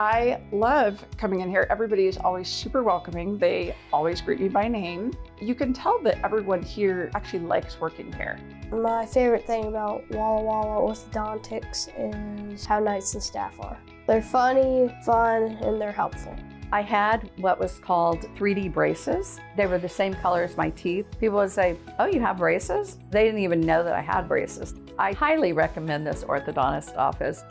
I love coming in here. Everybody is always super welcoming. They always greet me by name. You can tell that everyone here actually likes working here. My favorite thing about Walla Walla Orthodontics is how nice the staff are. They're funny, fun, and they're helpful. I had what was called 3D braces. They were the same color as my teeth. People would say, "Oh, you have braces?" They didn't even know that I had braces. I highly recommend this orthodontist office.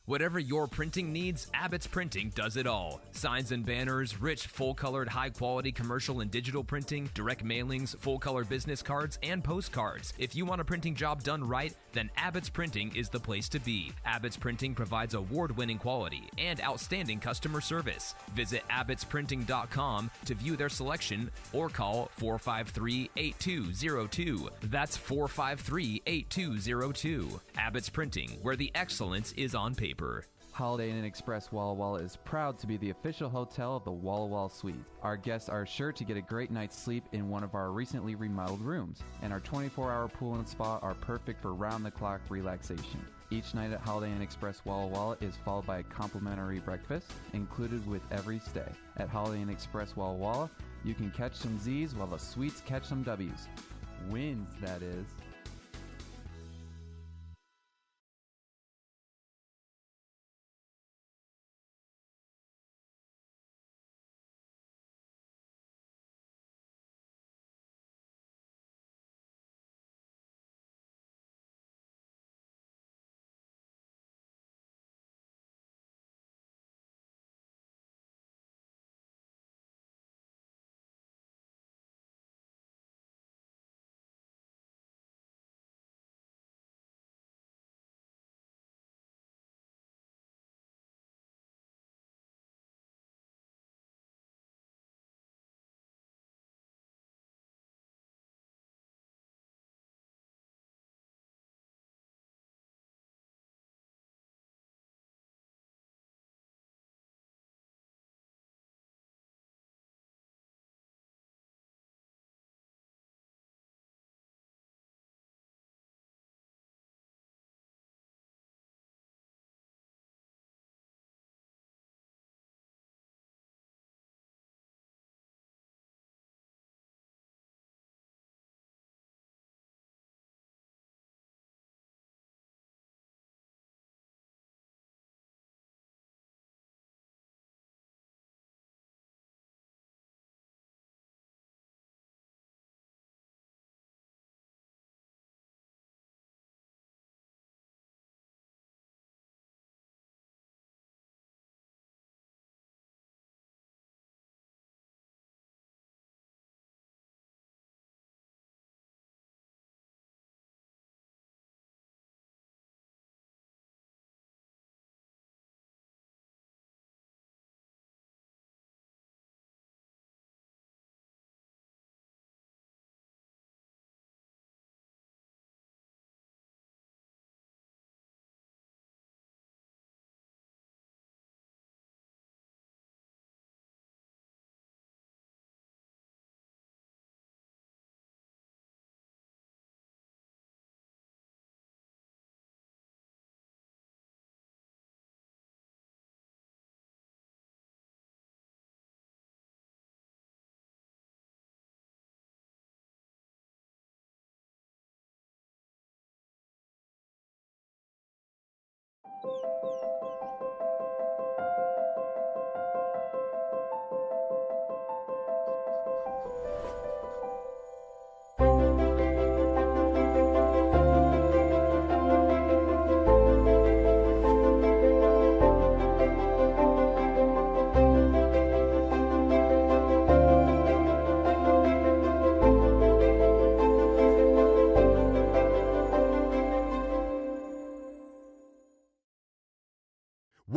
Whatever your printing needs, Abbott's Printing does it all. Signs and banners, rich, full-colored, high-quality commercial and digital printing, direct mailings, full-color business cards, and postcards. If you want a printing job done right, then Abbott's Printing is the place to be. Abbott's Printing provides award-winning quality and outstanding customer service. Visit abbottsprinting.com to view their selection or call 453-8202. That's 453-8202. Abbott's Printing, where the excellence is on paper. Holiday Inn Express Walla Walla is proud to be the official hotel of the Walla Walla Suite. Our guests are sure to get a great night's sleep in one of our recently remodeled rooms, and our 24-hour pool and spa are perfect for round-the-clock relaxation. Each night at Holiday Inn Express Walla Walla is followed by a complimentary breakfast, included with every stay. At Holiday Inn Express Walla Walla, you can catch some Z's while the suites catch some W's. Wins, that is.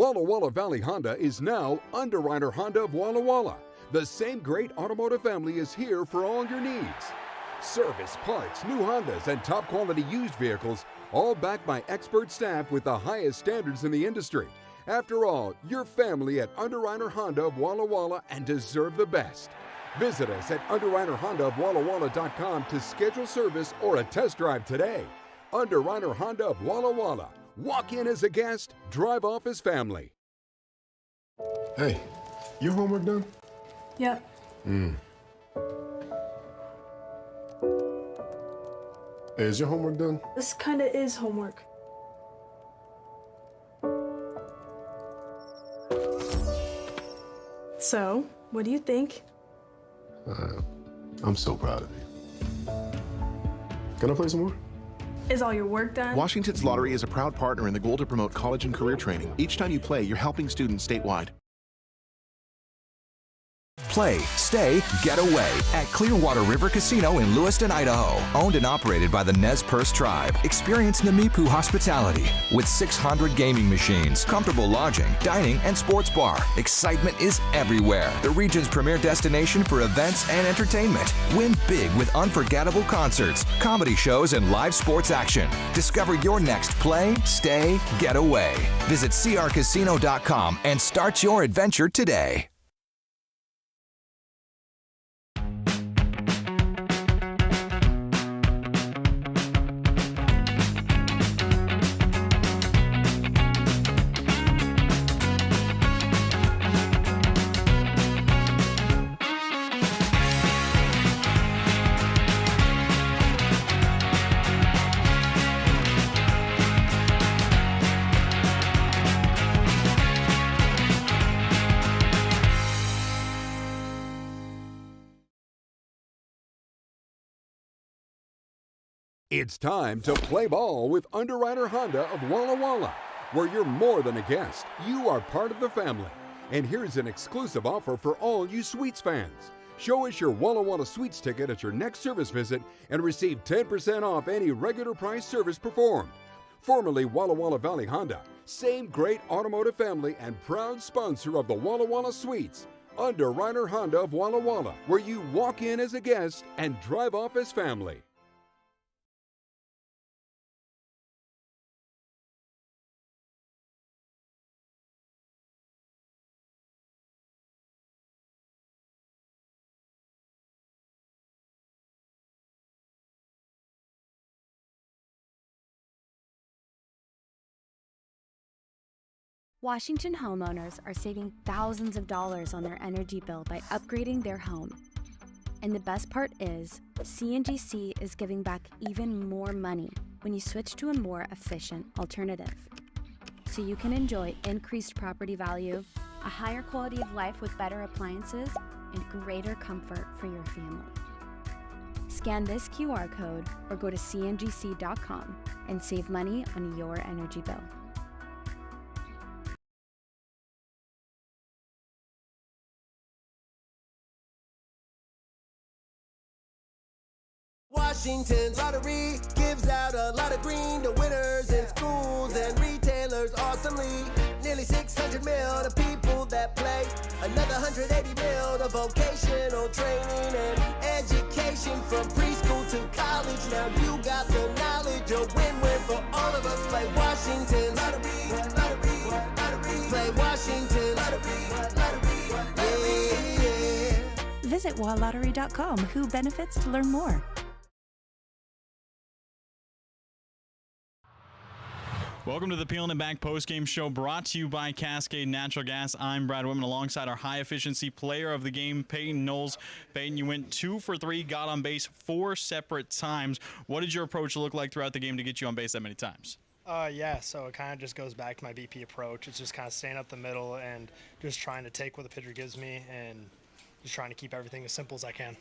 Walla Walla Valley Honda is now Underwriter Honda of Walla Walla. The same great automotive family is here for all your needs. Service, parts, new Hondas, and top quality used vehicles, all backed by expert staff with the highest standards in the industry. After all, you're family at Underwriter Honda of Walla Walla and deserve the best. Visit us at UnderwriterHondaofWallaWalla.com to schedule service or a test drive today. Underwriter Honda of Walla Walla. Walk in as a guest, drive off as family. Hey, your homework done? Yep. Hey, is your homework done? This kinda is homework. So, what do you think? I'm so proud of you. Can I play some more? Is all your work done? Washington's Lottery is a proud partner in the goal to promote college and career training. Each time you play, you're helping students statewide. Play, stay, get away at Clearwater River Casino in Lewiston, Idaho. Owned and operated by the Nez Perce Tribe. Experience Namipu hospitality with 600 gaming machines, comfortable lodging, dining, and sports bar. Excitement is everywhere. The region's premier destination for events and entertainment. Win big with unforgettable concerts, comedy shows, and live sports action. Discover your next play, stay, get away. Visit crcasino.com and start your adventure today. It's time to play ball with Underwriter Honda of Walla Walla, where you're more than a guest. You are part of the family. And here's an exclusive offer for all you Sweets fans. Show us your Walla Walla Sweets ticket at your next service visit and receive 10% off any regular price service performed. Formerly Walla Walla Valley Honda, same great automotive family and proud sponsor of the Walla Walla Sweets. Underwriter Honda of Walla Walla, where you walk in as a guest and drive off as family. Washington homeowners are saving thousands of dollars on their energy bill by upgrading their home. And the best part is, CNGC is giving back even more money when you switch to a more efficient alternative. So you can enjoy increased property value, a higher quality of life with better appliances, and greater comfort for your family. Scan this QR code or go to cngc.com and save money on your energy bill. Washington's lottery gives out a lot of green to winners in schools and retailers awesomely. Nearly 600 mil to people that play. Another 180 mil to vocational training and education from preschool to college. Now you got the knowledge, a win-win for all of us. Play Washington lottery, lottery, lottery. Play Washington lottery, lottery, yeah. Visit walllottery.com. Who benefits to learn more. Welcome to the Peeling It Back postgame show brought to you by Cascade Natural Gas. I'm Brad Whitman alongside our high-efficiency player of the game, Peyton Knowles. Peyton, you went 2 for 3, got on base 4 separate times. What did your approach look like throughout the game to get you on base that many times? Yeah, so it kind of just goes back to my BP approach. It's just kind of staying up the middle and just trying to take what the pitcher gives me and just trying to keep everything as simple as I can.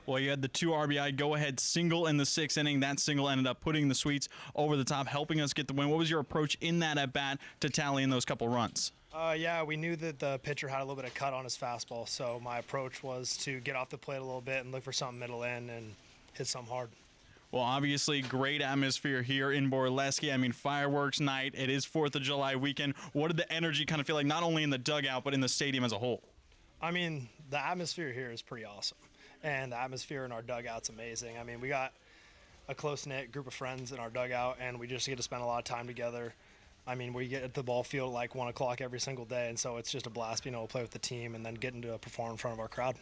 Well, you had the 2 RBI go-ahead single in the 6th inning. That single ended up putting the Sweets over the top, helping us get the win. What was your approach in that at-bat to tally in those couple runs? Yeah, we knew that the pitcher had a little bit of cut on his fastball, so my approach was to get off the plate a little bit and look for something middle in and hit something hard. Well, obviously, great atmosphere here in Borleske. I mean, fireworks night. It is 4th of July weekend. What did the energy kind of feel like, not only in the dugout, but in the stadium as a whole? I mean, the atmosphere here is pretty awesome. And the atmosphere in our dugout's amazing. I mean, we got a close-knit group of friends in our dugout, and we just get to spend a lot of time together. I mean, we get at the ball field at like 1 o'clock every single day, and so it's just a blast being able to play with the team and then getting to perform in front of our crowd.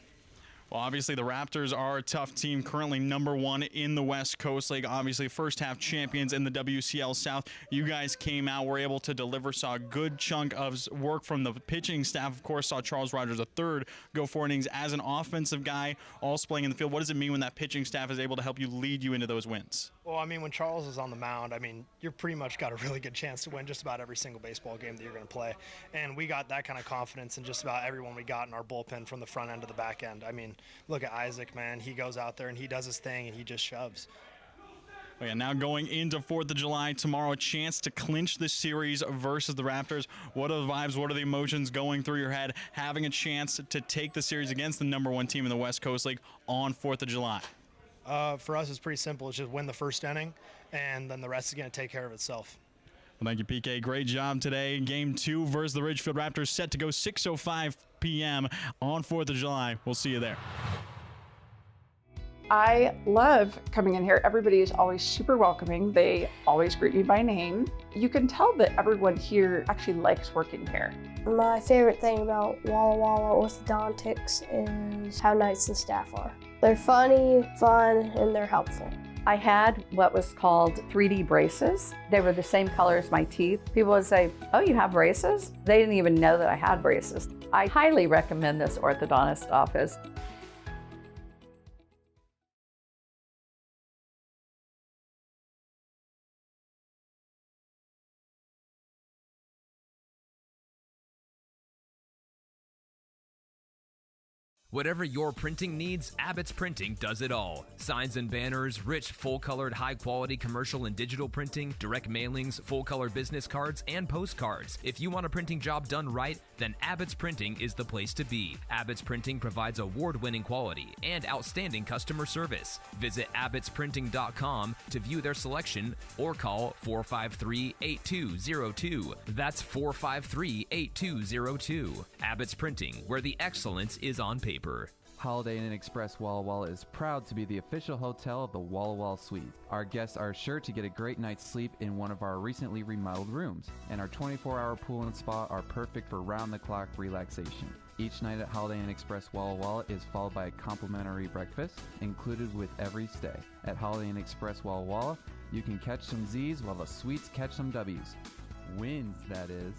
Well, obviously, the Raptors are a tough team, currently #1 in the West Coast League. Obviously, first half champions in the WCL South. You guys came out, were able to deliver, saw a good chunk of work from the pitching staff. Of course, saw Charles Rogers III go 4 innings as an offensive guy, all playing in the field. What does it mean when that pitching staff is able to help you lead you into those wins? Well, I mean, when Charles is on the mound, I mean, you're pretty much got a really good chance to win just about every single baseball game that you're going to play. And we got that kind of confidence in just about everyone we got in our bullpen from the front end to the back end. I mean, look at Isaac, man. He goes out there and he does his thing and he just shoves. Yeah, now going into 4th of July tomorrow, a chance to clinch the series versus the Raptors. What are the vibes? What are the emotions going through your head, having a chance to take the series against the #1 team in the West Coast League on 4th of July? For us, it's pretty simple. It's just win the first inning, and then the rest is going to take care of itself. Well, thank you, PK. Great job today. Game 2 versus the Ridgefield Raptors set to go 6:05 p.m. on 4th of July. We'll see you there. I love coming in here. Everybody is always super welcoming. They always greet me by name. You can tell that everyone here actually likes working here. My favorite thing about Walla Walla Orthodontics is how nice the staff are. They're funny, fun, and they're helpful. I had what was called 3D braces. They were the same color as my teeth. People would say, "Oh, you have braces?" They didn't even know that I had braces. I highly recommend this orthodontist office. Whatever your printing needs, Abbott's Printing does it all. Signs and banners, rich, full-colored, high-quality commercial and digital printing, direct mailings, full-color business cards, and postcards. If you want a printing job done right, then Abbott's Printing is the place to be. Abbott's Printing provides award-winning quality and outstanding customer service. Visit abbottsprinting.com to view their selection or call 453-8202. That's 453-8202. Abbott's Printing, where the excellence is on paper. Holiday Inn Express Walla Walla is proud to be the official hotel of the Walla Walla Suite. Our guests are sure to get a great night's sleep in one of our recently remodeled rooms, and our 24-hour pool and spa are perfect for round-the-clock relaxation. Each night at Holiday Inn Express Walla Walla is followed by a complimentary breakfast included with every stay. At Holiday Inn Express Walla Walla, you can catch some Z's while the suites catch some W's. Wins, that is.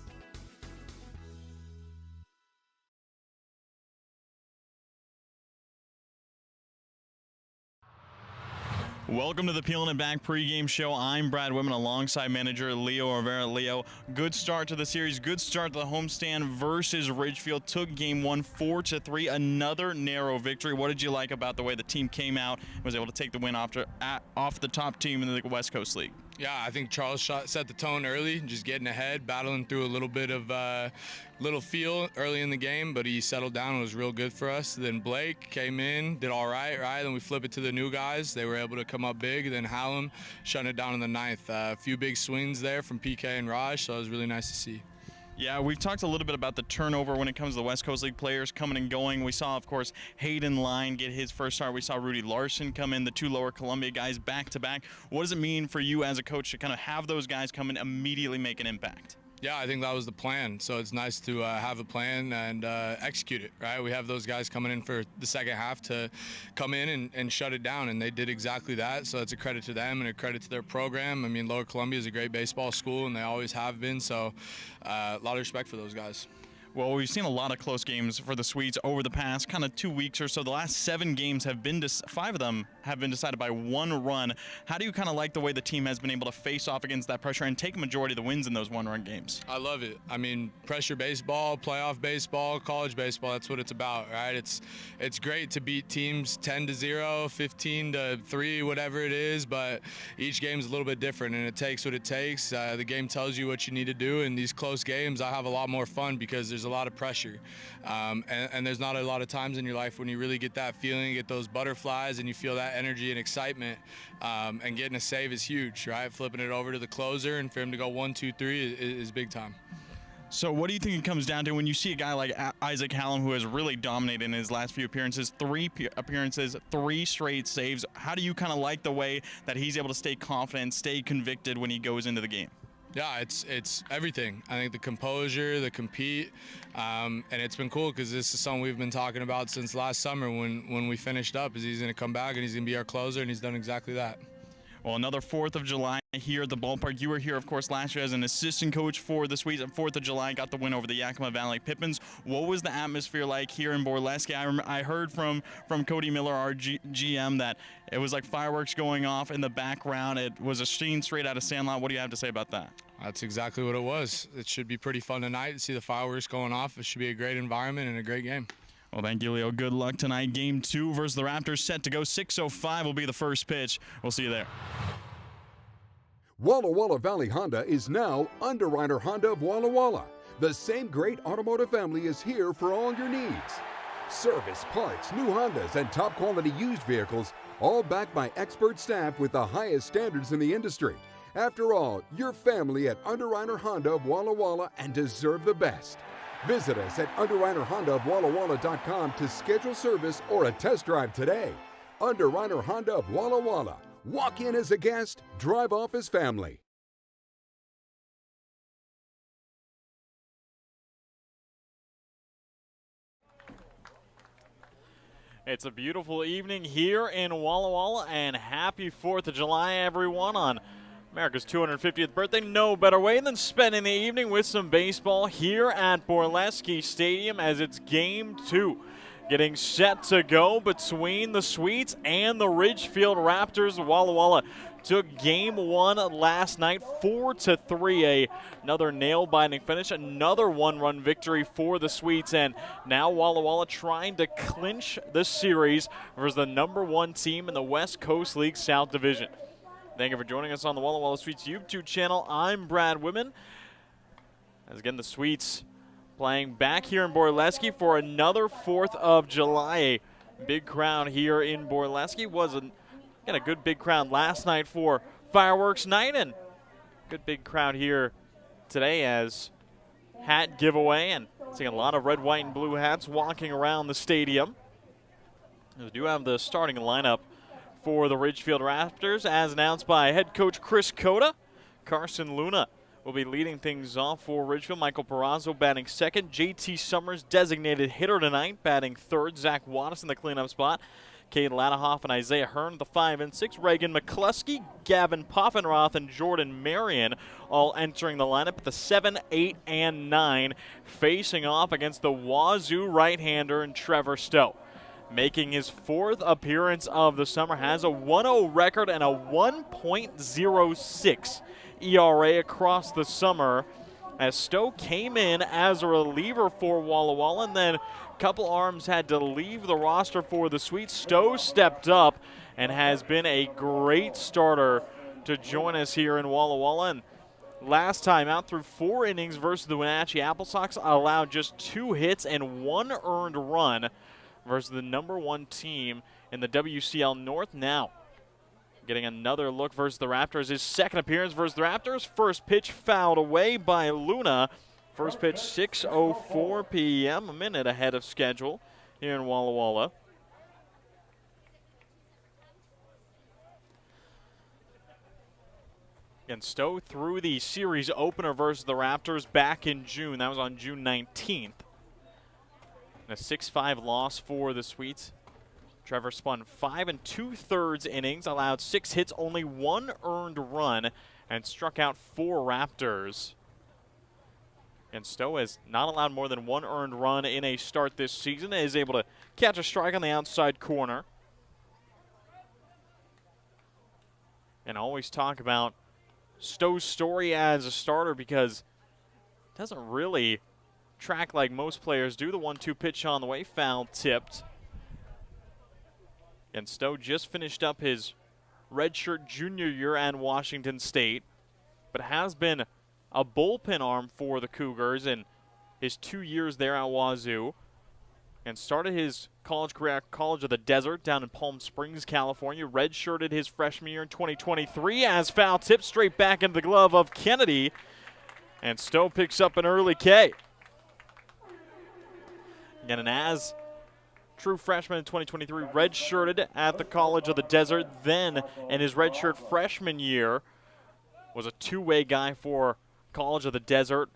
Welcome to the Peeling It Back pregame show. I'm Brad Whitman alongside manager Leo Rivera. Leo, good start to the series, good start to the homestand versus Ridgefield. Took game 1 4-3, another narrow victory. What did you like about the way the team came out and was able to take the win off the top team in the West Coast League? Yeah, I think Charles set the tone early, just getting ahead, battling through a little bit of little feel early in the game, but he settled down and was real good for us. Then Blake came in, did all right? Then we flip it to the new guys. They were able to come up big. Then Hallam shutting it down in the 9th. A few big swings there from PK and Raj, so it was really nice to see. Yeah, we've talked a little bit about the turnover when it comes to the West Coast League players coming and going. We saw, of course, Hayden Line get his first start. We saw Rudy Larson come in, the 2 Lower Columbia guys back-to-back. What does it mean for you as a coach to kind of have those guys come and immediately make an impact? Yeah, I think that was the plan. So it's nice to have a plan and execute it, right? We have those guys coming in for the second half to come in and shut it down, and they did exactly that. So it's a credit to them and a credit to their program. I mean, Lower Columbia is a great baseball school, and they always have been. So a lot of respect for those guys. Well, we've seen a lot of close games for the Swedes over the past kind of 2 weeks or so. The last 7 games have been 5 of them have been decided by 1 run. How do you kind of like the way the team has been able to face off against that pressure and take a majority of the wins in those 1-run games? I love it. I mean, pressure baseball, playoff baseball, college baseball, that's what it's about, right? It's great to beat teams 10-0, 15-3, whatever it is, but each game's a little bit different, and it takes what it takes. The game tells you what you need to do. In these close games, I have a lot more fun because there's a lot of pressure, and there's not a lot of times in your life when you really get that feeling, get those butterflies, and you feel that energy and excitement, and getting a save is huge, right? Flipping it over to the closer, and for him to go 1, 2, 3 is big time. So what do you think it comes down to when you see a guy like Isaac Hallam, who has really dominated in his last few appearances, 3 appearances, 3 straight saves? How do you kind of like the way that he's able to stay confident, stay convicted when he goes into the game? Yeah, it's everything. I think the composure, the compete, and it's been cool because this is something we've been talking about since last summer when we finished up, is he's going to come back and he's going to be our closer, and he's done exactly that. Well, another 4th of July here at the ballpark. You were here, of course, last year as an assistant coach for the Swedes at 4th of July. Got the win over the Yakima Valley Pippins. What was the atmosphere like here in Borleske? I heard from Cody Miller, our GM, that it was like fireworks going off in the background. It was a scene straight out of Sandlot. What do you have to say about that? That's exactly what it was. It should be pretty fun tonight to see the fireworks going off. It should be a great environment and a great game. Well, thank you, Leo. Good luck tonight. Game 2 versus the Raptors set to go. 6:05 will be the first pitch. We'll see you there. Walla Walla Valley Honda is now Underwriter Honda of Walla Walla. The same great automotive family is here for all your needs. Service, parts, new Hondas, and top quality used vehicles, all backed by expert staff with the highest standards in the industry. After all, you're family at Underwriter Honda of Walla Walla and deserve the best. Visit us at UnderwriterHondaofWallaWalla.com to schedule service or a test drive today. Underwriter Honda of Walla Walla. Walk in as a guest, drive off as family. It's a beautiful evening here in Walla Walla, and happy 4th of July, everyone, on America's 250th birthday. No better way than spending the evening with some baseball here at Borleske Stadium, as it's Game 2. Getting set to go between the Swedes and the Ridgefield Raptors. Walla Walla took Game 1 last night, 4-3. Another nail-biting finish, another one-run victory for the Swedes, and now Walla Walla trying to clinch the series versus the #1 team in the West Coast League South Division. Thank you for joining us on the Walla Walla Swedes YouTube channel. I'm Brad Whitman. As again, the Swedes playing back here in Borleske for another 4th of July. A big crowd here in Borleske. Was a good big crowd last night for fireworks night, and good big crowd here today as hat giveaway, and seeing a lot of red, white, and blue hats walking around the stadium. We do have the starting lineup for the Ridgefield Raptors, as announced by head coach Chris Cota. Carson Luna will be leading things off for Ridgefield. Michael Perazzo batting second. JT Summers, designated hitter tonight, batting third. Zach Wattis in the cleanup spot. Cade Ladahoff and Isaiah Hearn, the 5 and 6. Reagan McCluskey, Gavin Poffenroth, and Jordan Marion all entering the lineup at the 7, 8, and 9, facing off against the Wazoo right-hander and Trevor Stowe. Making his 4th appearance of the summer, has a 1-0 record and a 1.06 ERA across the summer, as Stowe came in as a reliever for Walla Walla, and then a couple arms had to leave the roster for the Swedes. Stowe stepped up and has been a great starter to join us here in Walla Walla. And last time out, through 4 innings versus the Wenatchee Apple Sox, allowed just 2 hits and 1 earned run versus the #1 team in the WCL North. Now getting another look versus the Raptors. His 2nd appearance versus the Raptors. First pitch fouled away by Luna. First pitch 6:04 p.m., a minute ahead of schedule here in Walla Walla. And Stowe threw the series opener versus the Raptors back in June. That was on June 19th. And a 6-5 loss for the Swedes. Trevor spun 5 2/3 innings, allowed 6 hits, only 1 earned run, and struck out 4 Raptors. And Stowe has not allowed more than 1 earned run in a start this season. Is able to catch a strike on the outside corner. And I always talk about Stowe's story as a starter because it doesn't really track like most players do. The 1-2 pitch on the way, foul tipped. And Stowe just finished up his redshirt junior year at Washington State, but has been a bullpen arm for the Cougars in his 2 years there at Wazoo. and started his college career at College of the Desert down in Palm Springs, California. Redshirted his freshman year in 2023 as foul tip straight back into the glove of Kennedy. And Stowe picks up an early K. Again, and as true freshman in 2023, redshirted at the College of the Desert. Then in his redshirt freshman year was a two-way guy for College of the Desert.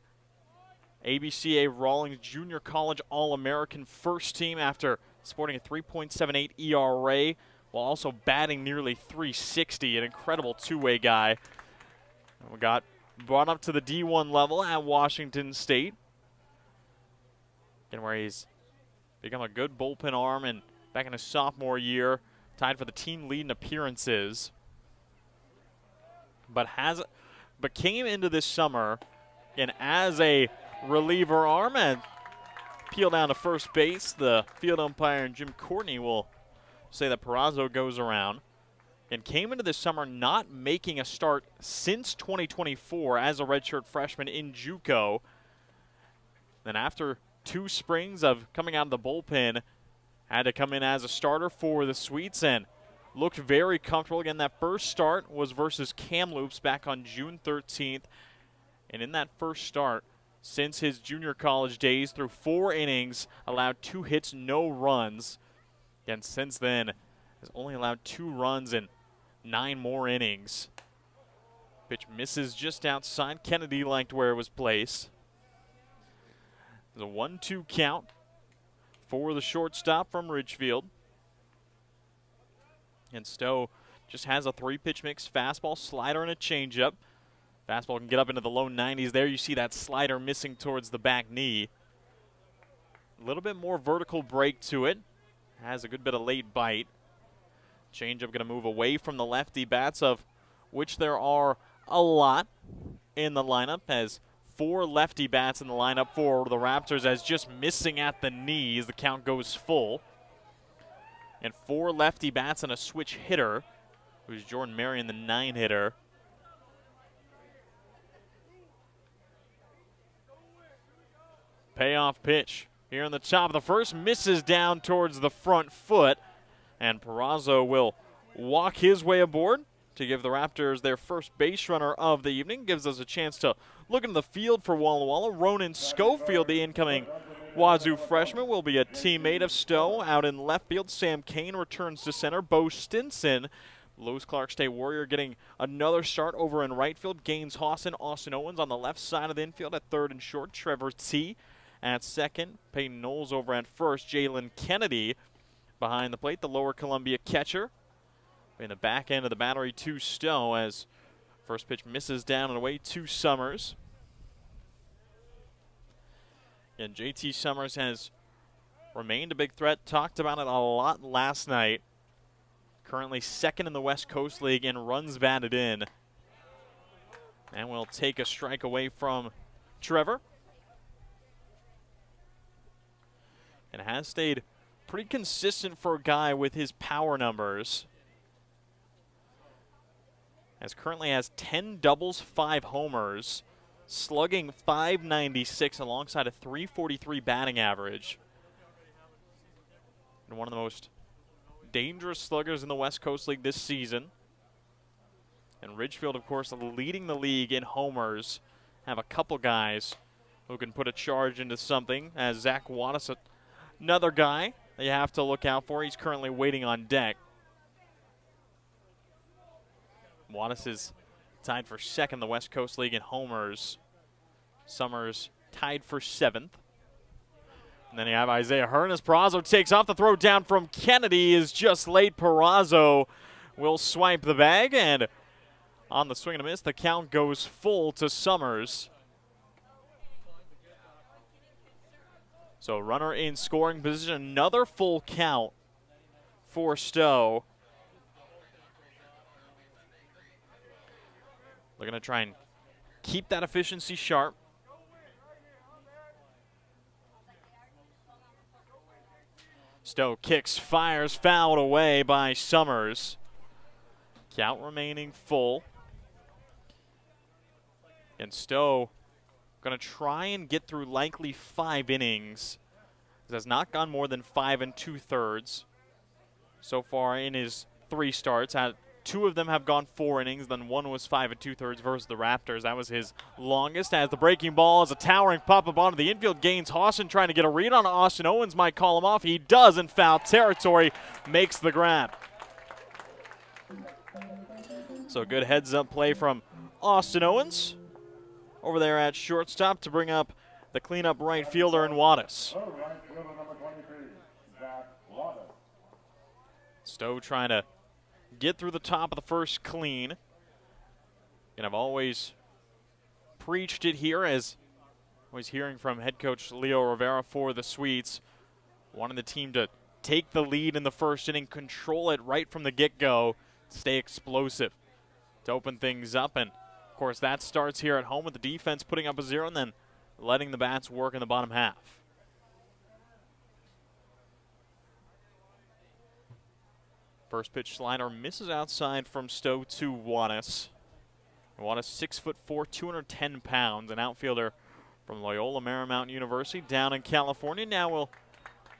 ABCA Rawlings Junior College All-American first team after sporting a 3.78 ERA while also batting nearly 360. An incredible two-way guy. We got brought up to the D1 level at Washington State, and where he's become a good bullpen arm, and back in his sophomore year, tied for the team lead in appearances. But came into this summer and as a reliever arm and peel down to first base. The field umpire, Jim Courtney, will say that Perazo goes around, and came into this summer not making a start since 2024 as a redshirt freshman in JUCO. Then after 2 springs of coming out of the bullpen, had to come in as a starter for the Sweets and looked very comfortable. Again, that first start was versus Kamloops back on June 13th. And in that first start, since his junior college days, through 4 innings, allowed 2 hits, no runs. And since then, has only allowed 2 runs in 9 more innings. Pitch misses just outside. Kennedy liked where it was placed. There's a 1-2 count for the shortstop from Ridgefield. And Stowe just has a 3-pitch mix: fastball, slider, and a changeup. Fastball can get up into the low 90s. There you see that slider missing towards the back knee. A little bit more vertical break to it. Has a good bit of late bite. Changeup going to move away from the lefty bats, of which there are a lot in the lineup, as 4 lefty bats in the lineup for the Raptors, as just missing at the knees. The count goes full. And 4 lefty bats and a switch hitter, who's Jordan Marion, the 9-hitter. Payoff pitch here in the top of the first, misses down towards the front foot, and Perazo will walk his way aboard to give the Raptors their first base runner of the evening. Gives us a chance to look into the field for Walla Walla. Ronan Schofield, the incoming Wazoo freshman, will be a teammate of Stowe. Out in left field, Sam Kane returns to center. Bo Stinson, Lowe's Clark State Warrior, getting another start over in right field. Gaines Hawson, Austin Owens on the left side of the infield at third and short. Trevor T at second. Peyton Knowles over at first. Jalen Kennedy behind the plate, the Lower Columbia catcher. In the back end of the battery to Stowe, as first pitch misses down and away to Summers. And JT Summers has remained a big threat. Talked about it a lot last night. Currently second in the West Coast League in runs batted in. And will take a strike away from Trevor. And has stayed pretty consistent for a guy with his power numbers. As currently has 10 doubles, 5 homers, slugging .596 alongside a .343 batting average. And one of the most dangerous sluggers in the West Coast League this season. And Ridgefield, of course, leading the league in homers. Have a couple guys who can put a charge into something, as Zach Wattis, another guy that you have to look out for. He's currently waiting on deck. Wattis is tied for second in the West Coast League in homers. Summers tied for 7th. And then you have Isaiah Hearn as Perazo takes off. The throw down from Kennedy is just late. Perazo will swipe the bag, and on the swing and a miss, the count goes full to Summers. So runner in scoring position, another full count for Stowe. They're going to try and keep that efficiency sharp. Stowe kicks, fires, fouled away by Summers. Count remaining full. And Stowe going to try and get through likely 5 innings. has not gone more than 5 2/3 so far in his 3 starts. 2 of them have gone 4 innings, then 1 was 5 2/3 versus the Raptors. That was his longest. As the breaking ball is a towering pop up onto the infield, gains Hawson trying to get a read on Austin Owens, might call him off. He does in foul territory, makes the grab. So good heads-up play from Austin Owens over there at shortstop to bring up the cleanup right fielder in Wattis. Stowe trying to get through the top of the first clean. And I've always preached it here, as always hearing from head coach Leo Rivera for the Swedes, wanting the team to take the lead in the first inning, control it right from the get-go, stay explosive to open things up. And of course that starts here at home with the defense putting up a 0 and then letting the bats work in the bottom half. First pitch slider misses outside from Stowe to Wattis. Wattis 6'4", 210 pounds, an outfielder from Loyola Marymount University down in California. Now will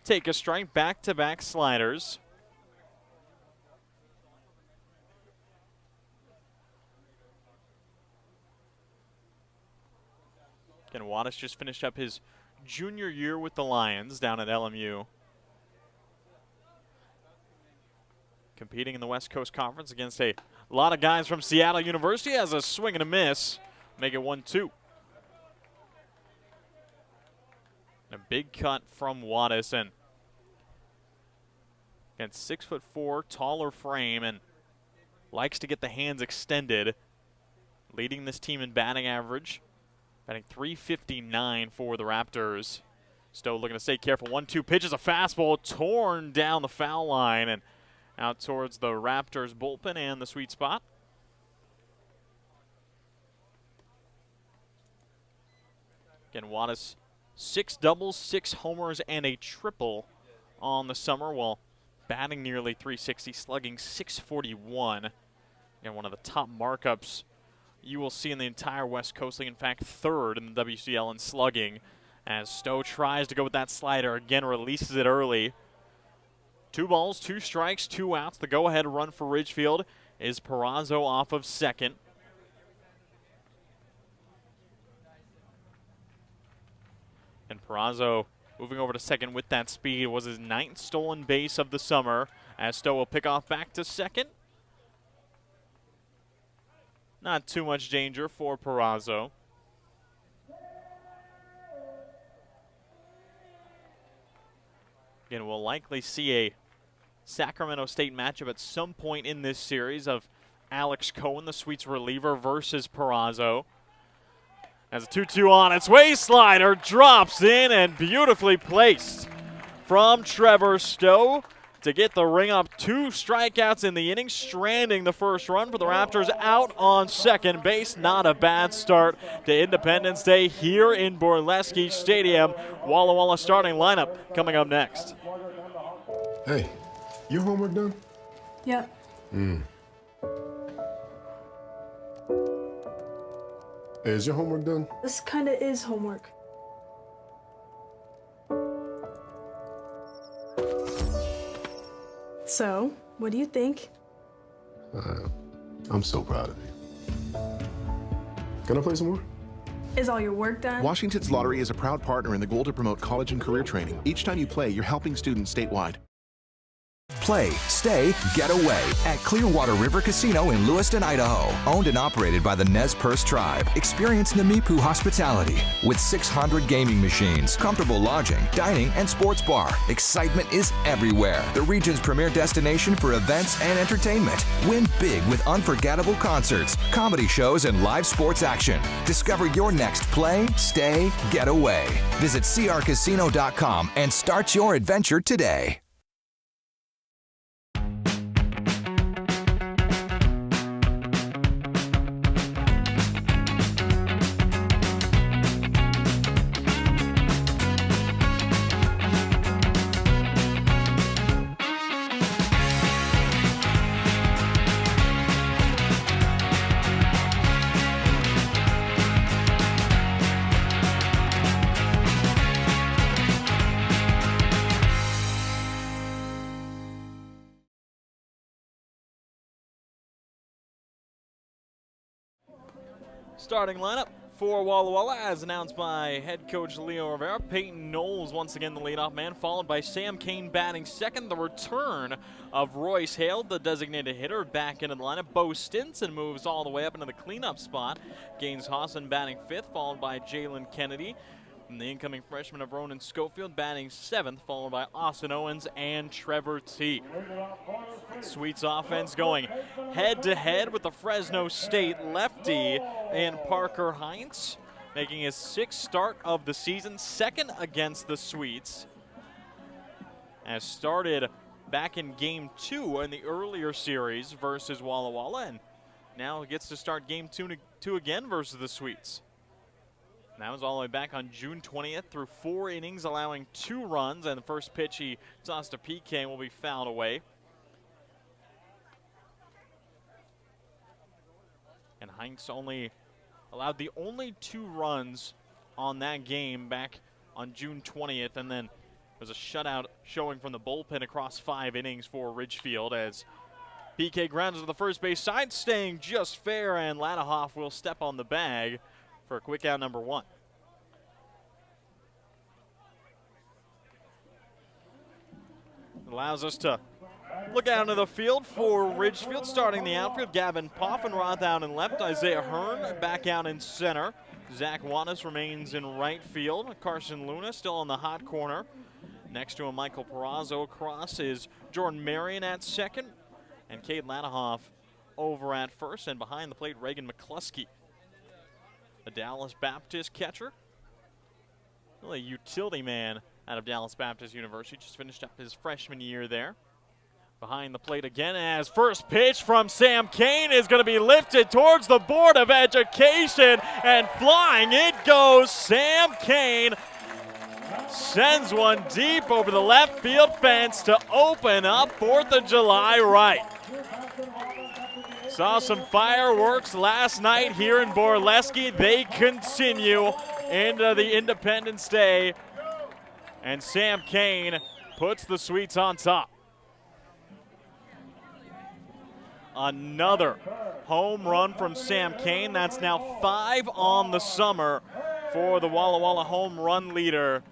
take a strike, back-to-back sliders. Again, Wattis just finished up his junior year with the Lions down at LMU. Competing in the West Coast Conference against a lot of guys from Seattle University. Has a swing and a miss. Make it 1-2. A big cut from Wattis, and again, 6'4", taller frame, and likes to get the hands extended. Leading this team in batting average. Batting .359 for the Raptors. Stowe looking to stay careful. 1-2 pitches, a fastball torn down the foul line and out towards the Raptors bullpen and the sweet spot. Again, Wattis 6 doubles, 6 homers, and a triple on the summer, while batting nearly .360, slugging .641. And one of the top markups you will see in the entire West Coast League. In fact, 3rd in the WCL in slugging, as Stowe tries to go with that slider. Again, releases it early. 2 balls, 2 strikes, 2 outs. The go-ahead run for Ridgefield is Perazo off of second. And Perazo moving over to second with that speed was his 9th stolen base of the summer, as Stowe will pick off back to second. Not too much danger for Perazo. Again, we'll likely see a Sacramento State matchup at some point in this series of Alex Cohen, the Sweets reliever, versus Perazo. As a 2-2 on its way, slider drops in and beautifully placed from Trevor Stowe to get the ring up. 2 strikeouts in the inning, stranding the first run for the Raptors out on second base. Not a bad start to Independence Day here in Borleske Stadium. Walla Walla starting lineup coming up next. Hey, your homework done? Yep. Hey, is your homework done? This kind of is homework. So, what do you think? I'm so proud of you. Can I play some more? Is all your work done? Washington's Lottery is a proud partner in the goal to promote college and career training. Each time you play, you're helping students statewide. Play, stay, get away at Clearwater River Casino in Lewiston, Idaho. Owned and operated by the Nez Perce Tribe. Experience Namipu hospitality with 600 gaming machines, comfortable lodging, dining, and sports bar. Excitement is everywhere. The region's premier destination for events and entertainment. Win big with unforgettable concerts, comedy shows, and live sports action. Discover your next play, stay, get away. Visit crcasino.com and start your adventure today. Starting lineup for Walla Walla, as announced by head coach Leo Rivera. Peyton Knowles once again the leadoff man, followed by Sam Kane batting second. The return of Royce Hale, the designated hitter, back into the lineup. Bo Stinson moves all the way up into the cleanup spot. Gaines Hawson batting fifth, followed by Jalen Kennedy. And the incoming freshman of Ronan Schofield batting seventh, followed by Austin Owens and Trevor T. Sweets offense going head-to-head with the Fresno State lefty and Parker Heinz, making his sixth start of the season, second against the Sweets. As started back in Game 2 in the earlier series versus Walla Walla, and now gets to start Game 2 again versus the Sweets. And that was all the way back on June 20th through 4 innings, allowing 2 runs, and the first pitch he tossed to PK will be fouled away. And Heinz only allowed the only 2 runs on that game back on June 20th, and then there was a shutout showing from the bullpen across 5 innings for Ridgefield as PK grounds to the first base side, staying just fair, and Ladahoff will step on the bag for a quick out number 1. Allows us to look out into the field for Ridgefield. Starting the outfield, Gavin Poffenroth out in left, Isaiah Hearn back out in center. Zach Wattis remains in right field. Carson Luna still on the hot corner. Next to him, Michael Perazzo. Across is Jordan Marion at second, and Cade Ladahoff over at first, and behind the plate, Reagan McCluskey, a Dallas Baptist catcher. Really a utility man out of Dallas Baptist University. Just finished up his freshman year there. Behind the plate again, as first pitch from Sam Kane is going to be lifted towards the Board of Education, and flying it goes. Sam Kane sends one deep over the left field fence to open up 4th of July right. Saw some fireworks last night here in Borleske. They continue into the Independence Day, and Sam Kane puts the Sweets on top. Another home run from Sam Kane. That's now 5 on the summer for the Walla Walla home run leader.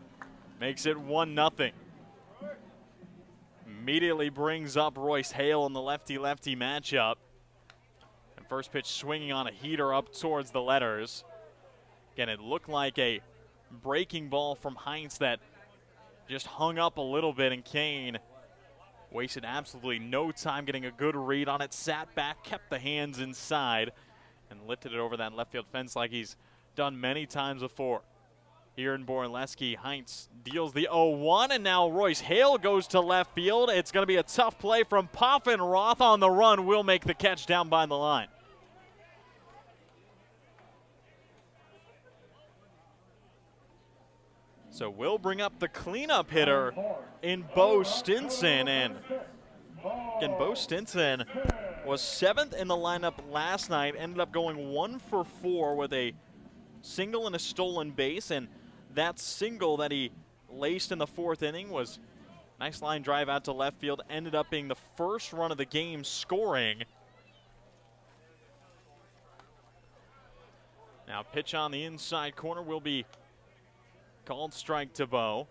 Makes it 1-0. Immediately brings up Royce Hale in the lefty-lefty matchup. And first pitch swinging on a heater up towards the letters. Again, it looked like a breaking ball from Heinz that just hung up a little bit, and Kane wasted absolutely no time getting a good read on it, sat back, kept the hands inside, and lifted it over that left field fence like he's done many times before. Here in Borleske, Heinz deals the 0-1, and now Royce Hale goes to left field. It's going to be a tough play from Poffenroth on the run. Will make the catch down by the line. So we'll bring up the cleanup hitter in Bo Stinson. And again, Bo Stinson was 7th in the lineup last night, ended up going 1 for 4 with a single and a stolen base. And that single that he laced in the 4th inning was a nice line drive out to left field, ended up being the first run of the game scoring. Now pitch on the inside corner will be called strike to Bo.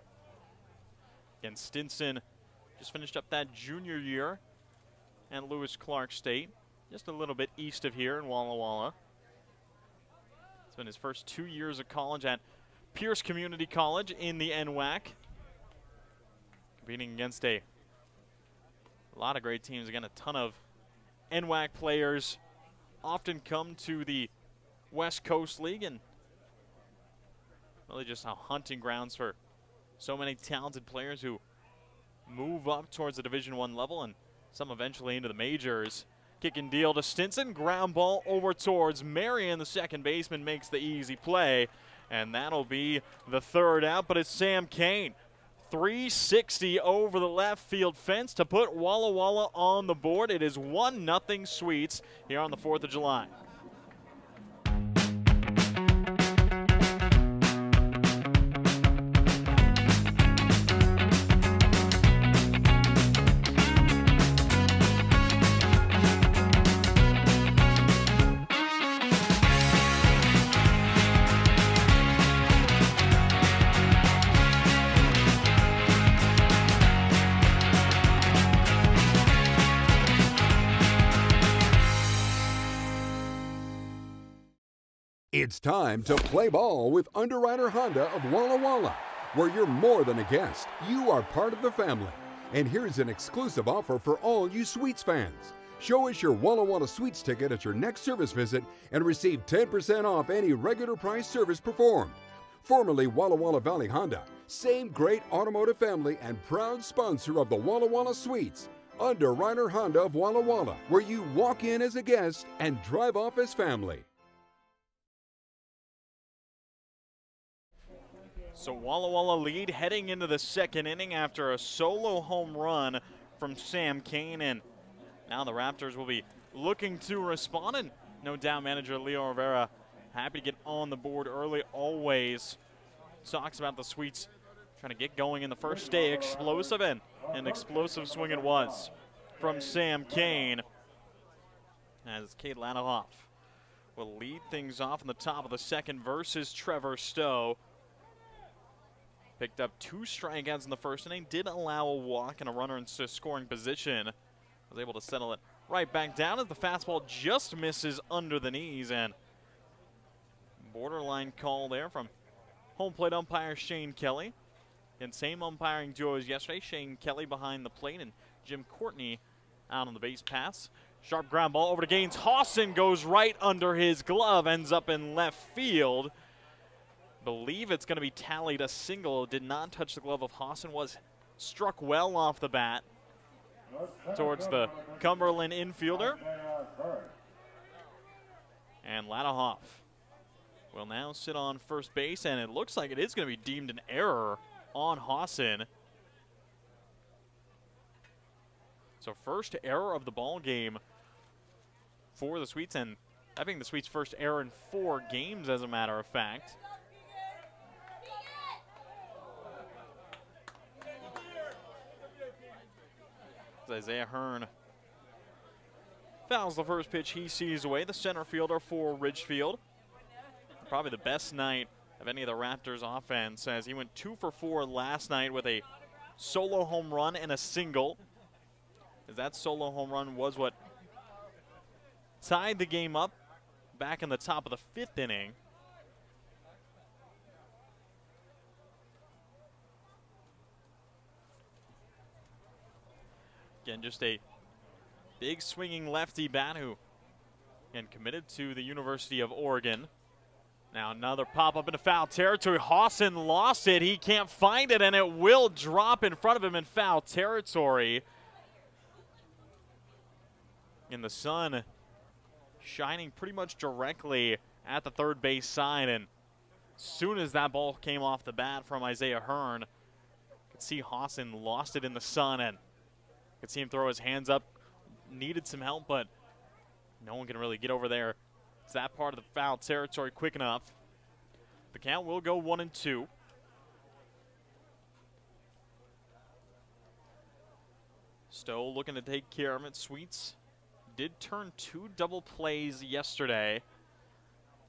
Again, Stinson just finished up that junior year at Lewis Clark State, just a little bit east of here in Walla Walla. It's been his first 2 years of college at Pierce Community College in the NWAC. Competing against a lot of great teams. Again, a ton of NWAC players often come to the West Coast League, and really just how hunting grounds for so many talented players who move up towards the Division I level and some eventually into the majors. Kick and deal to Stinson, ground ball over towards Marion. The second baseman makes the easy play, and that'll be the 3rd out, but it's Sam Kane. 360 over the left field fence to put Walla Walla on the board. It is 1-0 Sweets here on the 4th of July. It's time to play ball with Underwriter Honda of Walla Walla, where you're more than a guest. You are part of the family. And here's an exclusive offer for all you Sweets fans. Show us your Walla Walla Sweets ticket at your next service visit and receive 10% off any regular price service performed. Formerly Walla Walla Valley Honda, same great automotive family and proud sponsor of the Walla Walla Sweets. Underwriter Honda of Walla Walla, where you walk in as a guest and drive off as family. So Walla Walla lead heading into the second inning after a solo home run from Sam Kane, and now the Raptors will be looking to respond, and no doubt manager Leo Rivera happy to get on the board early always. Talks about the Sweets trying to get going in the first day, explosive, and an explosive swing it was from Sam Kane, as Cade Lanahoff will lead things off in the top of the second versus Trevor Stowe. Picked up 2 strikeouts in the first inning, did allow a walk and a runner into scoring position. Was able to settle it right back down as the fastball just misses under the knees, and borderline call there from home plate umpire Shane Kelly. And same umpiring duo as yesterday, Shane Kelly behind the plate and Jim Courtney out on the base pass. Sharp ground ball over to Gaines. Hawson goes right under his glove, ends up in left field. Believe it's going to be tallied a single. Did not touch the glove of Hawson, was struck well off the bat towards the Cumberland infielder. And Lanahoff will now sit on first base, and it looks like it is going to be deemed an error on Hawson. So first error of the ball game for the Sweets, and I think the Sweets' first error in 4 games, as a matter of fact. Isaiah Hearn fouls the first pitch he sees away, the center fielder for Ridgefield. Probably the best night of any of the Raptors offense, as he went 2 for 4 last night with a solo home run and a single. As that solo home run was what tied the game up back in the top of the 5th inning. Again, just a big swinging lefty bat who, again, committed to the University of Oregon. Now another pop-up into foul territory. Hawson lost it. He can't find it, and it will drop in front of him in foul territory. And the sun shining pretty much directly at the third base side, and as soon as that ball came off the bat from Isaiah Hearn, you could see Hawson lost it in the sun, and could see him throw his hands up, needed some help, but no one can really get over there. It's that part of the foul territory quick enough. The count will go 1-2. Stowe looking to take care of it. Sweets did turn 2 double plays yesterday.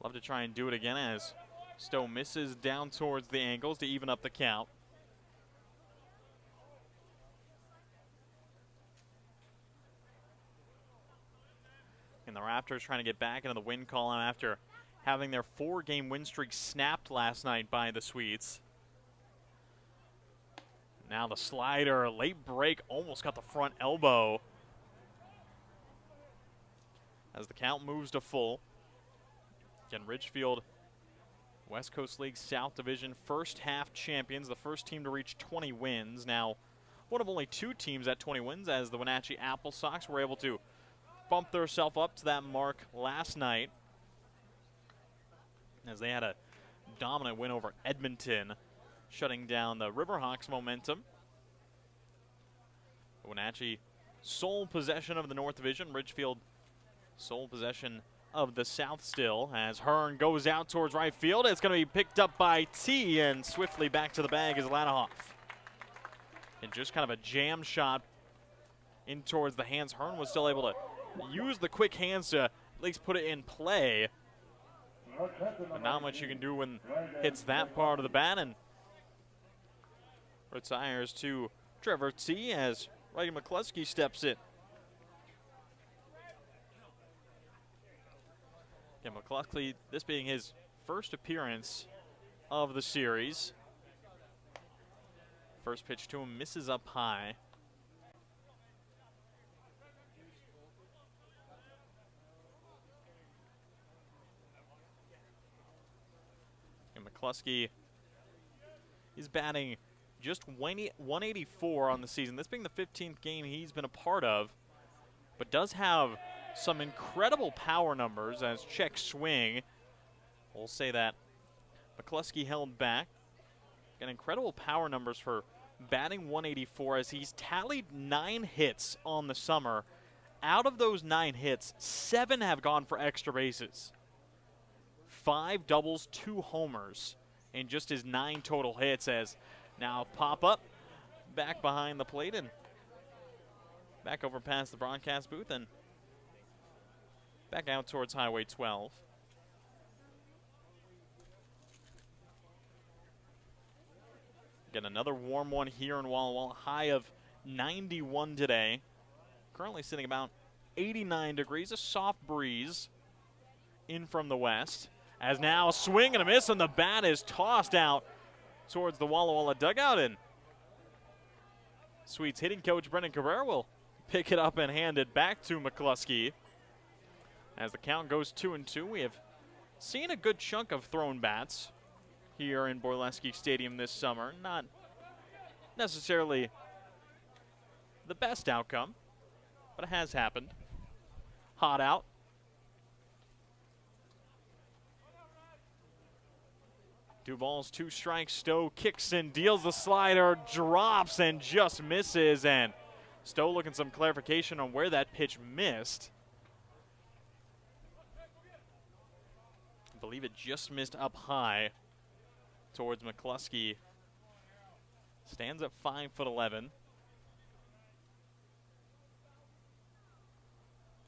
Love to try and do it again as Stowe misses down towards the angles to even up the count. And the Raptors trying to get back into the win column after having their 4-game win streak snapped last night by the Sweets. Now the slider, late break, almost got the front elbow. As the count moves to full. Again, Ridgefield, West Coast League South Division first half champions, the first team to reach 20 wins. Now, one of only 2 teams at 20 wins, as the Wenatchee Apple Sox were able to bump themselves up to that mark last night, as they had a dominant win over Edmonton, shutting down the Riverhawks' momentum. Wenatchee sole possession of the North Division. Ridgefield sole possession of the South still, as Hearn goes out towards right field. It's going to be picked up by T, and swiftly back to the bag is Lanahoff. And just kind of a jam shot in towards the hands. Hearn was still able to use the quick hands to at least put it in play. But not much you can do when hits that part of the bat, and retires to Trevor T as Righty McCluskey steps in. Again, McCluskey, this being his first appearance of the series. First pitch to him misses up high. And McCluskey is batting just 184 on the season. This being the 15th game he's been a part of, but does have some incredible power numbers as check swing. We'll say that McCluskey held back. Got incredible power numbers for batting 184 as he's tallied 9 hits on the summer. Out of those 9 hits, 7 have gone for extra bases. 5 doubles, 2 homers in just his 9 total hits as now pop up back behind the plate and back over past the broadcast booth and back out towards Highway 12. Again, another warm one here in Walla Walla. High of 91 today. Currently sitting about 89 degrees. A soft breeze in from the west. As now a swing and a miss, and the bat is tossed out towards the Walla Walla dugout. And Sweets hitting coach Brendan Cabrera will pick it up and hand it back to McCluskey. As the count goes 2-2, we have seen a good chunk of thrown bats here in Borleske Stadium this summer. Not necessarily the best outcome, but it has happened. Hot out. 2 balls, 2 strikes. Stowe kicks and deals the slider, drops and just misses. And Stowe looking some clarification on where that pitch missed. I believe it just missed up high towards McCluskey. Stands at 5'11".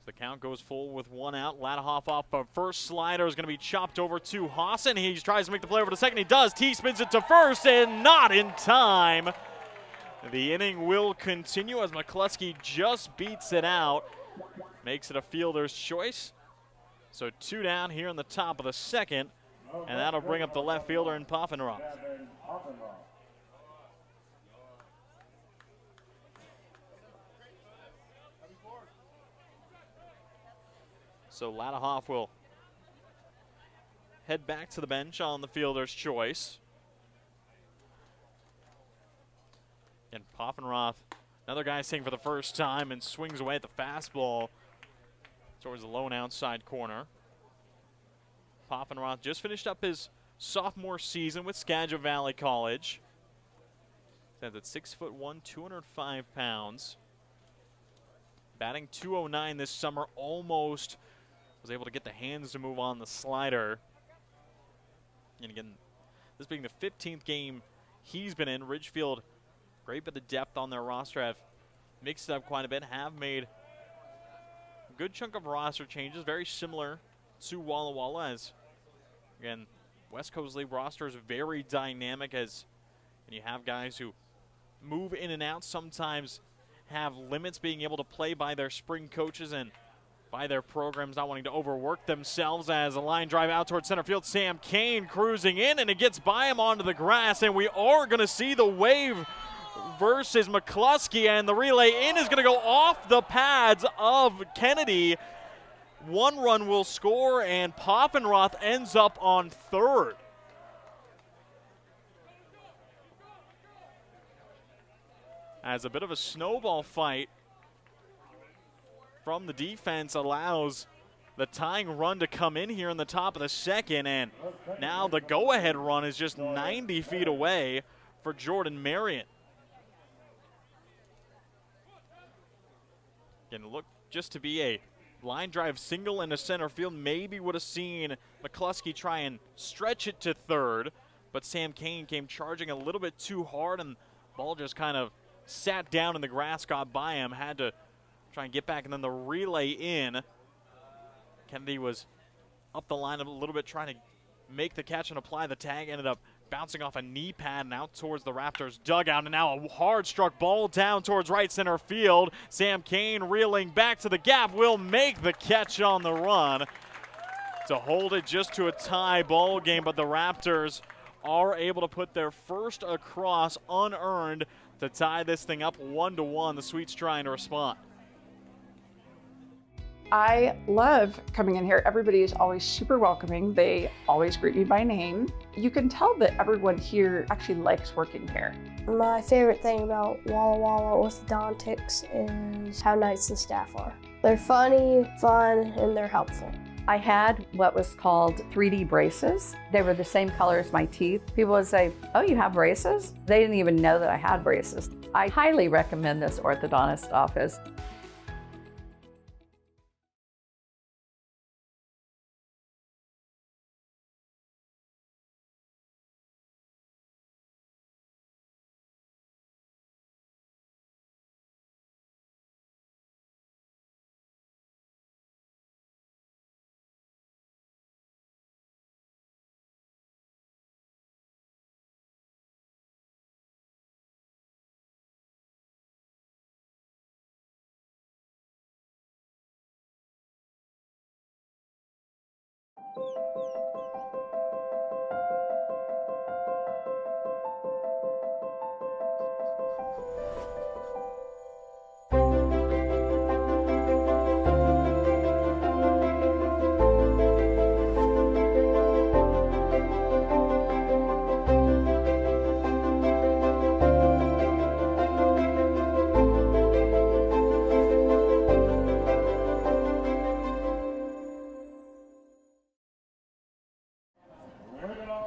The count goes full with 1 out. Ladahoff off the first slider is going to be chopped over to Hawson. He tries to make the play over to second. He does. T spins it to first and not in time. The inning will continue as McCluskey just beats it out. Makes it a fielder's choice. So 2 down here in the top of the second. And that'll bring up the left fielder in Poffenroth. So Ladahoff will head back to the bench on the fielder's choice. And Poffenroth, another guy seeing for the first time and swings away at the fastball towards the low and outside corner. Poffenroth just finished up his sophomore season with Skagit Valley College. Stands at 6'1", 205 pounds. Batting .209 this summer, almost was able to get the hands to move on the slider. And again, this being the 15th game he's been in, Ridgefield, great bit of depth on their roster, have mixed it up quite a bit, have made a good chunk of roster changes, very similar to Walla Walla, as again, West Coast League roster is very dynamic, as and you have guys who move in and out, sometimes have limits being able to play by their spring coaches and by their programs not wanting to overwork themselves. As a line drive out towards center field, Sam Kane cruising in, and it gets by him onto the grass, and we are going to see the wave versus McCluskey, and the relay in is going to go off the pads of Kennedy. 1 run will score, and Poffenroth ends up on third. As a bit of a snowball fight from the defense allows the tying run to come in here in the top of the second, and now the go-ahead run is just 90 feet away for Jordan Marion. And look, just to be a line drive single into center field, maybe would have seen McCluskey try and stretch it to third, but Sam Kane came charging a little bit too hard, and the ball just kind of sat down in the grass, got by him, had to try and get back, and then the relay in. Kennedy was up the line a little bit trying to make the catch and apply the tag, ended up bouncing off a knee pad and out towards the Raptors dugout, and now a hard struck ball down towards right center field. Sam Kane reeling back to the gap will make the catch on the run. to hold it just to a tie ball game, but the Raptors are able to put their first across unearned to tie this thing up 1-1. The Sweets trying to respond. I love coming in here. Everybody is always super welcoming. They always greet me by name. You can tell that everyone here actually likes working here. My favorite thing about Walla Walla orthodontics is how nice the staff are. They're funny, fun, and they're helpful. I had what was called 3D braces. They were the same color as my teeth. People would say, "Oh, you have braces?" They didn't even know that I had braces. I highly recommend this orthodontist office.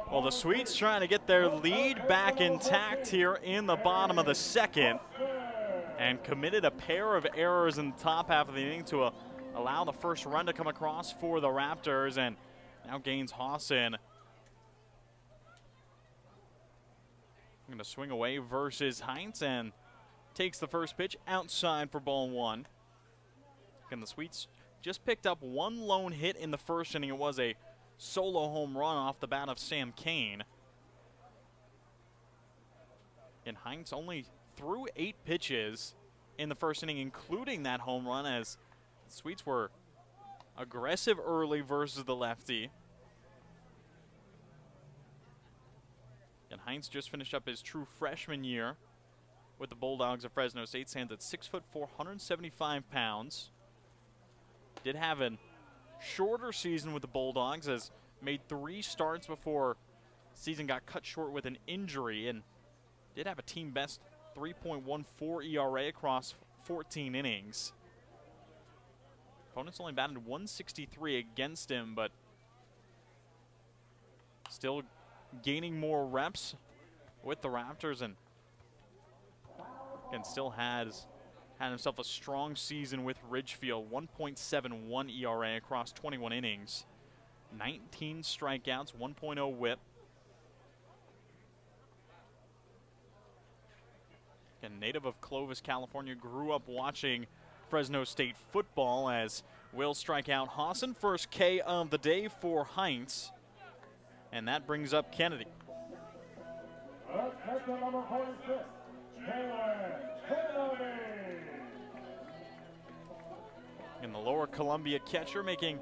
Well, the Sweets trying to get their lead back intact here in the bottom of the second, and committed a pair of errors in the top half of the inning to allow the first run to come across for the Raptors, and now gains Hawson. Going to swing away versus Heinz and takes the first pitch outside for ball one. And the Sweets just picked up one lone hit in the first inning. It was a solo home run off the bat of Sam Kane. And Heinz only threw 8 pitches in the first inning, including that home run, as the Sweets were aggressive early versus the lefty. And Heinz just finished up his true freshman year with the Bulldogs of Fresno State. Stands at 6'4", 175 pounds. Did have a shorter season with the Bulldogs, as made 3 starts before season got cut short with an injury, and did have a team best 3.14 ERA across 14 innings. Opponents only batted 163 against him, but still gaining more reps with the Raptors, and still had himself a strong season with Ridgefield. 1.71 ERA across 21 innings, 19 strikeouts, 1.0 whip. And native of Clovis, California, grew up watching Fresno State football, as will strike out Hawson. First K of the day for Heinz, and that brings up Kennedy. And the Lower Columbia catcher making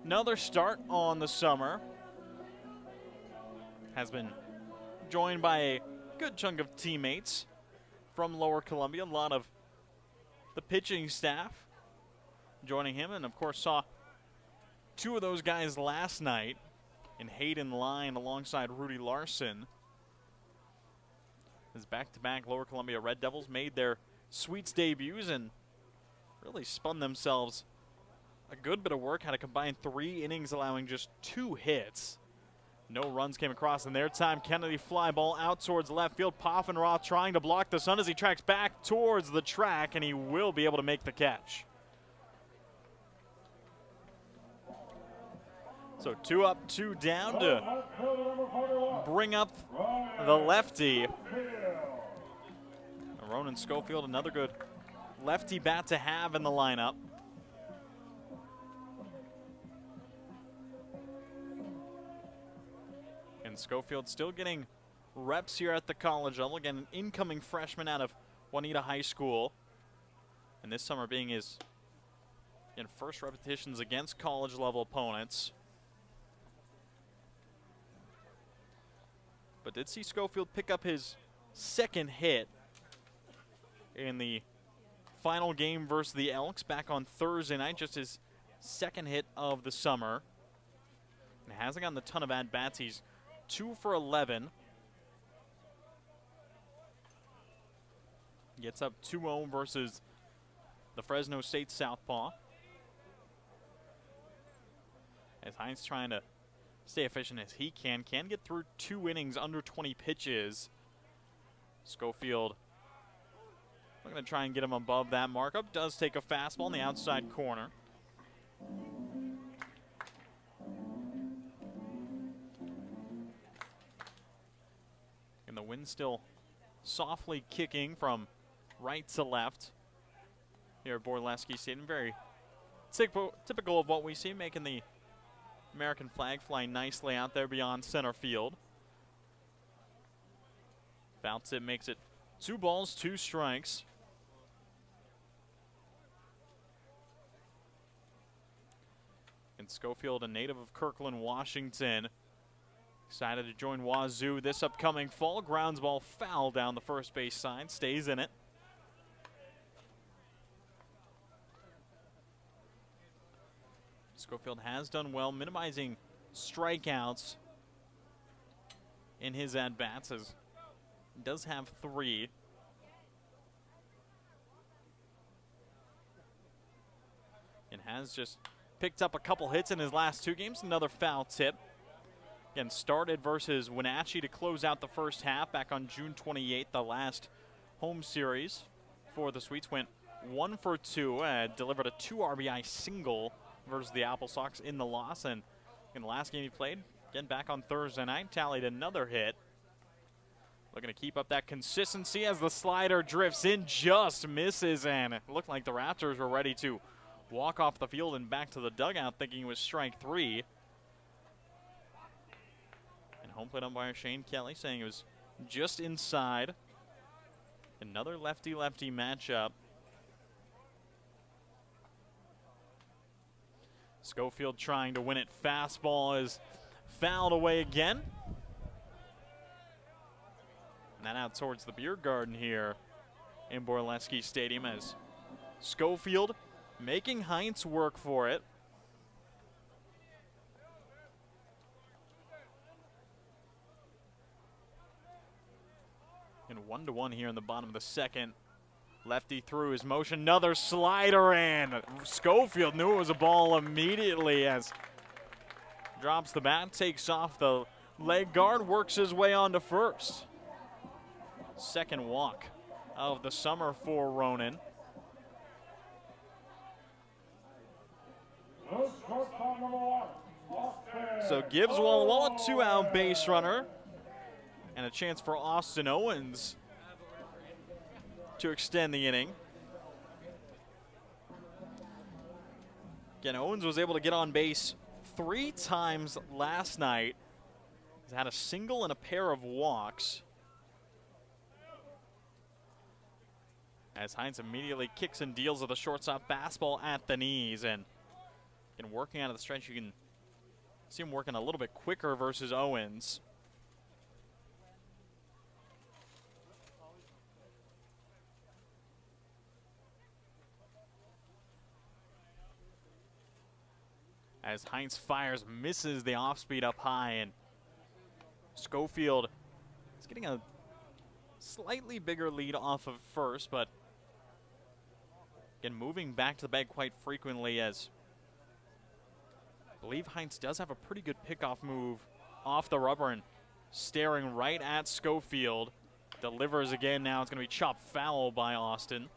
another start on the summer. Has been joined by a good chunk of teammates from Lower Columbia. A lot of the pitching staff joining him, and of course saw 2 of those guys last night in Hayden Line alongside Rudy Larson. As back-to-back Lower Columbia Red Devils made their Sweets debuts and really spun themselves a good bit of work. Had a combined 3 innings, allowing just 2 hits. No runs came across in their time. Kennedy fly ball out towards left field. Poffenroth trying to block the sun as he tracks back towards the track, and he will be able to make the catch. So 2 up, 2 down to bring up the lefty. Ronan Schofield, another good lefty bat to have in the lineup. And Schofield still getting reps here at the college level. Again, an incoming freshman out of Juanita High School. And this summer being his first repetitions against college level opponents. but did see Schofield pick up his second hit in the final game versus the Elks back on Thursday night, just his second hit of the summer. And hasn't gotten a ton of at-bats. He's 2 for 11. Gets up 2-0 versus the Fresno State southpaw. As Hines trying to stay efficient as he can get through 2 innings under 20 pitches. Schofield I'm going to try and get him above that markup. Does take a fastball in the outside corner. And the wind still softly kicking from right to left here at Borleske Stadium. Very typical of what we see, making the American flag fly nicely out there beyond center field. Bounce it, makes it 2 balls, 2 strikes. And Schofield, a native of Kirkland, Washington, excited to join Wazoo this upcoming fall. Grounds ball foul down the first base side, stays in it. Schofield has done well minimizing strikeouts in his at-bats, as he does have 3. And has just picked up a couple hits in his last 2 games. Another foul tip. Again, started versus Wenatchee to close out the first half back on June 28th, the last home series for the Sweets. Went 1 for 2, delivered a 2 RBI single versus the Apple Sox in the loss. And in the last game he played, again back on Thursday night, tallied another hit. Looking to keep up that consistency as the slider drifts in, just misses, and it looked like the Raptors were ready to walk off the field and back to the dugout thinking it was strike 3. And home plate umpire Shane Kelly saying it was just inside. Another lefty-lefty matchup. Schofield trying to win it. Fastball is fouled away again. And that out towards the beer garden here in Borleske Stadium as Schofield making Heinz work for it. And 1-1 here in the bottom of the second. Lefty through his motion, another slider, and Schofield knew it was a ball immediately as drops the bat, takes off the leg guard, works his way on to first. Second walk of the summer for Ronan. So gives Walla Walla 2-out base runner and a chance for Austin Owens to extend the inning. Again, Owens was able to get on base 3 times last night. He's had a single and a pair of walks. As Hines immediately kicks and deals with a shortstop fastball at the knees, and working out of the stretch, you can see him working a little bit quicker versus Owens. As Hines fires, misses the off-speed up high, and Schofield is getting a slightly bigger lead off of first, but again, moving back to the bag quite frequently, as I believe Hines does have a pretty good pickoff move off the rubber and staring right at Schofield. Delivers again now. It's going to be chopped foul by Austin.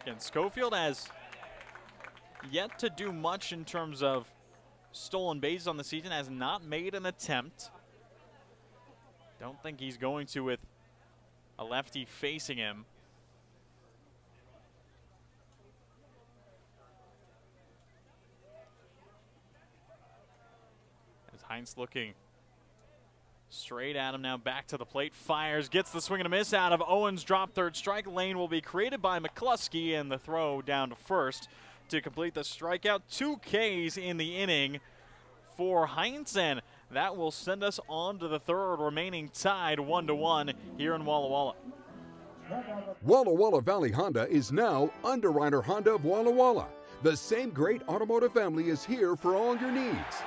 Again, Schofield has yet to do much in terms of stolen bases on the season, has not made an attempt. Don't think he's going to with a lefty facing him. As Hines looking straight at him now, back to the plate, fires, gets the swing and a miss out of Owens, drop third strike. Lane will be created by McCluskey, and the throw down to first to complete the strikeout. 2 Ks in the inning for Heinz, and that will send us on to the third, remaining tied 1-1 here in Walla Walla. Walla Walla Valley Honda is now Underwriter Honda of Walla Walla. The same great automotive family is here for all your needs.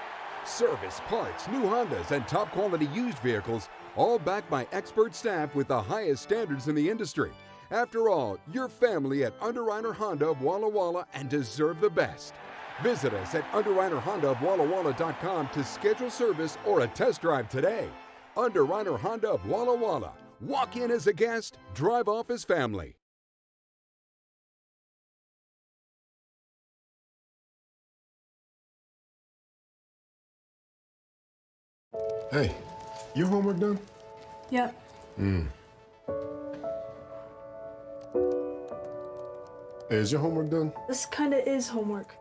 Service, parts, new Hondas, and top quality used vehicles, all backed by expert staff with the highest standards in the industry. After all, you're family at Underwriter Honda of Walla Walla and deserve the best. Visit us at underwriterhondaofwallawalla.com to schedule service or a test drive today. Underwriter Honda of Walla Walla. Walk in as a guest, drive off as family. Hey, your homework done? Yep. Hey, is your homework done? This kinda is homework.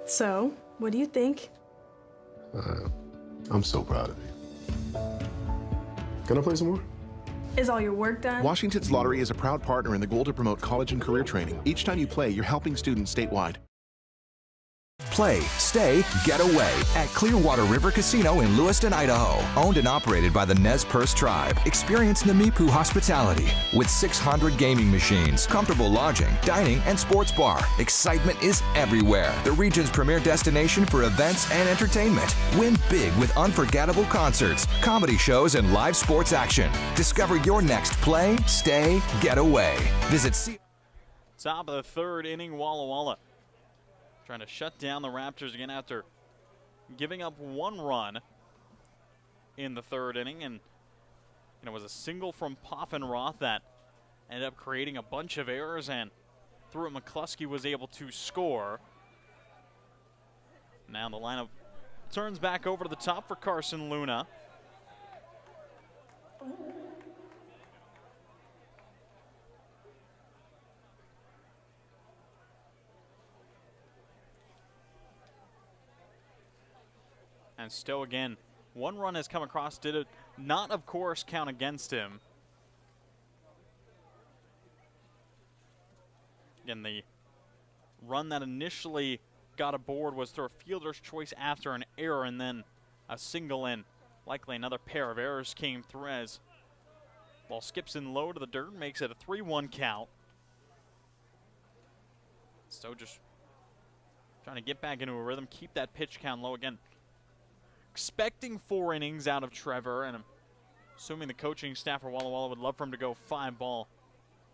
So, what do you think? I'm so proud of you. Can I play some more? Is all your work done? Washington's Lottery is a proud partner in the goal to promote college and career training. Each time you play, you're helping students statewide. Play, stay, get away at Clearwater River Casino in Lewiston, Idaho. Owned and operated by the Nez Perce Tribe. Experience Namipu hospitality with 600 gaming machines, comfortable lodging, dining, and sports bar. Excitement is everywhere. The region's premier destination for events and entertainment. Win big with unforgettable concerts, comedy shows, and live sports action. Discover your next play, stay, get away. Visit Top of the third inning, Walla Walla trying to shut down the Raptors again after giving up one run in the third inning. And it was a single from Poffenroth that ended up creating a bunch of errors, and through it, McCluskey was able to score. Now the lineup turns back over to the top for Carson Luna. And Stowe again, one run has come across, did it not, of course, count against him. Again, the run that initially got aboard was through a fielder's choice after an error, and then a single, and likely another pair of errors came through as ball skips in low to the dirt, makes it a 3-1 count. Stowe just trying to get back into a rhythm, keep that pitch count low again. Expecting 4 innings out of Trevor, and I'm assuming the coaching staff for Walla Walla would love for him to go 5-ball.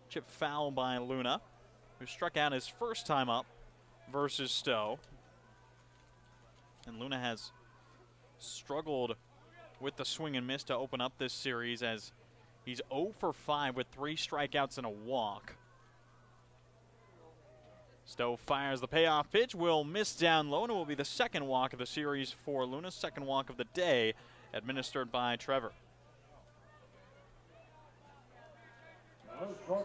Chip foul by Luna, who struck out his first time up versus Stowe. And Luna has struggled with the swing and miss to open up this series, as he's 0 for 5 with 3 strikeouts and a walk. Stowe fires the payoff pitch, will miss down low, and it will be the second walk of the series for Luna, second walk of the day, administered by Trevor.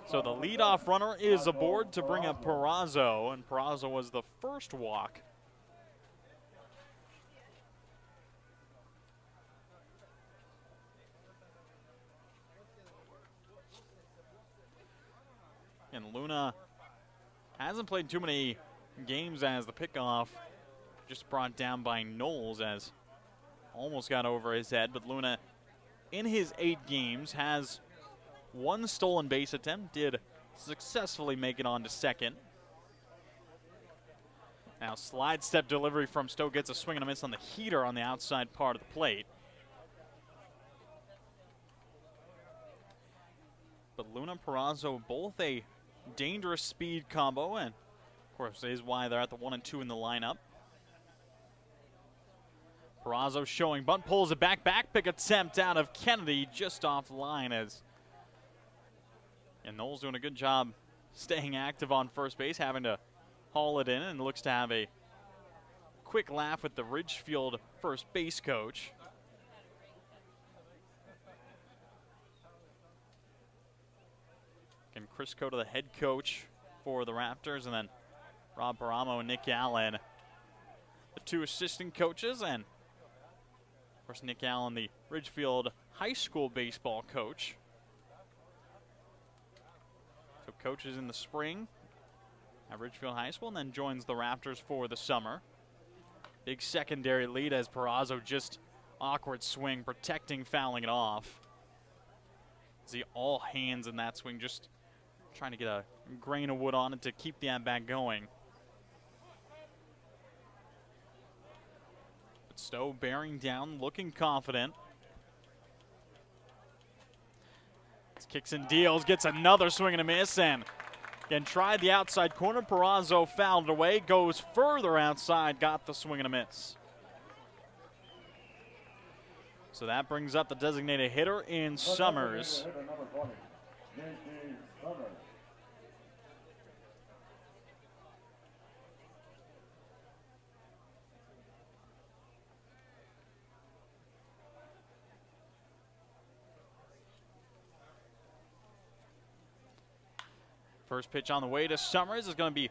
So the leadoff runner is aboard to bring up Perazo, and Perazo was the first walk. And Luna hasn't played too many games as the pickoff, just brought down by Knowles, as almost got over his head. But Luna, in his 8 games, has 1 stolen base attempt, did successfully make it on to second. Now slide step delivery from Stowe gets a swing and a miss on the heater on the outside part of the plate. But Luna, Perazo, both a dangerous speed combo, and of course is why they're at the 1 and 2 in the lineup. Perazo showing bunt, pulls it back pick attempt out of Kennedy, just off line, as and Knowles doing a good job staying active on first base, having to haul it in, and looks to have a quick laugh with the Ridgefield first base coach. And Chris Cota, the head coach for the Raptors, and then Rob Baramo and Nick Allen, the 2 assistant coaches, and of course Nick Allen, the Ridgefield high school baseball coach. So coaches in the spring, at Ridgefield High School and then joins the Raptors for the summer. Big secondary lead as Perazzo just awkward swing, protecting, fouling it off. See all hands in that swing, just trying to get a grain of wood on it to keep the at-bat going. But Stowe bearing down, looking confident. Kicks and deals, gets another swing and a miss, and again tried the outside corner. Perazzo fouled away, goes further outside, got the swing and a miss. So that brings up the designated hitter in Summers. First pitch on the way to Summers is going to be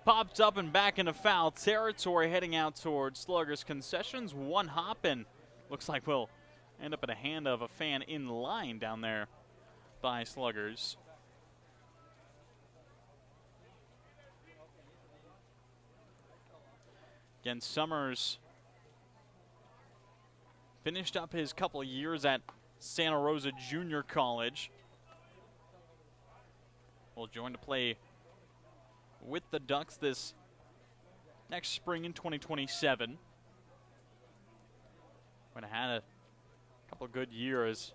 popped up and back into foul territory, heading out towards Sluggers concessions. One hop, and looks like we'll end up at a hand of a fan in line down there by Sluggers. Again, Summers finished up his couple of years at Santa Rosa Junior College. Will join to play with the Ducks this next spring in 2027. Going to have a couple of good years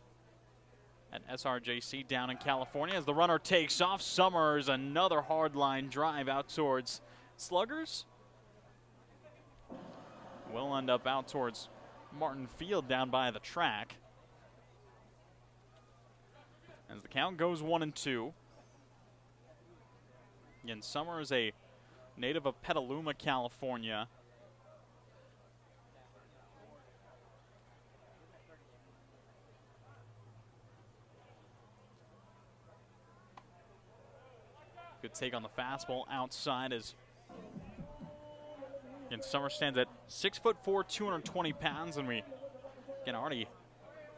at SRJC down in California. As the runner takes off, Summers another hard line drive out towards Sluggers. Will end up out towards Martin Field down by the track. As the count goes 1-2. Again, Summers, a native of Petaluma, California. Good take on the fastball outside as again, Summers stands at 6'4", 220 pounds, and we again already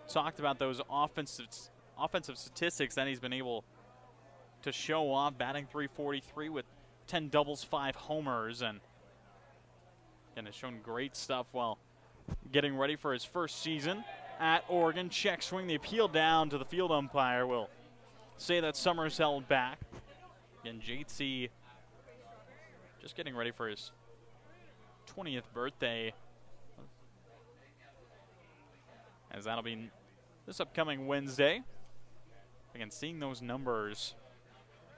talked about those offensive statistics that he's been able to show off, batting .343 with 10 doubles, 5 homers, and has shown great stuff while getting ready for his first season at Oregon. Check swing, the appeal down to the field umpire will say that Summers held back. Again, JT just getting ready for his 20th birthday, as that'll be this upcoming Wednesday. Again, seeing those numbers.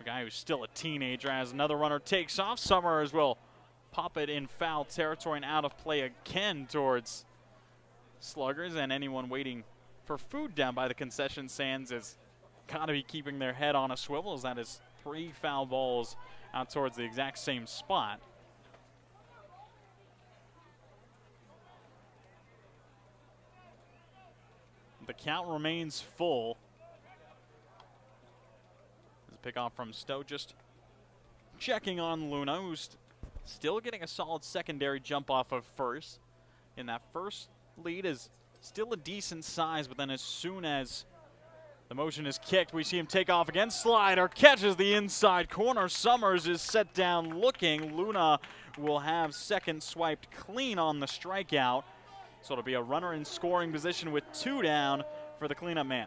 A guy who's still a teenager as another runner takes off. Summers will pop it in foul territory and out of play again towards Sluggers, and anyone waiting for food down by the concession stands is got to be keeping their head on a swivel, as that is 3 foul balls out towards the exact same spot. The count remains full. Pickoff from Stowe, just checking on Luna, who's still getting a solid secondary jump off of first. And that first lead is still a decent size, but then as soon as the motion is kicked, we see him take off again. Slider catches the inside corner. Summers is set down looking. Luna will have second swiped clean on the strikeout. So it'll be a runner in scoring position with 2 down for the cleanup man.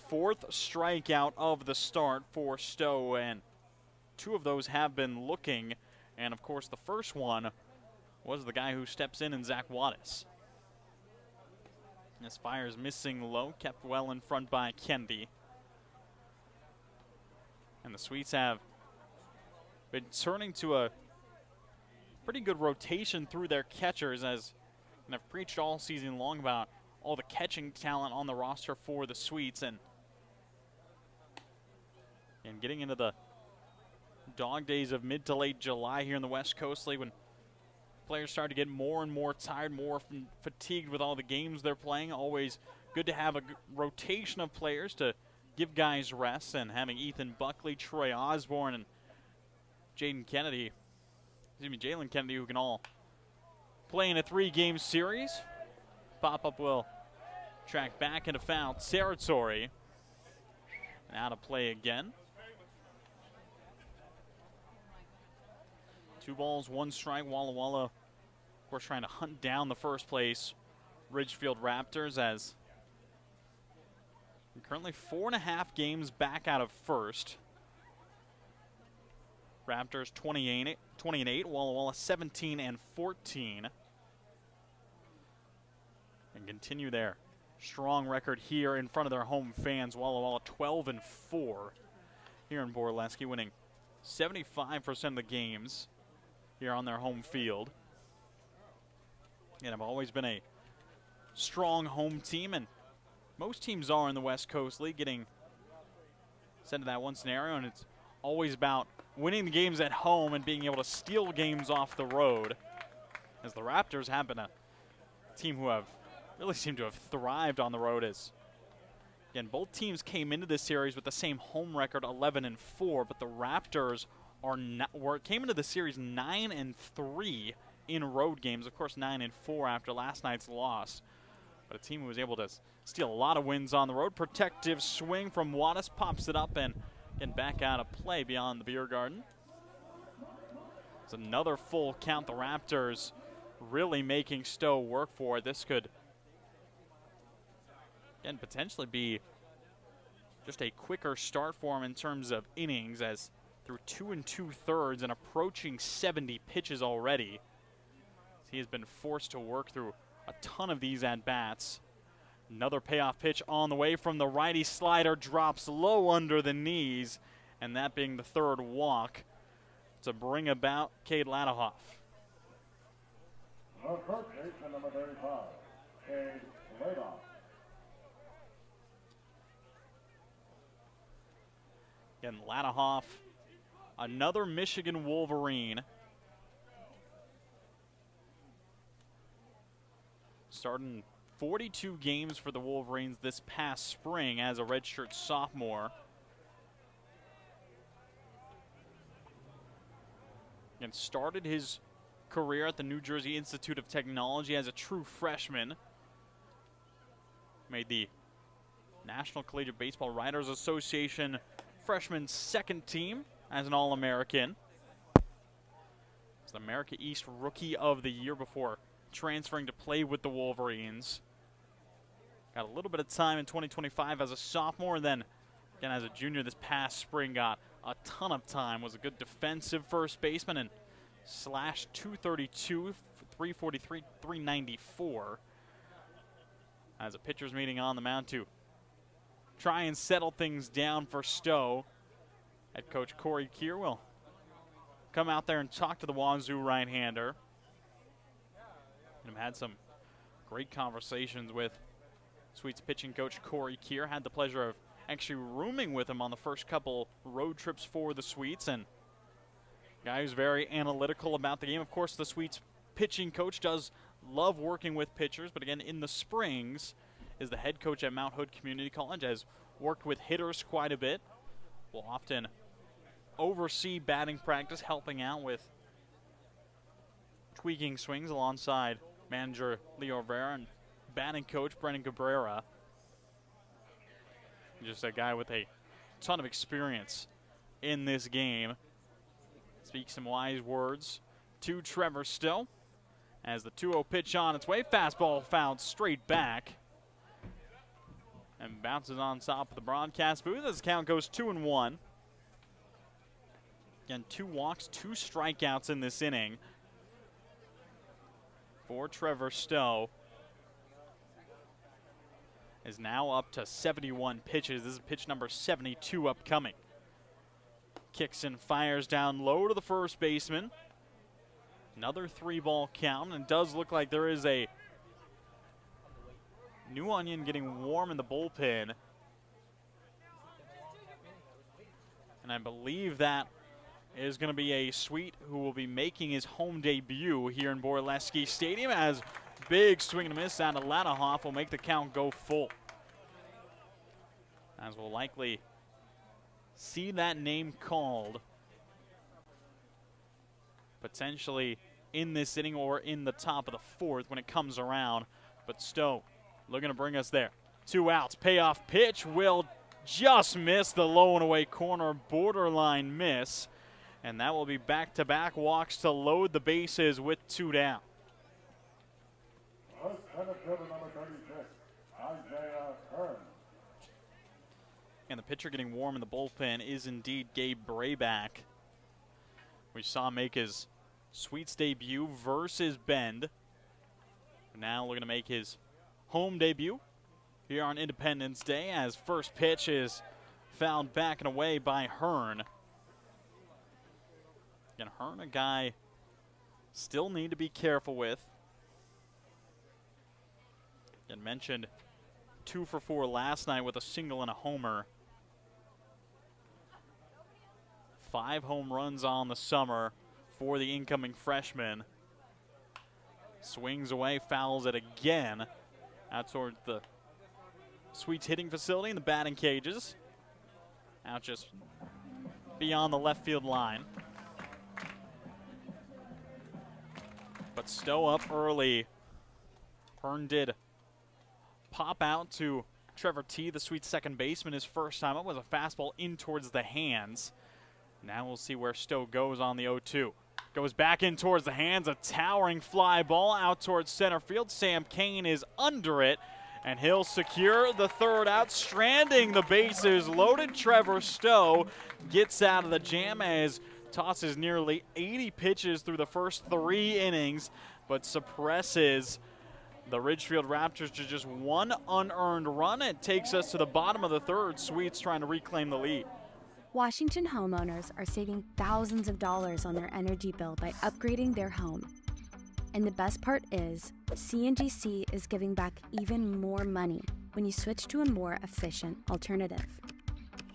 Fourth strikeout of the start for Stowe, and 2 of those have been looking, and of course the first one was the guy who steps in Zach Wattis. This fire's missing low, kept well in front by Kendi. And the Sweets have been turning to a pretty good rotation through their catchers, as and I've preached all season long about all the catching talent on the roster for the Sweets, and getting into the dog days of mid to late July here in the West Coast League, when players start to get more and more tired, more fatigued with all the games they're playing. Always good to have a rotation of players to give guys rest, and having Ethan Buckley, Troy Osborne, and Jalen Kennedy, who can all play in a 3-game series. Pop-up will track back into foul territory. Now to play again. 2 balls, 1 strike. Walla Walla, of course, trying to hunt down the first place Ridgefield Raptors, as currently 4.5 games back out of first. Raptors 20-8, Walla Walla 17-14. And continue their strong record here in front of their home fans. Walla Walla 12-4 here in Borleske, winning 75% of the games here on their home field. And have always been a strong home team, and most teams are in the West Coast League, getting sent to that one scenario, and it's always about winning the games at home and being able to steal games off the road, as the Raptors have been a team who have really seemed to have thrived on the road. As again, both teams came into this series with the same home record, 11-4, but the Raptors came into the series 9-3 in road games. Of course, 9-4 after last night's loss, but a team who was able to steal a lot of wins on the road. Protective swing from Wattis, pops it up and back out of play beyond the beer garden. It's another full count. The Raptors really making Stowe work for it. This could, again, potentially be just a quicker start for him in terms of innings, as through 2 2/3 and approaching 70 pitches already. He has been forced to work through a ton of these at-bats. Another payoff pitch on the way from the righty. Slider drops low under the knees, and that being the 3rd walk to bring about Cade Ladahoff. The first baseman, number 35, Cade Ladahoff. Again, Ladahoff, another Michigan Wolverine. Starting 42 games for the Wolverines this past spring as a redshirt sophomore. And started his career at the New Jersey Institute of Technology as a true freshman. Made the National Collegiate Baseball Writers Association freshman 2nd team as an All-American. It's the America East Rookie of the Year before transferring to play with the Wolverines. Got a little bit of time in 2025 as a sophomore, and then again as a junior this past spring got a ton of time. Was a good defensive first baseman and slashed .232, .343, .394 as a pitcher's meeting on the mound to try and settle things down for Stowe. Head coach Corey Keir will come out there and talk to the Wazoo right-hander. And I've had some great conversations with Sweets pitching coach Corey Keir. Had the pleasure of actually rooming with him on the first couple road trips for the Sweets, and guy who's very analytical about the game. Of course, the Sweets pitching coach does love working with pitchers, but again, in the springs is the head coach at Mount Hood Community College, has worked with hitters quite a bit, will often oversee batting practice, helping out with tweaking swings alongside manager Leo Rivera and batting coach Brendan Cabrera. Just a guy with a ton of experience in this game. Speaks some wise words to Trevor Stowe as the 2-0 pitch on its way. Fastball fouled straight back and bounces on top of the broadcast booth as the count goes 2-1. Again, 2 walks, 2 strikeouts in this inning for Trevor Stowe. Is now up to 71 pitches. This is pitch number 72 upcoming. Kicks and fires down low to the first baseman. Another 3-ball count, and it does look like there is a new onion getting warm in the bullpen. And I believe that is going to be a Sweet who will be making his home debut here in Borleske Stadium, as big swing and a miss out of Ladahoff will make the count go full. As we'll likely see that name called potentially in this inning or in the top of the 4th when it comes around. But Stowe looking to bring us there. 2 outs, payoff pitch will just missed the low and away corner, borderline miss. And that will be back-to-back walks to load the bases with 2 down. First center fielder number 36, Isaiah Hearn. And the pitcher getting warm in the bullpen is indeed Gabe Brayback. We saw him make his Sweets debut versus Bend. Now looking to make his home debut here on Independence Day, as first pitch is fouled back and away by Hearn. Again, Hearn, a guy still need to be careful with. Again, mentioned 2 for 4 last night with a single and a homer. 5 home runs on the summer for the incoming freshman. Swings away, fouls it again out towards the Sweets hitting facility in the batting cages. Out just beyond the left field line. But Stowe up early. Hearn did pop out to Trevor T., the Sweets second baseman. His first time up was a fastball in towards the hands. Now we'll see where Stowe goes on the 0-2. Goes back in towards the hands, a towering fly ball out towards center field. Sam Kane is under it, and he'll secure the third out, stranding the bases. Loaded Trevor Stowe gets out of the jam as tosses nearly 80 pitches through the first 3 innings, but suppresses the Ridgefield Raptors to just 1 unearned run. It takes us to the bottom of the third. Sweets trying to reclaim the lead. Washington homeowners are saving thousands of dollars on their energy bill by upgrading their home. And the best part is, CNGC is giving back even more money when you switch to a more efficient alternative.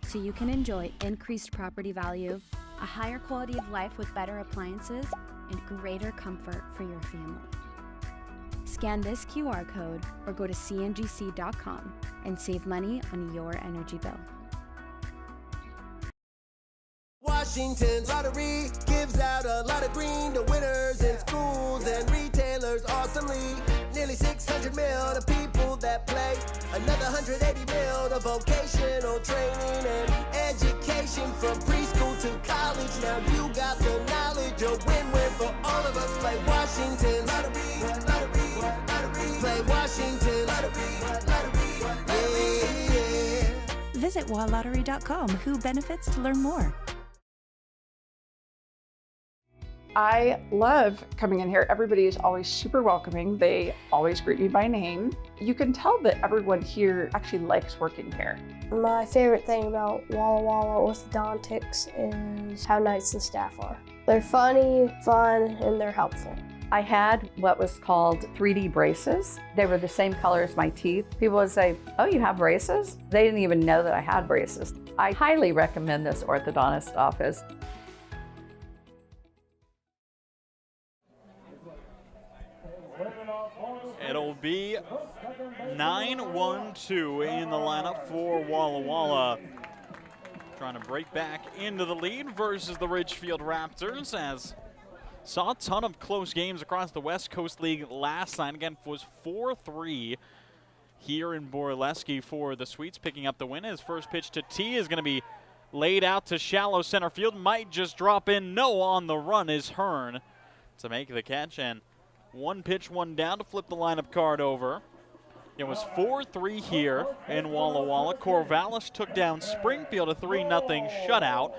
So you can enjoy increased property value, a higher quality of life with better appliances, and greater comfort for your family. Scan this QR code or go to cngc.com and save money on your energy bill. Washington's lottery gives out a lot of green to winners in schools and retailers awesomely. Nearly 600 mil to people that play. Another 180 mil to vocational training and education from preschool to college. Now you got the knowledge, a win-win for all of us. Play Washington lottery, lottery, lottery. Play Washington lottery, lottery, yeah. Visit walllottery.com. Who benefits to learn more. I love coming in here. Everybody is always super welcoming. They always greet me by name. You can tell that everyone here actually likes working here. My favorite thing about Walla Walla Orthodontics is how nice the staff are. They're funny, fun, and they're helpful. I had what was called 3D braces. They were the same color as my teeth. People would say, "Oh, you have braces?" They didn't even know that I had braces. I highly recommend this orthodontist office. It'll be 9-1-2 in the lineup for Walla Walla. Trying to break back into the lead versus the Ridgefield Raptors, as saw a ton of close games across the West Coast League last night. Again, was 4-3 here in Borleske for the Sweets, picking up the win. His first pitch to T is going to be laid out to shallow center field. Might just drop in. No, on the run is Hearn to make the catch, and 1 pitch, 1 down to flip the lineup card over. It was 4-3 here in Walla Walla. Corvallis took down Springfield, a 3-0 shutout.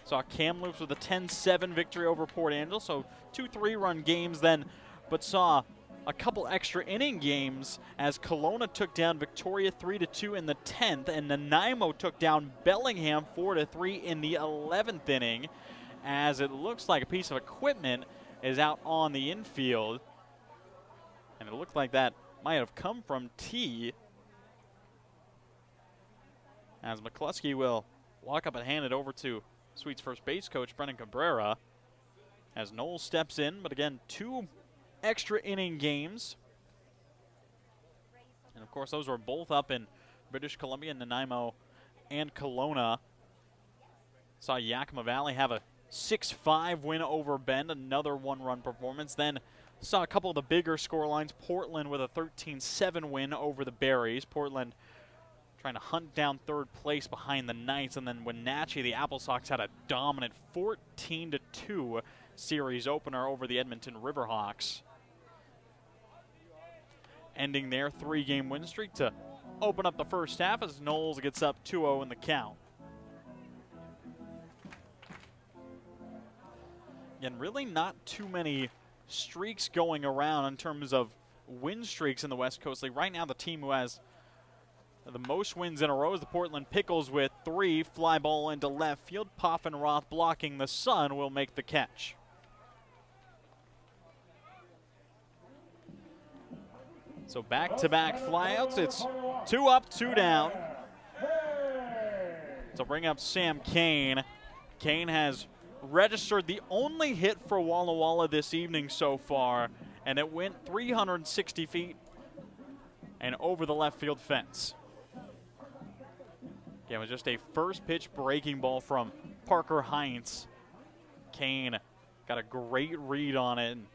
Saw Kamloops with a 10-7 victory over Port Angel, so 2 3-run games then, but saw a couple extra inning games as Kelowna took down Victoria 3-2 in the 10th, and Nanaimo took down Bellingham 4-3 in the 11th inning, as it looks like a piece of equipment is out on the infield, and it looked like that might have come from T, as McCluskey will walk up and hand it over to Sweets first base coach Brennan Cabrera, as Knowles steps in. But again, 2 extra inning games, and of course those were both up in British Columbia, Nanaimo and Kelowna. Saw Yakima Valley have a 6-5 win over Bend, another 1-run performance. Then saw a couple of the bigger score lines. Portland with a 13-7 win over the Berries. Portland trying to hunt down third place behind the Knights. And then Wenatchee, the Apple Sox, had a dominant 14-2 series opener over the Edmonton Riverhawks, ending their 3-game win streak to open up the first half as Knowles gets up 2-0 in the count. Again, really not too many streaks going around in terms of win streaks in the West Coast League. Right now, the team who has the most wins in a row is the Portland Pickles with 3. Fly ball into left field. Poffenroth blocking the Sun will make the catch. So back-to-back flyouts. It's 2 up, 2 down. To bring up Sam Kane. Kane has registered the only hit for Walla Walla this evening so far, and it went 360 feet and over the left field fence. Again, it was just a first pitch breaking ball from Parker Heinz. Kane got a great read on it and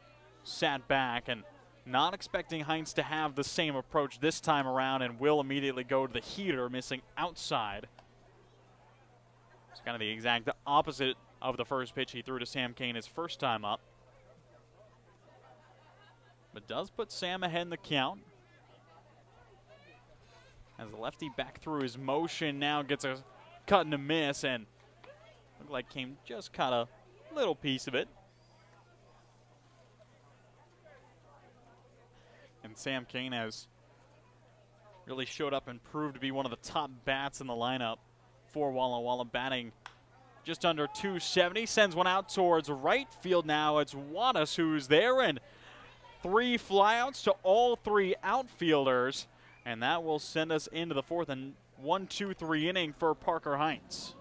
sat back, and not expecting Heinz to have the same approach this time around, and will immediately go to the heater, missing outside. It's kind of the exact opposite of the first pitch he threw to Sam Kane his first time up. But does put Sam ahead in the count. As the lefty back through his motion, now gets a cut and a miss, and looked like Kane just caught a little piece of it. And Sam Kane has really showed up and proved to be one of the top bats in the lineup for Walla Walla, batting just under 270. Sends one out towards right field now. It's Wattis who's there, and 3 flyouts to all 3 outfielders. And that will send us into the 4th and 1-2-3 inning for Parker Heinz.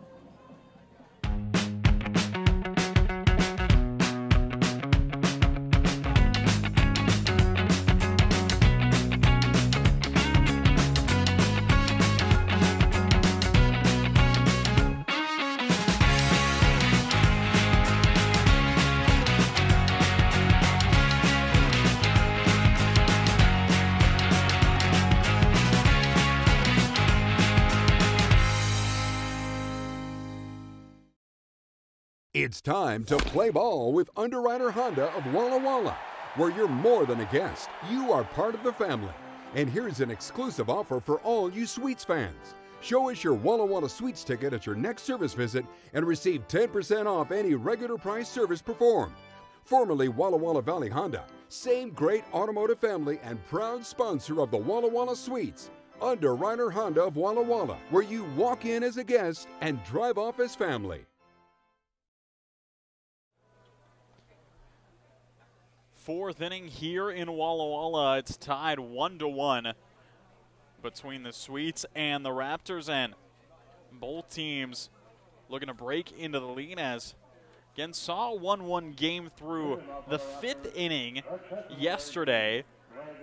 It's time to play ball with Underwriter Honda of Walla Walla, where you're more than a guest, you are part of the family. And here's an exclusive offer for all you Sweets fans. Show us your Walla Walla Sweets ticket at your next service visit and receive 10% off any regular price service performed. Formerly Walla Walla Valley Honda, same great automotive family and proud sponsor of the Walla Walla Sweets. Underwriter Honda of Walla Walla, where you walk in as a guest and drive off as family. Fourth inning here in Walla Walla. It's tied 1-1 between the Sweets and the Raptors, and both teams looking to break into the lead, as again saw a 1-1 game through the 5th inning yesterday.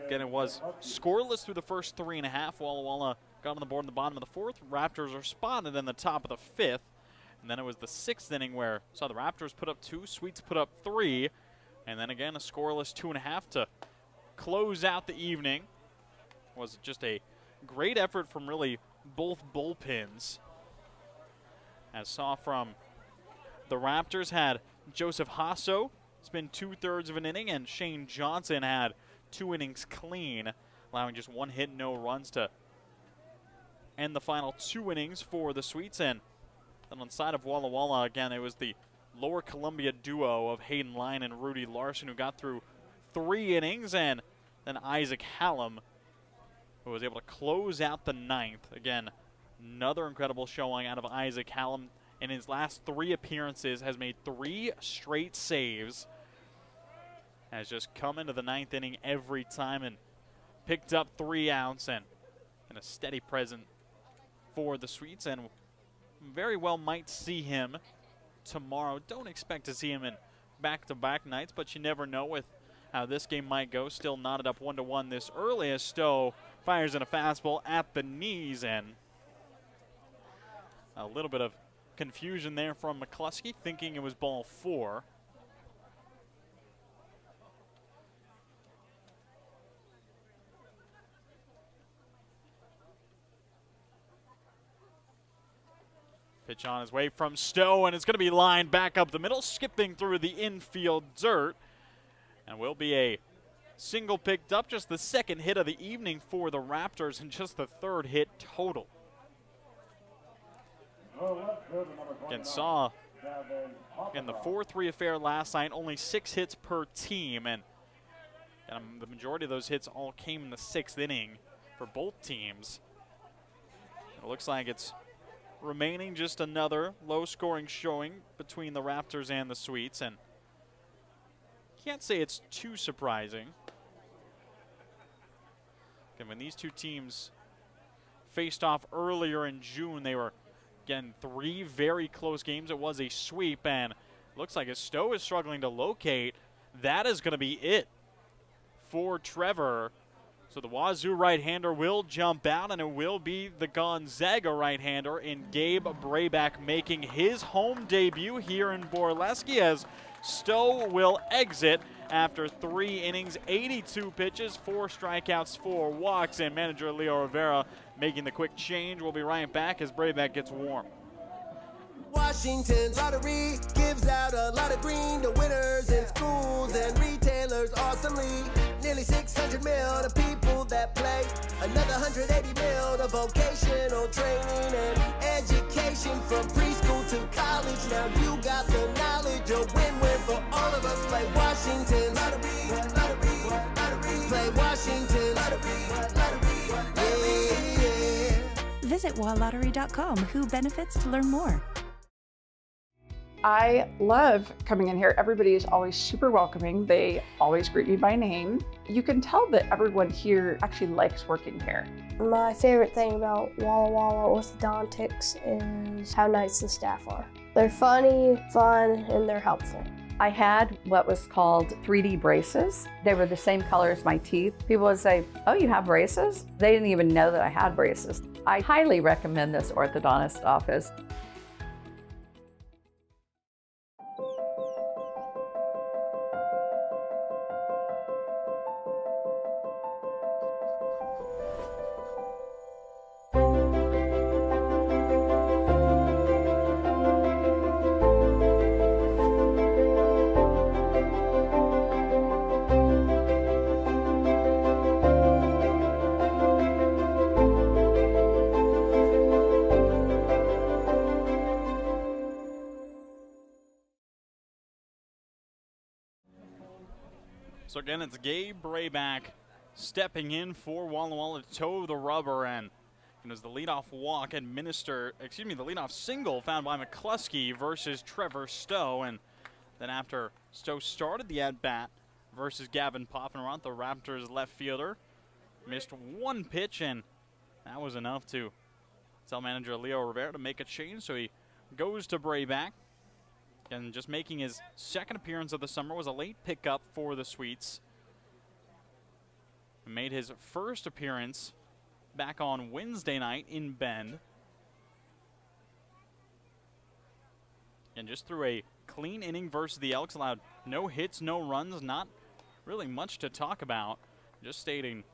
Again, it was scoreless through the first 3.5. Walla Walla got on the board in the bottom of the 4th. Raptors responded in the top of the 5th, and then it was the 6th inning where saw the Raptors put up 2, Sweets put up 3. And then again, a scoreless 2.5 to close out the evening. Was just a great effort from really both bullpens. As saw from the Raptors had Joseph Hasso spend 2/3 of an inning, and Shane Johnson had 2 innings clean, allowing just 1 hit, no runs to end the final 2 innings for the Sweets. And then on the side of Walla Walla, again, it was the Lower Columbia duo of Hayden Lyon and Rudy Larson who got through 3 innings, and then Isaac Hallam, who was able to close out the 9th. Again, another incredible showing out of Isaac Hallam. In his last 3 appearances, has made 3 straight saves. Has just come into the 9th inning every time and picked up 3 outs, and a steady present for the Sweets, and very well might see him tomorrow. Don't expect to see him in back-to-back nights, but you never know with how this game might go. Still knotted up 1-1 this early, as Stowe fires in a fastball at the knees, and a little bit of confusion there from McCluskey, thinking it was ball 4. Pitch on his way from Stowe, and it's going to be lined back up the middle, skipping through the infield dirt. And will be a single picked up, just the second hit of the evening for the Raptors and just the third hit total. Again, saw in the 4-3 affair last night, only 6 hits per team, and the majority of those hits all came in the 6th inning for both teams. It looks like it's remaining just another low-scoring showing between the Raptors and the Sweets, and can't say it's too surprising. And when these two teams faced off earlier in June, they were, again, 3 very close games. It was a sweep, and looks like as Stowe is struggling to locate, that is going to be it for Trevor. So the Wazoo right-hander will jump out, and it will be the Gonzaga right-hander in Gabe Brayback making his home debut here in Borleske, as Stowe will exit after 3 innings, 82 pitches, 4 strikeouts, 4 walks, and manager Leo Rivera making the quick change. We'll be right back as Brayback gets warm. Washington's lottery gives out a lot of green to winners in schools and retailers awesomely. Nearly 600 mil to people that play. Another 180 mil to vocational training and education from preschool to college. Now you got the knowledge, a win-win for all of us. Play Washington lottery, lottery, lottery. Play Washington lottery, lottery, yeah. Visit walllottery.com. Who benefits to learn more. I love coming in here. Everybody is always super welcoming. They always greet me by name. You can tell that everyone here actually likes working here. My favorite thing about Walla Walla orthodontics is how nice the staff are. They're funny, fun, and they're helpful. I had what was called 3D braces. They were the same color as my teeth. People would say, "Oh, you have braces?" They didn't even know that I had braces. I highly recommend this orthodontist office. So again, it's Gabe Brayback stepping in for Walla Walla to toe the rubber, and it was the leadoff walk the leadoff single found by McCluskey versus Trevor Stowe, and then after Stowe started the at-bat versus Gavin Poffenroth, the Raptors left fielder missed 1 pitch, and that was enough to tell manager Leo Rivera to make a change, so he goes to Brayback. And just making his 2nd appearance of the summer, was a late pickup for the Sweets. He made his 1st appearance back on Wednesday night in Bend. And just threw a clean inning versus the Elks, allowed no hits, no runs, not really much to talk about. Just stating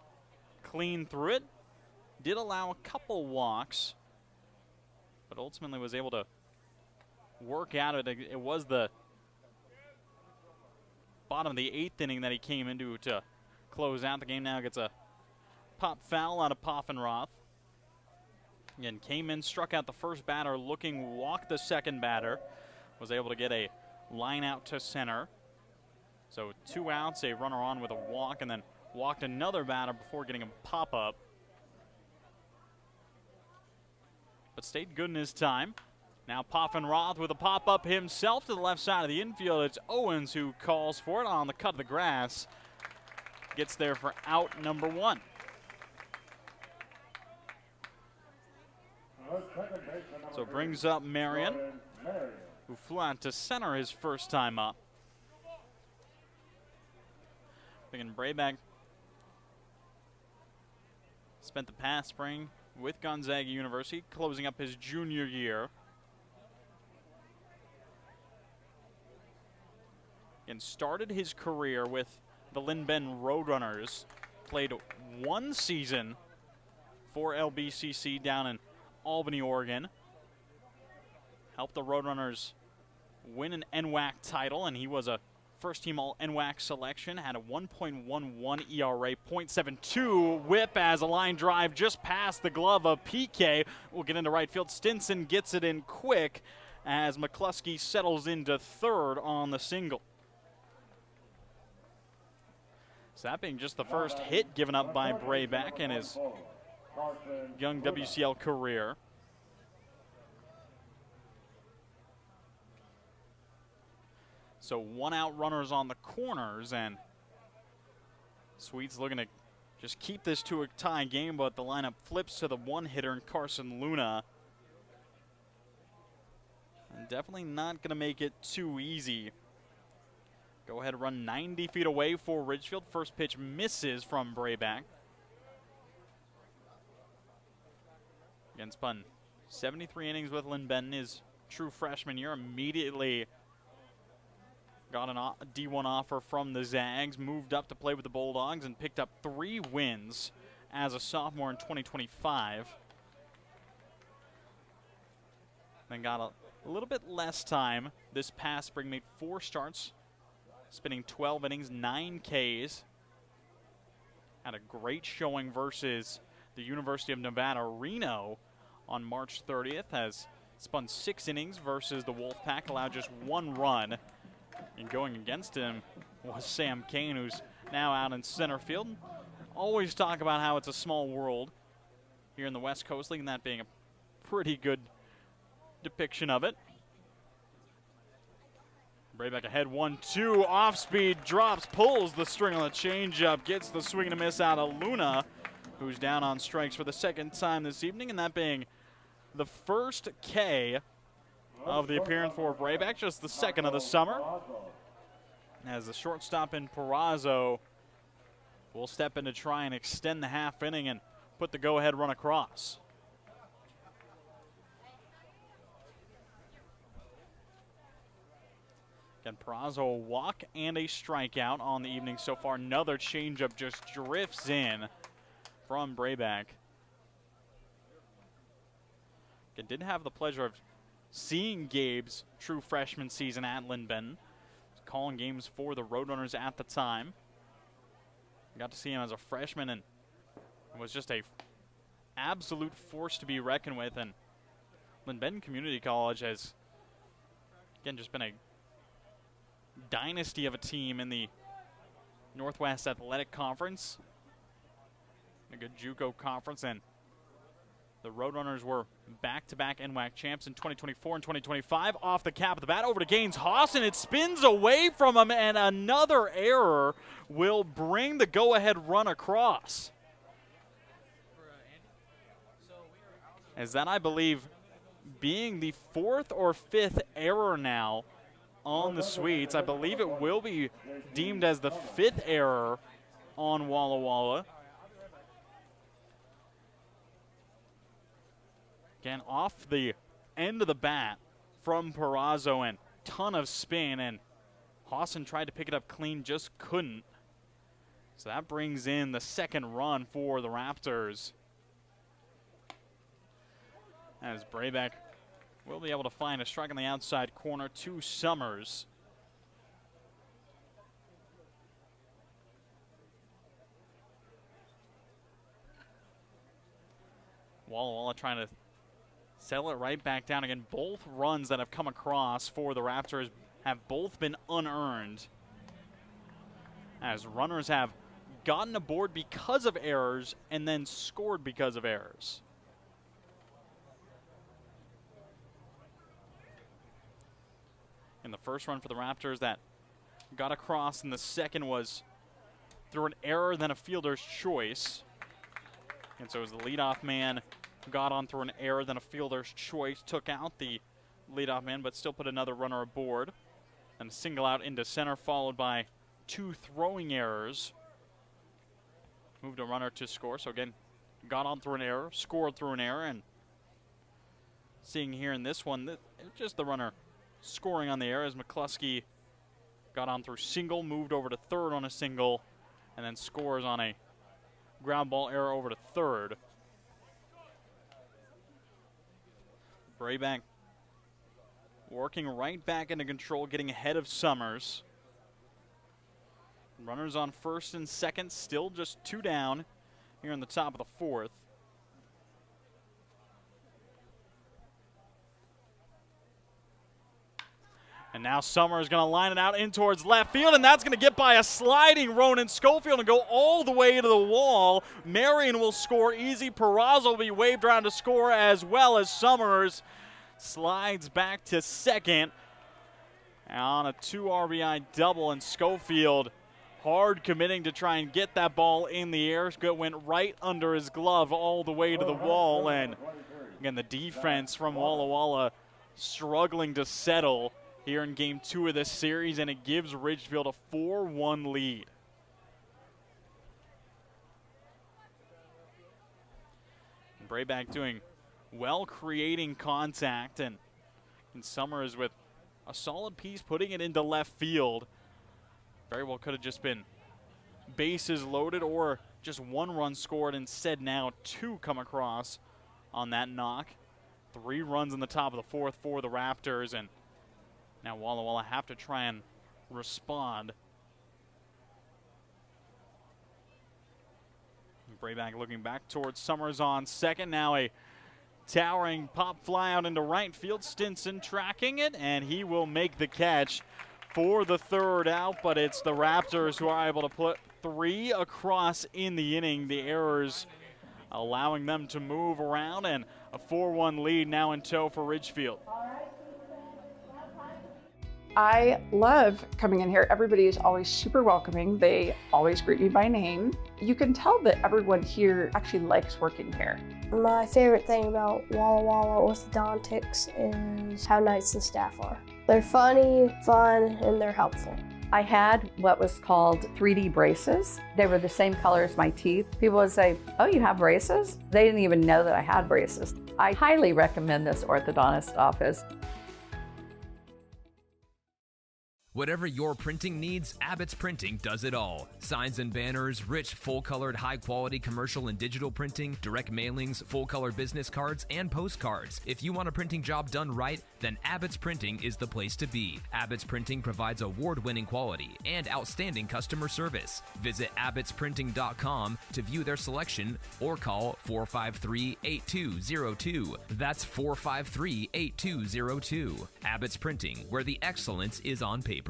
clean through it. Did allow a couple walks, but ultimately was able to work out it was the bottom of the 8th inning that he came into to close out the game. Now gets a pop foul out of Poffenroth. Again, came in, struck out the first batter looking, walked the second batter. Was able to get a line out to center. So 2 outs, a runner on with a walk, and then walked another batter before getting a pop-up. But stayed good in his time. Now Poffenroth with a pop-up himself to the left side of the infield. It's Owens who calls for it on the cut of the grass. Gets there for out number 1. So brings up Marion, who flew out to center his first time up. Thinking Brayback spent the past spring with Gonzaga University, closing up his junior year. And started his career with the Lynn Bend Roadrunners. Played 1 season for LBCC down in Albany, Oregon. helped the Roadrunners win an NWAC title, and he was a first-team All-NWAC selection, had a 1.11 ERA, .72 whip as a line drive just past the glove of PK. We'll get into right field. Stinson gets it in quick as McCluskey settles into third on the single. So that being just the first hit given up by Brayback in his young WCL career. So 1 out runners on the corners, and Sweets looking to just keep this to a tie game, but the lineup flips to the one hitter in Carson Luna. And definitely not going to make it too easy. Go ahead, run 90 feet away for Ridgefield. First pitch misses from Brayback. Again, spun 73 innings with Lynn Benton, his true freshman year. Immediately got a D1 offer from the Zags, moved up to play with the Bulldogs, and picked up 3 wins as a sophomore in 2025. Then got a little bit less time this past spring, made 4 starts, spinning 12 innings, 9 Ks. Had a great showing versus the University of Nevada, Reno on March 30th, has spun 6 innings versus the Wolfpack, allowed just 1 run. And going against him was Sam Kane, who's now out in center field. Always talk about how it's a small world here in the West Coast League, and that being a pretty good depiction of it. Brayback ahead, 1-2, off speed, drops, pulls the string on the changeup, gets the swing and a miss out of Luna, who's down on strikes for the 2nd time this evening, and that being the first K of the appearance for Brayback, just the 2nd of the summer. As the shortstop in Perazo will step in to try and extend the half inning and put the go-ahead run across. Again, Perazo a walk and a strikeout on the evening so far. Another changeup just drifts in from Brayback. Again, didn't have the pleasure of seeing Gabe's true freshman season at Lynn Benton. Calling games for the Roadrunners at the time. Got to see him as a freshman, and was just a absolute force to be reckoned with. And Lynn Benton Community College has, again, just been a dynasty of a team in the Northwest Athletic Conference. A good JUCO conference, and the Roadrunners were back-to-back NWAC champs in 2024 and 2025. Off the cap of the bat, over to Gaines Hawson. It spins away from him, and another error will bring the go-ahead run across. As that, I believe, being the 4th or 5th error now on the Sweets. I believe it will be deemed as the 5th error on Walla Walla. Again, off the end of the bat from Perazo, and ton of spin, and Hawson tried to pick it up clean, just couldn't. So that brings in the 2nd run for the Raptors. As Brayback will be able to find a strike on the outside corner to Summers. Walla Walla trying to settle it right back down again. Both runs that have come across for the Raptors have both been unearned, as runners have gotten aboard because of errors and then scored because of errors. In the first run for the Raptors that got across, and the second was through an error, then a fielder's choice. And so as the leadoff man got on through an error, then a fielder's choice took out the leadoff man, but still put another runner aboard. And a single out into center, followed by 2 throwing errors. Moved a runner to score. So again, got on through an error, scored through an error, and seeing here in this one, just the runner scoring on the error as McCluskey got on through single, moved over to third on a single, and then scores on a ground ball error over to third. Brayback working right back into control, getting ahead of Summers. Runners on first and second, still just 2 down here in the top of the fourth. And now Summers going to line it out in towards left field, and that's going to get by a sliding Ronan Schofield and go all the way to the wall. Marion will score easy. Peraza will be waved around to score as well as Summers slides back to second on a 2 RBI double, and Schofield hard committing to try and get that ball in the air. It went right under his glove all the way to the wall, and again the defense from Walla Walla struggling to settle here in game 2 of this series, and it gives Ridgefield a 4-1 lead. And Brayback doing well, creating contact, and Summers with a solid piece putting it into left field. Very well could have just been bases loaded or just 1 run scored. Instead now 2 come across on that knock. 3 runs in the top of the fourth for the Raptors, and now Walla Walla have to try and respond. Brayback looking back towards Summers on second. Now a towering pop fly out into right field. Stinson tracking it, and he will make the catch for the 3rd out, but it's the Raptors who are able to put 3 across in the inning. The errors allowing them to move around, and a 4-1 lead now in tow for Ridgefield. I love coming in here. Everybody is always super welcoming. They always greet me by name. You can tell that everyone here actually likes working here. My favorite thing about Walla Walla Orthodontics is how nice the staff are. They're funny, fun, and they're helpful. I had what was called 3D braces. They were the same color as my teeth. People would say, "Oh, you have braces?" They didn't even know that I had braces. I highly recommend this orthodontist office. Whatever your printing needs, Abbott's Printing does it all. Signs and banners, rich, full-colored, high-quality commercial and digital printing, direct mailings, full-color business cards, and postcards. If you want a printing job done right, then Abbott's Printing is the place to be. Abbott's Printing provides award-winning quality and outstanding customer service. Visit abbottsprinting.com to view their selection or call 453-8202. That's 453-8202. Abbott's Printing, where the excellence is on paper.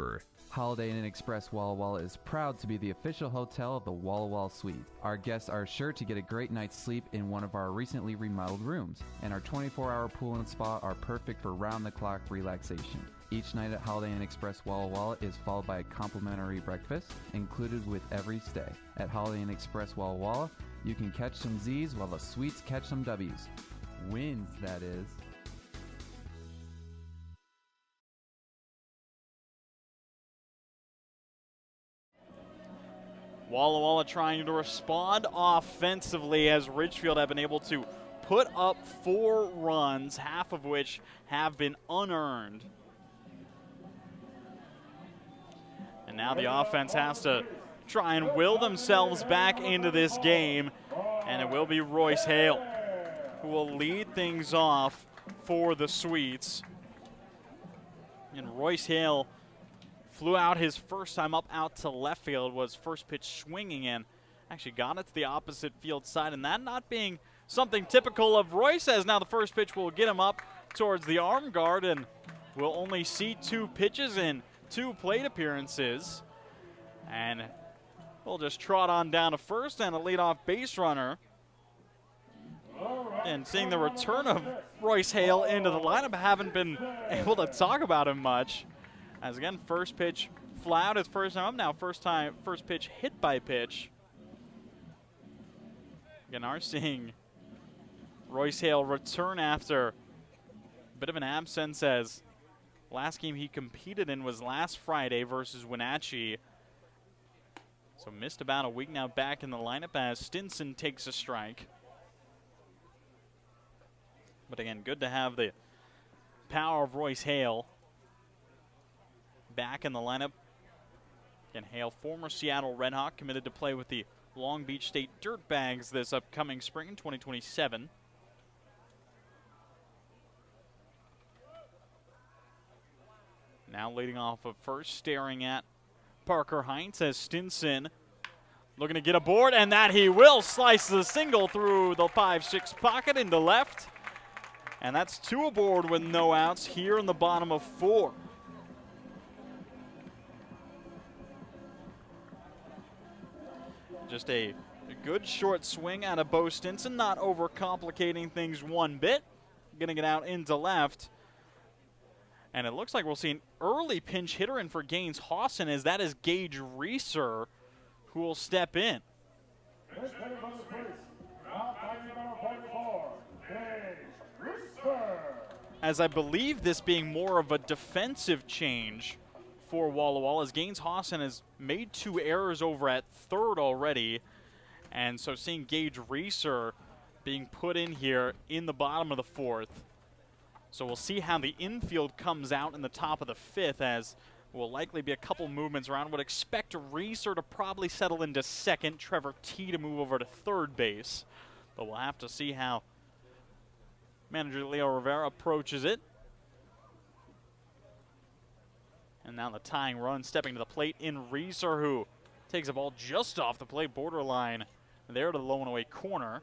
Holiday Inn Express Walla Walla is proud to be the official hotel of the Walla Walla Suite. Our guests are sure to get a great night's sleep in one of our recently remodeled rooms, and our 24-hour pool and spa are perfect for round-the-clock relaxation. Each night at Holiday Inn Express Walla Walla is followed by a complimentary breakfast included with every stay. At Holiday Inn Express Walla Walla, you can catch some Z's while the suites catch some W's. Wins, that is. Walla Walla trying to respond offensively as Ridgefield have been able to put up 4 runs, half of which have been unearned. And now the offense has to try and will themselves back into this game, and it will be Royce Hale who will lead things off for the Sweets. And Royce Hale flew out his first time up out to left field, was first pitch swinging in. Actually got it to the opposite field side, and that not being something typical of Royce, as now the first pitch will get him up towards the arm guard, and we'll only see 2 pitches in 2 plate appearances. And we'll just trot on down to first, and a leadoff base runner. And seeing the return of Royce Hale into the lineup, haven't been able to talk about him much. As again, first pitch fly out his first time up, now first pitch hit by pitch. Again, are seeing Royce Hale return after a bit of an absence, as last game he competed in was last Friday versus Wenatchee. So missed about a week, now back in the lineup as Stinson takes a strike. But again, good to have the power of Royce Hale back in the lineup. Again, Hale, former Seattle Redhawk, committed to play with the Long Beach State Dirtbags this upcoming spring in 2027. Now leading off of first, staring at Parker Heinz as Stinson looking to get aboard, and that he will. Slices a single through the 5-6 pocket into left. And that's 2 aboard with no outs here in the bottom of 4. Just a good short swing out of Bo Stinson, not overcomplicating things one bit. Getting it out into left. And it looks like we'll see an early pinch hitter in for Gaines Hawson, as that is Gage Reeser who will step in. As I believe this being more of a defensive change for Walla Walla, as Gaines Hawson has made 2 errors over at third already. And so seeing Gage Reeser being put in here in the bottom of the 4th. So we'll see how the infield comes out in the top of the 5th, as will likely be a couple movements around. Would expect Reeser to probably settle into second, Trevor T to move over to third base. But we'll have to see how manager Leo Rivera approaches it. And now the tying run stepping to the plate in Reeser, who takes a ball just off the plate, borderline there to the low and away corner.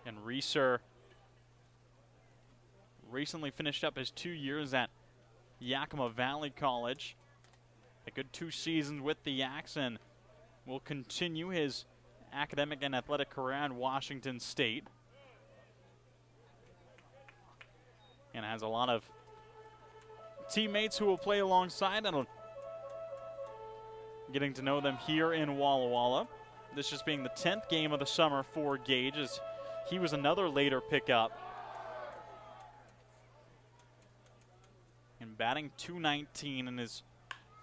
And Reeser recently finished up his 2 years at Yakima Valley College. A good 2 seasons with the Yaks, and will continue his academic and athletic career at Washington State. And has a lot of teammates who will play alongside, and getting to know them here in Walla Walla. This just being the 10th game of the summer for Gage, as he was another later pickup. And batting .219 in his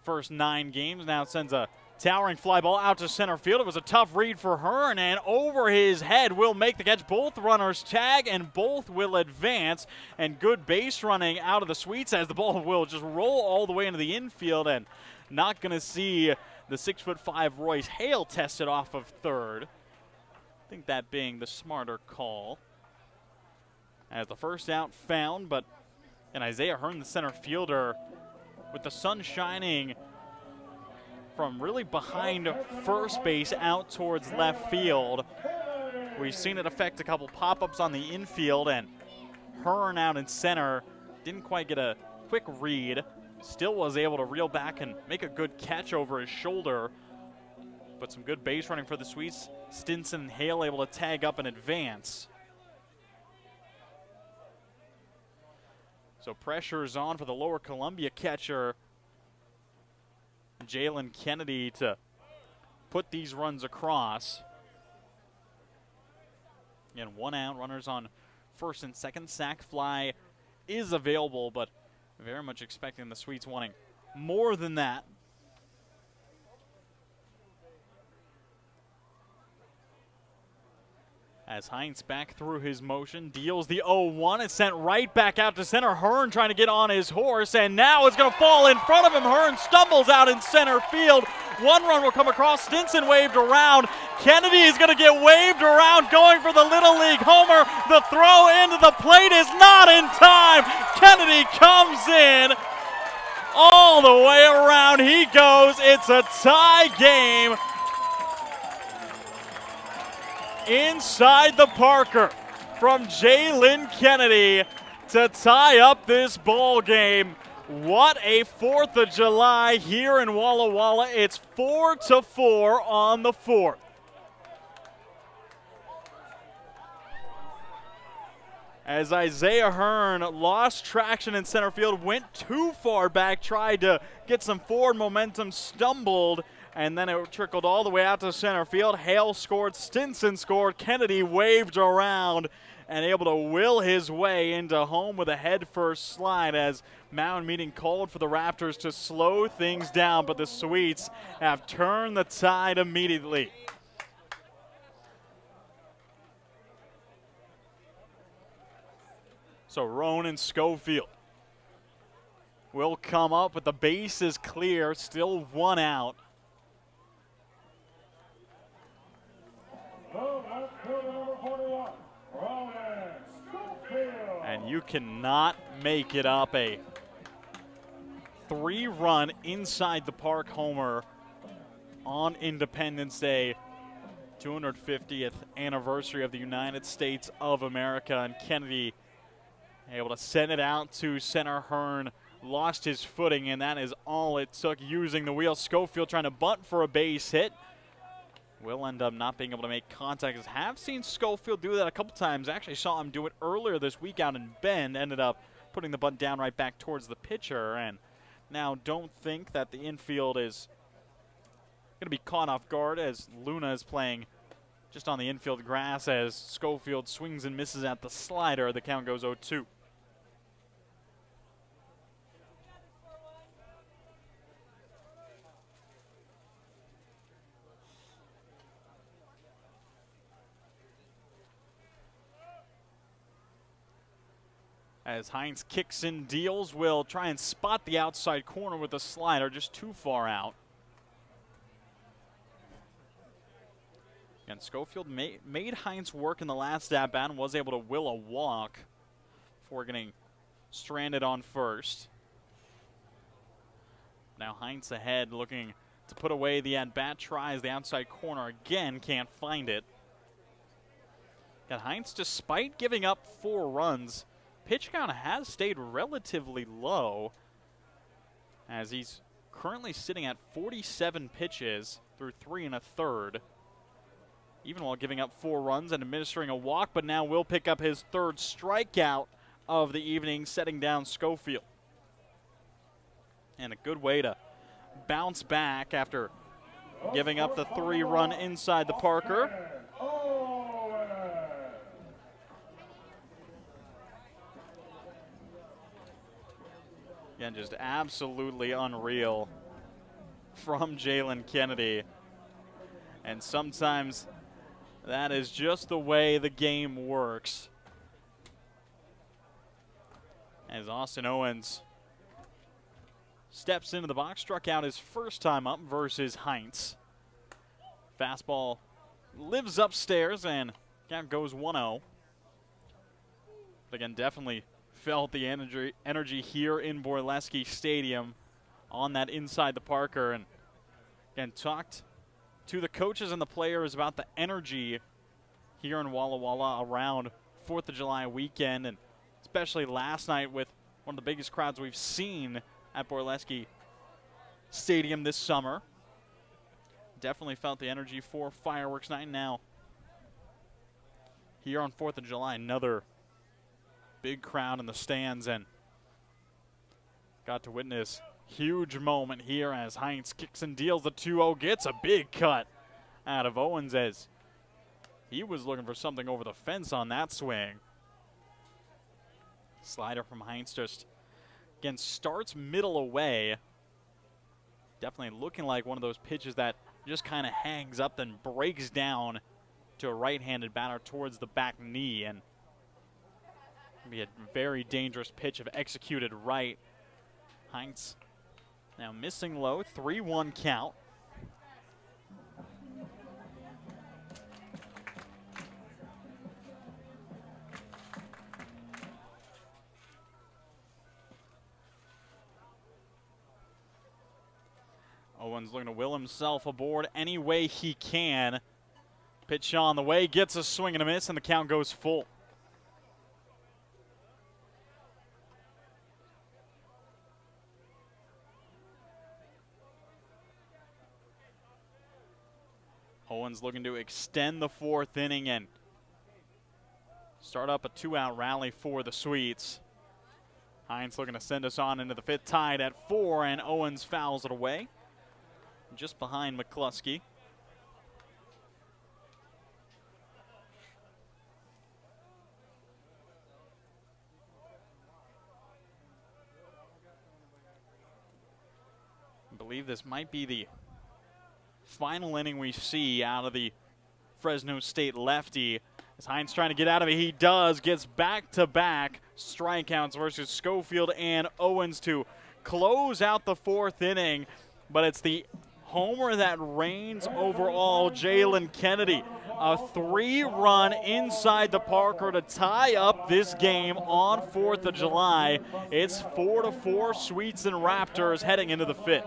first 9 games. Now sends a towering fly ball out to center field. It was a tough read for Hearn, and over his head will make the catch. Both runners tag, and both will advance. And good base running out of the Sweets, as the ball will just roll all the way into the infield, and not going to see the 6'5" Royce Hale tested off of third. I think that being the smarter call. As the first out found, but and Isaiah Hearn, the center fielder, with the sun shining from really behind first base out towards left field. We've seen it affect a couple pop-ups on the infield, and Hearn out in center didn't quite get a quick read. Still was able to reel back and make a good catch over his shoulder. But some good base running for the Sweets. Stinson and Hale able to tag up and advance. So pressure is on for the Lower Columbia catcher, Jalen Kennedy, to put these runs across. And 1 out, runners on first and second. Sac fly is available, but very much expecting the Sweets wanting more than that. As Heinz back through his motion, deals the 0-1. It's sent right back out to center. Hearn trying to get on his horse, and now it's going to fall in front of him. Hearn stumbles out in center field. 1 run will come across. Stinson waved around. Kennedy is going to get waved around, going for the Little League homer. The throw into the plate is not in time. Kennedy comes in. All the way around he goes. It's a tie game inside the Parker from Jalen Kennedy to tie up this ball game. What a 4th of July here in Walla Walla. It's 4-4 on the 4th. As Isaiah Hearn lost traction in center field, went too far back, tried to get some forward momentum, stumbled, and then it trickled all the way out to center field. Hale scored, Stinson scored, Kennedy waved around and able to will his way into home with a head-first slide, as Mound Meeting called for the Raptors to slow things down, but the Sweets have turned the tide immediately. So Ronan Schofield will come up, but the base is clear, still 1 out. You cannot make it up. A 3-run inside the park homer on Independence Day, 250th anniversary of the United States of America. And Kennedy able to send it out to center. Hearn lost his footing, and that is all it took, using the wheel. Schofield trying to bunt for a base hit. Will end up not being able to make contact. I have seen Schofield do that a couple times. Actually saw him do it earlier this week out in Bend. Ended up putting the bunt down right back towards the pitcher. And now don't think that the infield is going to be caught off guard, as Luna is playing just on the infield grass as Schofield swings and misses at the slider. The count goes 0-2. As Hines kicks and deals, will try and spot the outside corner with a slider, just too far out. And Schofield made Hines work in the last at-bat and was able to will a walk before getting stranded on first. Now Hines ahead, looking to put away the at-bat, tries the outside corner again, can't find it. And Hines, despite giving up 4 runs, pitch count has stayed relatively low, as he's currently sitting at 47 pitches through 3 1/3, even while giving up 4 runs and administering a walk. But now will pick up his 3rd strikeout of the evening, setting down Schofield. And a good way to bounce back after giving up the 3-run inside the Parker. Again, just absolutely unreal from Jalen Kennedy. And sometimes that is just the way the game works. As Austin Owens steps into the box, struck out his first time up versus Hines. Fastball lives upstairs and count goes 1-0. Again, definitely felt the energy here in Borleske Stadium on that inside the Parker. And again, talked to the coaches and the players about the energy here in Walla Walla around 4th of July weekend, and especially last night with one of the biggest crowds we've seen at Borleske Stadium this summer. Definitely felt the energy for fireworks night. Now here on 4th of July, another big crowd in the stands, and got to witness huge moment here as Hines kicks and deals the 2-0, gets a big cut out of Owens as he was looking for something over the fence on that swing. Slider from Hines just, again, starts middle away. Definitely looking like one of those pitches that just kind of hangs up then breaks down to a right-handed batter towards the back knee, and be a very dangerous pitch if executed right. Hines now missing low, 3-1 count. Owens looking to will himself aboard any way he can. Pitch on the way, gets a swing and a miss, and the count goes full. Owens looking to extend the 4th inning and start up a 2-out rally for the Sweets. Hines looking to send us on into the 5th, tied at 4, and Owens fouls it away just behind McCluskey. I believe this might be the final inning we see out of the Fresno State lefty. As Hines trying to get out of it, he does, gets back-to-back strikeouts versus Schofield and Owens to close out the 4th inning. But it's the homer that reigns over all. Jalen Kennedy a 3-run inside the Parker to tie up this game on 4th of July. It's 4-4 Sweets and Raptors heading into the 5th.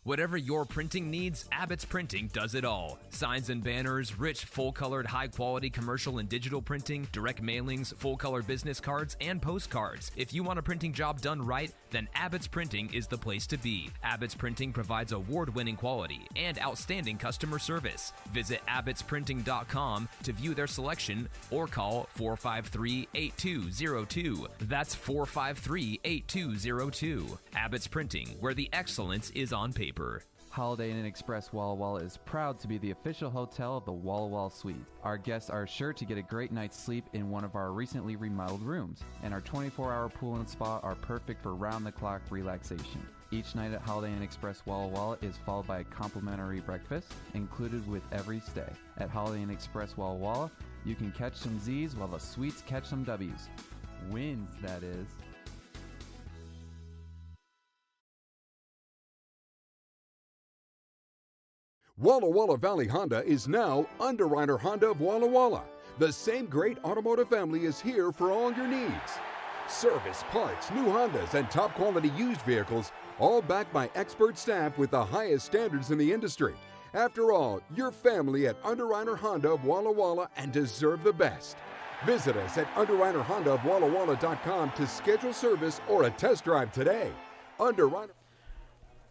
Whatever your printing needs, Abbott's Printing does it all. Signs and banners, rich, full-colored, high-quality commercial and digital printing, direct mailings, full-color business cards, and postcards. If you want a printing job done right, then Abbott's Printing is the place to be. Abbott's Printing provides award-winning quality and outstanding customer service. Visit abbottsprinting.com to view their selection or call 453-8202. That's 453-8202. Abbott's Printing, where the excellence is on paper. Holiday Inn Express Walla Walla is proud to be the official hotel of the Walla Walla Suite. Our guests are sure to get a great night's sleep in one of our recently remodeled rooms, and our 24-hour pool and spa are perfect for round-the-clock relaxation. Each night at Holiday Inn Express Walla Walla is followed by a complimentary breakfast included with every stay. At Holiday Inn Express Walla Walla, you can catch some Z's while the Sweets catch some W's. Wins, that is. Walla Walla Valley Honda is now Underwriter Honda of Walla Walla. The same great automotive family is here for all your needs. Service, parts, new Hondas, and top quality used vehicles, all backed by expert staff with the highest standards in the industry. After all, you're family at Underwriter Honda of Walla Walla and deserve the best. Visit us at underwriterhondaofwallawalla.com to schedule service or a test drive today. Underwriter.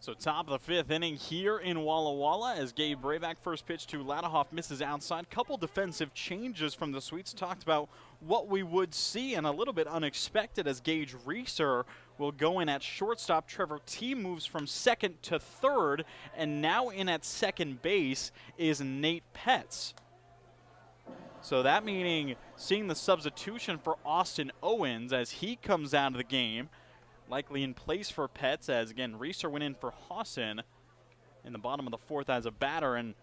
So top of the 5th inning here in Walla Walla as Gabe Brayback first pitch to Ladahoff misses outside. Couple defensive changes from the Sweets. Talked about what we would see and a little bit unexpected as Gage Reeser will go in at shortstop. Trevor T moves from second to third, and now in at second base is Nate Petz. So that meaning seeing the substitution for Austin Owens as he comes out of the game. Likely in place for Petz as, again, Reeser went in for Hawson in the bottom of the 4th as a batter. And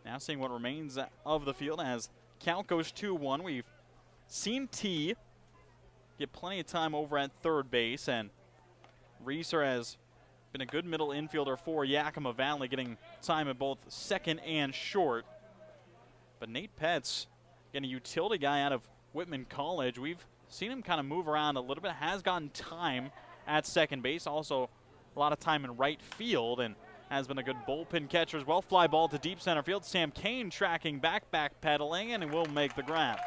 now seeing what remains of the field as count goes 2-1. We've seen T get plenty of time over at third base. And Reeser has been a good middle infielder for Yakima Valley, getting time at both second and short. But Nate Petz, again, a utility guy out of Whitman College. We've seen him kind of move around a little bit, has gotten time at second base, also a lot of time in right field, and has been a good bullpen catcher as well. Fly ball to deep center field. Sam Kane tracking back pedaling, and will make the grab.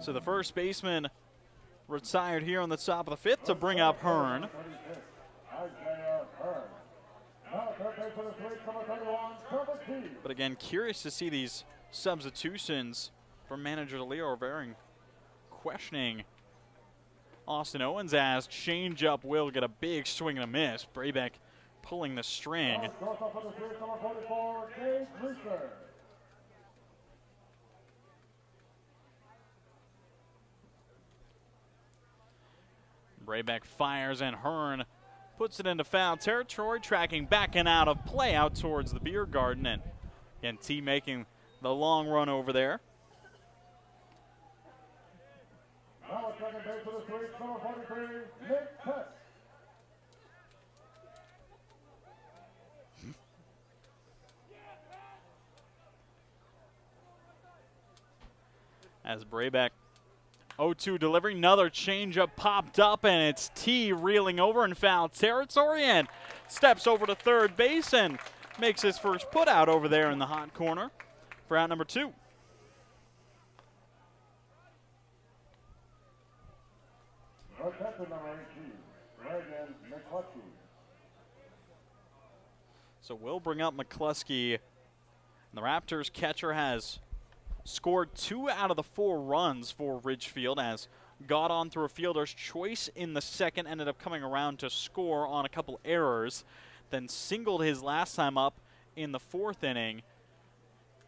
So the first baseman retired here on the top of the 5th to bring up Hearn. But again, curious to see these substitutions from manager Leo Rivera questioning Austin Owens as changeup will get a big swing and a miss. Braybeck pulling the string. Braybeck fires and Hearn puts it into foul territory, tracking back and out of play out towards the beer garden. And again, T making the long run over there. Now at second base for the Sweets, number 43, Nick Petz. As Braybeck 0-2 delivery, another changeup popped up, and it's T reeling over in foul territory and steps over to third base and makes his first put out over there in the hot corner for out number 2. So we'll bring up McCluskey. And the Raptors catcher has scored 2 out of the 4 runs for Ridgefield as got on through a fielder's choice in the second, ended up coming around to score on a couple errors, then singled his last time up in the 4th inning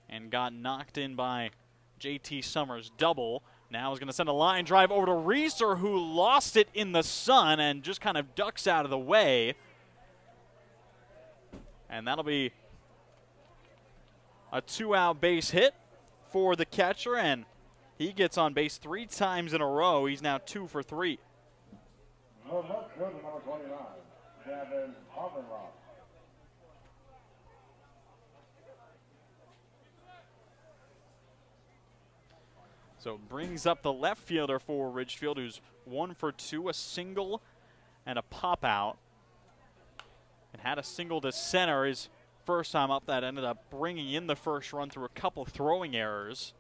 and got knocked in by JT Summers' double. Now is going to send a line drive over to Reeser, who lost it in the sun and just kind of ducks out of the way. And that'll be a 2-out base hit for the catcher, and he gets on base 3 times in a row. He's now 2 for 3. No, not good, number 29, So it brings up the left fielder for Ridgefield, who's 1 for 2, a single and a pop out. And had a single to center his first time up. That ended up bringing in the first run through a couple throwing errors.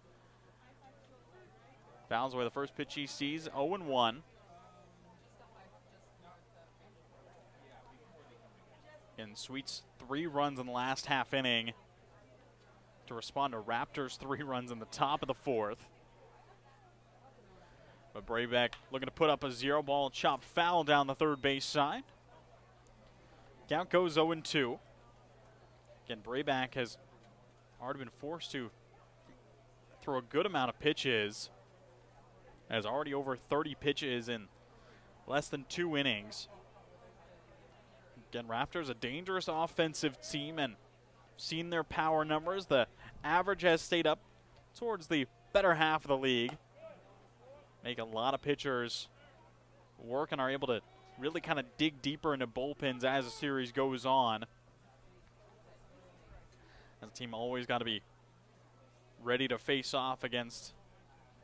Fouls away the first pitch he sees, 0-1. And Sweets 3 runs in the last half inning to respond to Raptors 3 runs in the top of the 4th. But Brabeck looking to put up a 0 ball, chopped foul down the third base side. Count goes 0-2. Again, Brabeck has already been forced to throw a good amount of pitches. Has already over 30 pitches in less than 2 innings. Again, Raptors, a dangerous offensive team, and seen their power numbers. The average has stayed up towards the better half of the league. Make a lot of pitchers work and are able to really kind of dig deeper into bullpens as the series goes on. As a team, always got to be ready to face off against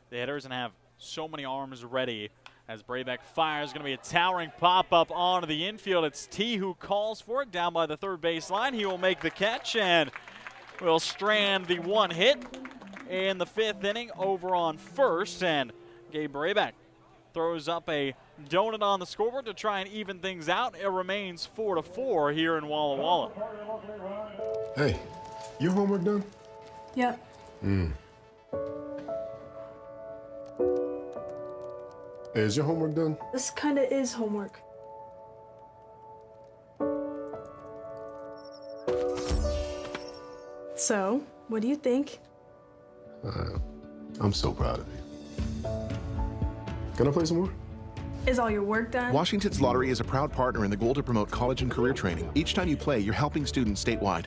the hitters and have so many arms ready. As Brabeck fires, going to be a towering pop-up onto the infield. It's T who calls for it down by the third base line. He will make the catch and will strand the 1 hit in the 5th inning over on first. And Gabe Brabeck throws up a donut on the scoreboard to try and even things out. It remains 4-4 here in Walla Walla. Hey, your homework done? Yep. Hey, is your homework done? This kind of is homework. So, what do you think? I'm so proud of you. Can I play some more? Is all your work done? Washington's Lottery is a proud partner in the goal to promote college and career training. Each time you play, you're helping students statewide.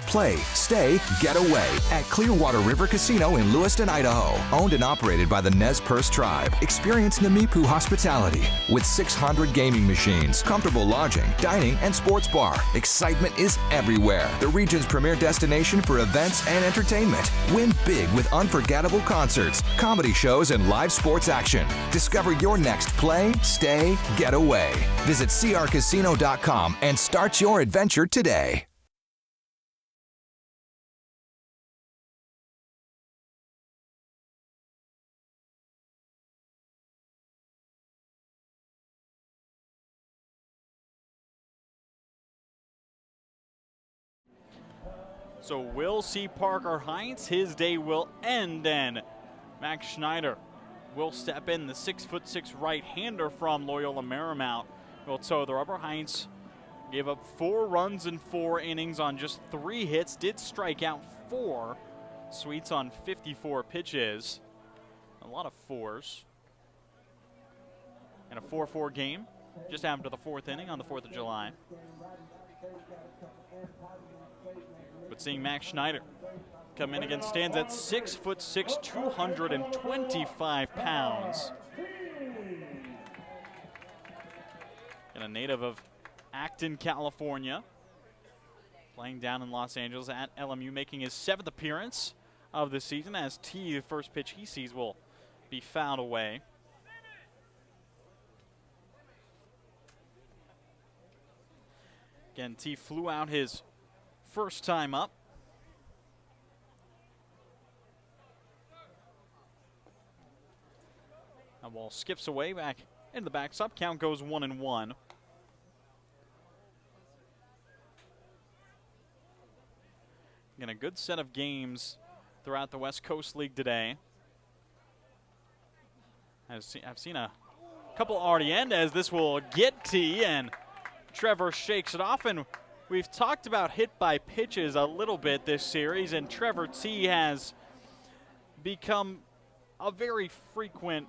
Play, stay, get away at Clearwater River Casino in Lewiston, Idaho. Owned and operated by the Nez Perce Tribe. Experience Namipu hospitality with 600 gaming machines, comfortable lodging, dining, and sports bar. Excitement is everywhere. The region's premier destination for events and entertainment. Win big with unforgettable concerts, comedy shows, and live sports action. Discover your next play, stay, get away. Visit crcasino.com and start your adventure today. So we'll see Parker Heinz. His day will end, and Max Schneider will step in. The 6'6" right-hander from Loyola Marymount will toe the rubber. Heinz gave up 4 runs in 4 innings on just 3 hits. Did strike out 4. Sweets on 54 pitches. A lot of 4s. And a 4-4 game just after the 4th inning on the 4th of July. But seeing Max Schneider come in again, stands at 6'6", 225 pounds. And a native of Acton, California. Playing down in Los Angeles at LMU, making his 7th appearance of the season, as T, the first pitch he sees, will be fouled away. Again, T flew out his first time up. That ball skips away back into the backstop. Count goes 1-1. Again, a good set of games throughout the West Coast League today. I've seen a couple already end, as this will get T, and Trevor shakes it off. And we've talked about hit by pitches a little bit this series, and Trevor T has become a very frequent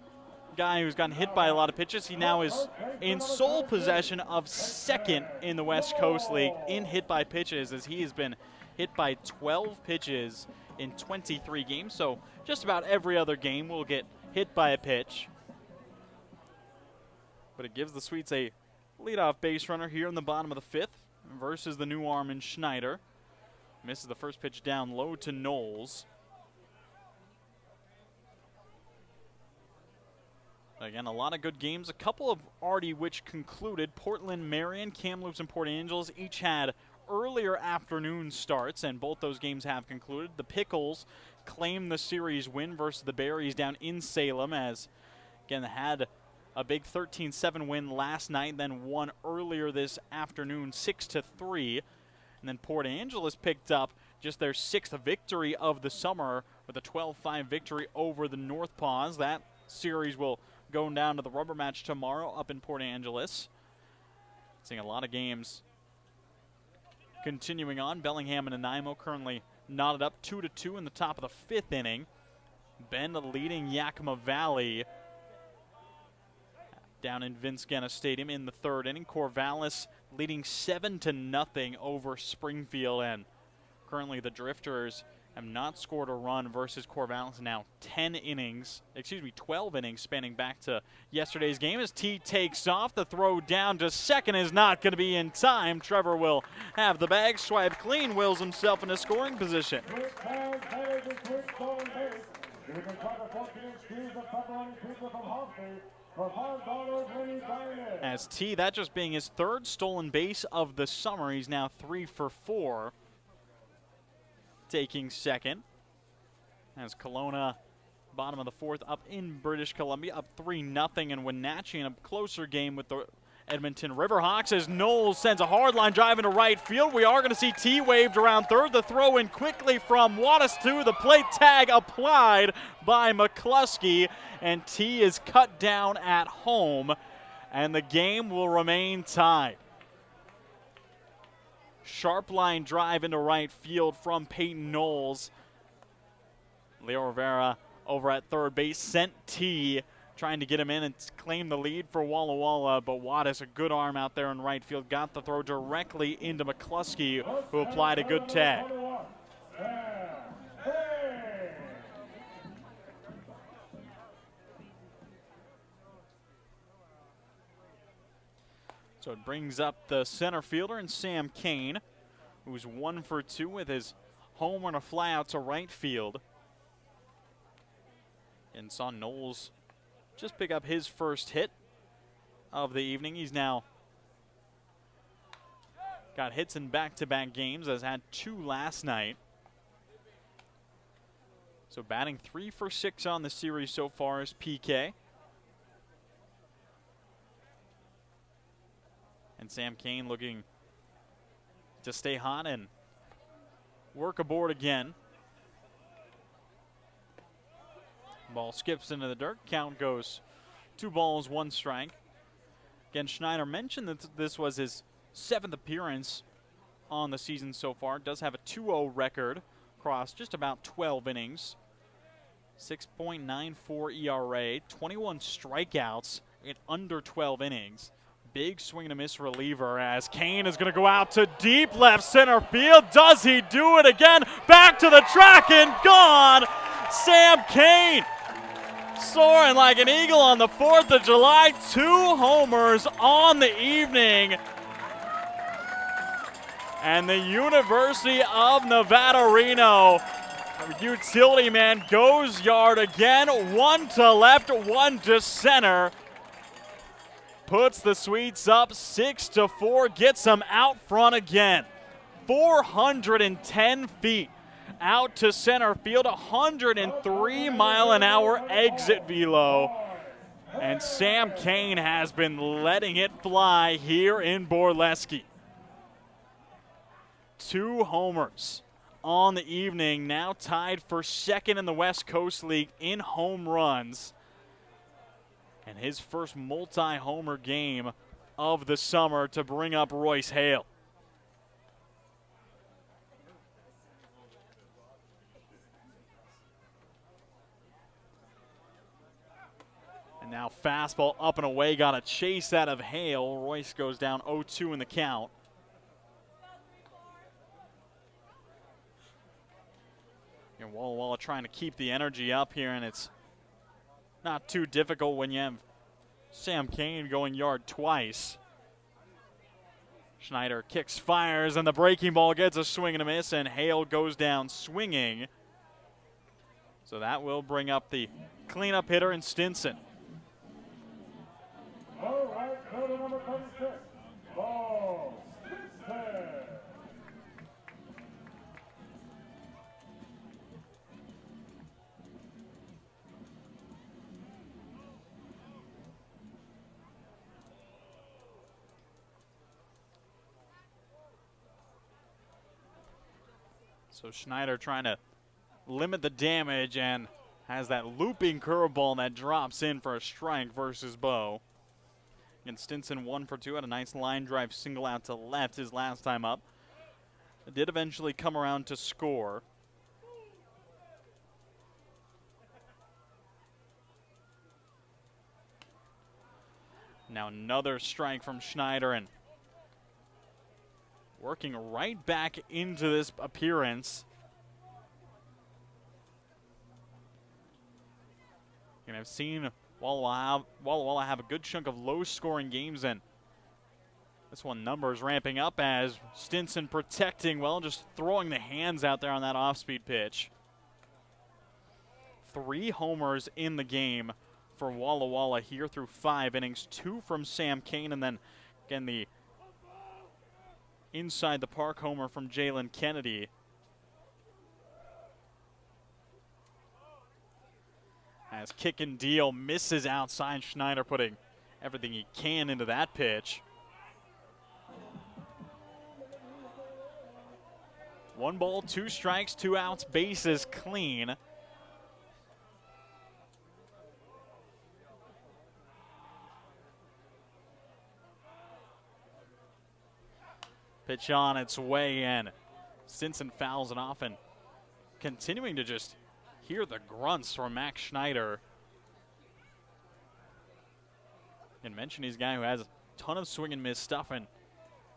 guy who's gotten hit by a lot of pitches. He now is in sole possession of second in the West Coast League in hit by pitches, as he has been hit by 12 pitches in 23 games. So just about every other game will get hit by a pitch. But it gives the Sweets a leadoff base runner here in the bottom of the fifth versus the new arm in Schneider. Misses the first pitch down low to Knowles. Again, a lot of good games. A couple of already which concluded. Portland, Marion, Kamloops, and Port Angeles each had earlier afternoon starts, and both those games have concluded. The Pickles claimed the series win versus the Berries down in Salem, as, again, had a big 13-7 win last night, then won earlier this afternoon 6-3. And then Port Angeles picked up just their 6th victory of the summer with a 12-5 victory over the North Paws. That series will go down to the rubber match tomorrow up in Port Angeles. Seeing a lot of games continuing on. Bellingham and Nanaimo currently knotted up 2-2 in the top of the 5th inning. Bend leading Yakima Valley down in Vince Guenna Stadium in the 3rd inning. Corvallis leading 7-0 over Springfield, and currently the Drifters have not scored a run versus Corvallis now 12 innings spanning back to yesterday's game. As T takes off, the throw down to second is not going to be in time. Trevor will have the bag, swipe clean, wills himself into scoring position. As T, that just being his 3rd stolen base of the summer, he's now 3 for 4. Taking second, as Kelowna, bottom of the 4th, up in British Columbia, up 3-0 in Wenatchee in a closer game with the Edmonton Riverhawks, as Knowles sends a hard line drive into right field. We are going to see T waved around third. The throw in quickly from Wattis to the plate, tag applied by McCluskey, and T is cut down at home, and the game will remain tied. Sharp line drive into right field from Peyton Knowles. Leo Rivera over at third base sent T, trying to get him in and claim the lead for Walla Walla, but Wattis, a good arm out there in right field, got the throw directly into McCluskey, who applied a good tag. So it brings up the center fielder and Sam Kane, who's 1 for 2 with his homer and a fly out to right field. And saw Knowles just pick up his first hit of the evening. He's now got hits in back-to-back games, as had 2 last night. So batting 3 for 6 on the series so far is PK. And Sam Kane looking to stay hot and work aboard again. Ball skips into the dirt. Count goes 2 balls, 1 strike. Again, Schneider mentioned that this was his 7th appearance on the season so far. Does have a 2-0 record across just about 12 innings. 6.94 ERA, 21 strikeouts in under 12 innings. Big swing and a miss reliever, as Kane is going to go out to deep left center field. Does he do it again? Back to the track and gone. Sam Kane soaring like an eagle on the 4th of July. 2 homers on the evening. And the University of Nevada Reno utility man goes yard again. 1 to left, 1 to center. Puts the Sweets up 6-4, gets them out front again. 410 feet out to center field, 103-mile-an-hour exit velo. And Sam Kane has been letting it fly here in Borleske. 2 homers on the evening, now tied for 2nd in the West Coast League in home runs. And his first multi-homer game of the summer to bring up Royce Hale. And now Now fastball up and away, got a chase out of Hale. Royce goes down 0-2 in the count. And Walla Walla trying to keep the energy up here, and it's not too difficult when you have Sam Kane going yard twice. Schneider kicks, fires, and the breaking ball gets a swing and a miss, and Hale goes down swinging. So that will bring up the cleanup hitter in Stinson. All right, fielder number 36, ball 10. So Schneider trying to limit the damage and has that looping curveball that drops in for a strike versus Bo. And Stinson 1 for 2 had a nice line drive single out to left his last time up. It did eventually come around to score. Now another strike from Schneider, and working right back into this appearance. And I've seen Walla Walla have a good chunk of low-scoring games, and this one numbers ramping up as Stinson protecting well, just throwing the hands out there on that off-speed pitch. 3 homers in the game for Walla Walla here through 5 innings. 2 from Sam Kane, and then again the inside the park homer from Jalen Kennedy. As kick and deal misses outside, Schneider putting everything he can into that pitch. 1 ball, 2 strikes, 2 outs, bases clean. Pitch on its way in. Stinson fouls it off, and continuing to just hear the grunts from Max Schneider. And mention he's a guy who has a ton of swing and miss stuff and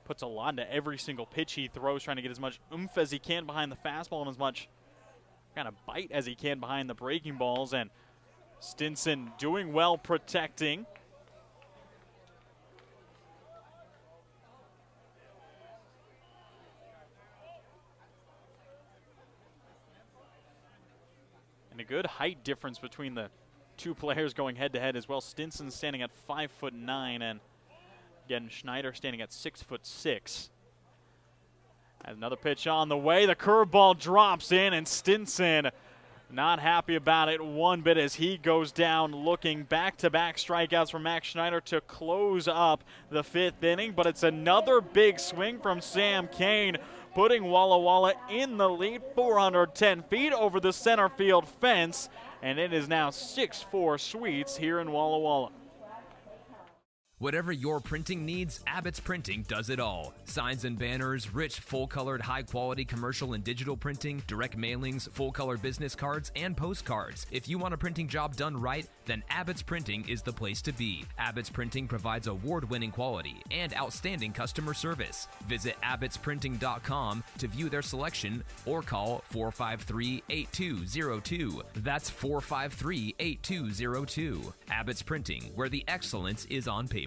puts a lot into every single pitch he throws, trying to get as much oomph as he can behind the fastball and as much kind of bite as he can behind the breaking balls. And Stinson doing well protecting. And a good height difference between the 2 players going head-to-head as well. Stinson standing at 5'9", and again Schneider standing at 6'6". Another pitch on the way. The curveball drops in, and Stinson not happy about it one bit as he goes down looking. Back-to-back strikeouts from Max Schneider to close up the 5th inning, but it's another big swing from Sam Kane, putting Walla Walla in the lead, 410 feet over the center field fence, and it is now 6-4 Sweets here in Walla Walla. Whatever your printing needs, Abbott's Printing does it all. Signs and banners, rich, full-colored, high-quality commercial and digital printing, direct mailings, full-color business cards, and postcards. If you want a printing job done right, then Abbott's Printing is the place to be. Abbott's Printing provides award-winning quality and outstanding customer service. Visit abbottsprinting.com to view their selection or call 453-8202. That's 453-8202. Abbott's Printing, where the excellence is on paper.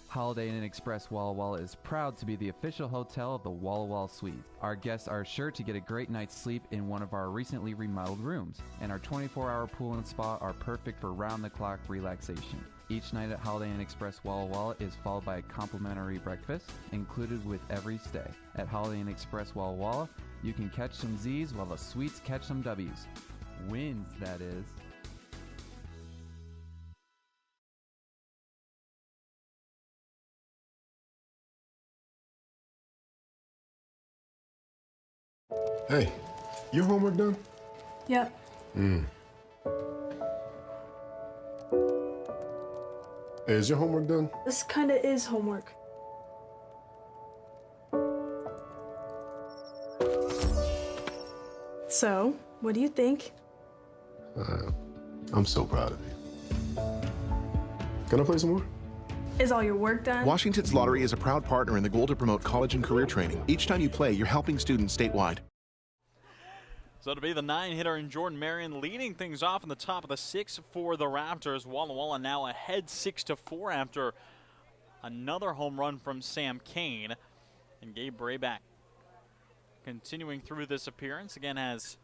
Holiday Inn Express Walla Walla is proud to be the official hotel of the Walla Walla Suite. Our guests are sure to get a great night's sleep in one of our recently remodeled rooms, and our 24-hour pool and spa are perfect for round-the-clock relaxation. Each night at Holiday Inn Express Walla Walla is followed by a complimentary breakfast included with every stay. At Holiday Inn Express Walla Walla, you can catch some Z's while the Sweets catch some W's. Wins, that is. Hey, your homework done? Yep. Hey, is your homework done? This kind of is homework. So, what do you think? I'm so proud of you. Gonna play some more? Is all your work done? Washington's Lottery is a proud partner in the goal to promote college and career training. Each time you play, you're helping students statewide. So to be the 9-hitter in Jordan Marion leading things off in the top of the 6 for the Raptors. Walla Walla now ahead 6-4 after another home run from Sam Kane. And Gabe Brayback continuing through this appearance. Again has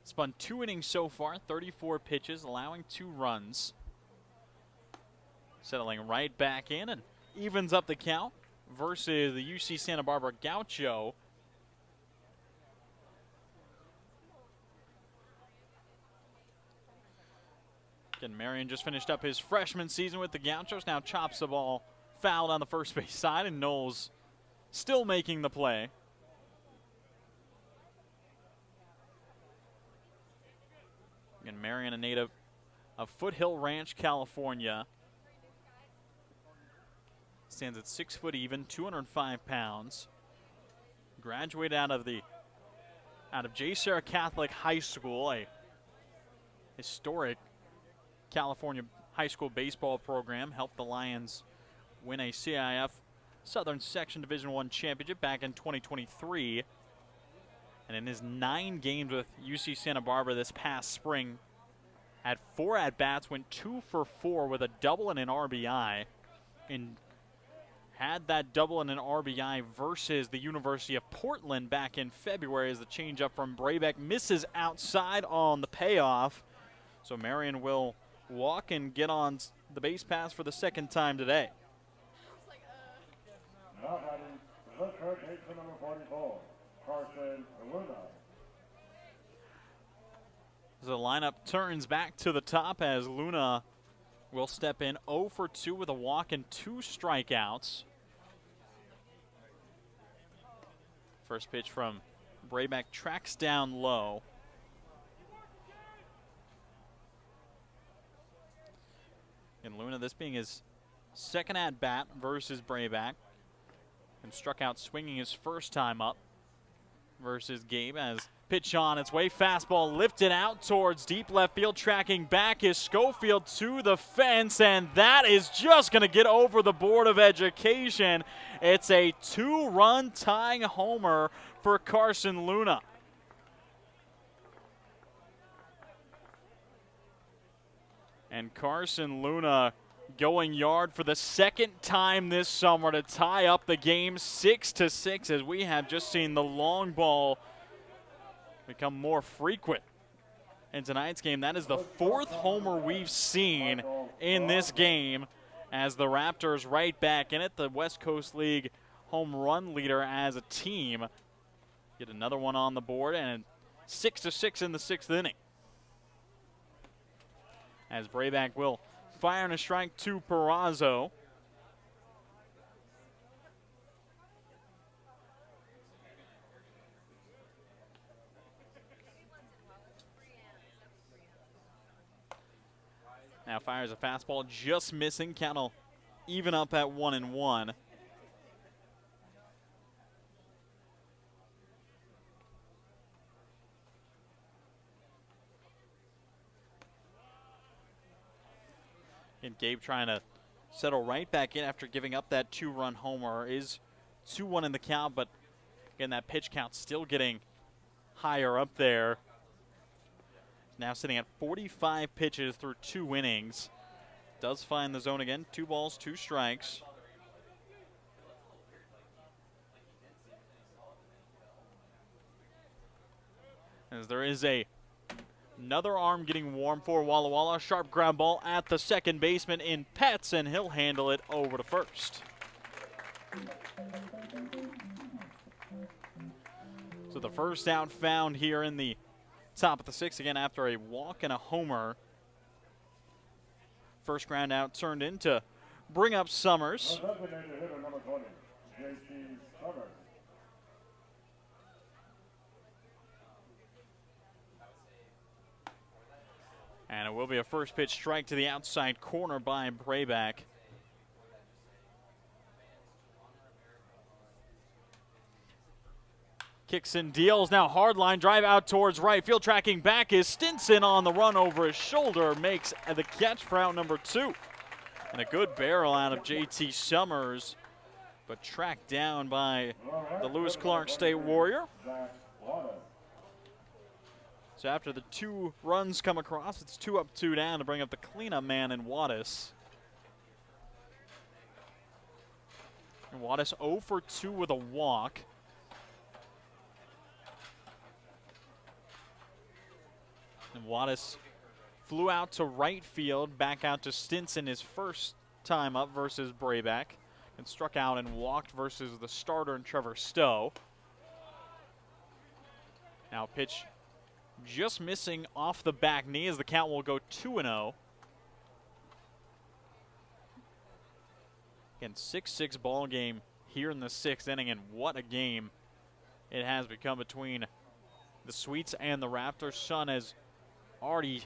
spun 2 innings so far, 34 pitches, allowing 2 runs. Settling right back in and evens up the count versus the UC Santa Barbara Gaucho. Again, Marion just finished up his freshman season with the Gauchos. Now chops the ball fouled on the first base side, and Knowles still making the play. Again, Marion, a native of Foothill Ranch, California. Stands at 6 foot even, 205 pounds. Graduated out of J. Sarah Catholic High School, a historic California high school baseball program. Helped the Lions win a CIF Southern Section Division I championship back in 2023. And in his 9 games with UC Santa Barbara this past spring, had 4 at-bats, went 2 for 4 with a double and an RBI. And had that double and an RBI versus the University of Portland back in February as the changeup from Braybeck misses outside on the payoff. So Marion will walk and get on the base pass for the 2nd time today. Now batting, the third baseman, number 44, Carson Luna. The lineup turns back to the top as Luna will step in 0 for 2 with a walk and 2 strikeouts. First pitch from Brayback tracks down low. And Luna, this being his 2nd at-bat versus Brayback. And struck out swinging his first time up versus Gabe as pitch on its way. Fastball lifted out towards deep left field. Tracking back is Schofield to the fence, and that is just going to get over the Board of Education. It's a 2-run tying homer for Carson Luna. And Carson Luna going yard for the 2nd time this summer to tie up the game 6-6, as we have just seen the long ball become more frequent in tonight's game. That is the 4th homer we've seen in this game as the Raptors right back in it. The West Coast League home run leader as a team. Get another one on the board, and 6-6 in the 6th inning. As Brayback will fire and a strike to Perazzo. Now fires a fastball, just missing. Count will even up at 1-1. And Gabe trying to settle right back in after giving up that 2-run homer. Is 2-1 in the count, but again, that pitch count still getting higher up there. Now sitting at 45 pitches through 2 innings. Does find the zone again. 2 balls, 2 strikes. As there is another arm getting warm for Walla Walla. Sharp ground ball at the second baseman in Pets, and he'll handle it over to first. So the first out found here in the top of the 6th, again after a walk and a homer. First ground out turned in to bring up Summers. The designated hitter, number 20, J.C. Summers. And it will be a first pitch strike to the outside corner by Brayback. Kicks and deals, now hard line drive out towards right field. Tracking back is Stinson on the run over his shoulder. Makes the catch for out number 2. And a good barrel out of JT Summers, but tracked down by the Lewis Clark State Warrior. So after the 2 runs come across, it's 2 up, 2 down to bring up the cleanup man in Wattis. And Wattis 0 for 2 with a walk. And Wattis flew out to right field, back out to Stinson his first time up versus Brayback, and struck out and walked versus the starter and Trevor Stowe. Now pitch just missing off the back knee as the count will go 2-0. Again, 6-6 ball game here in the 6th inning, and what a game it has become between the Sweets and the Raptors. Sun has already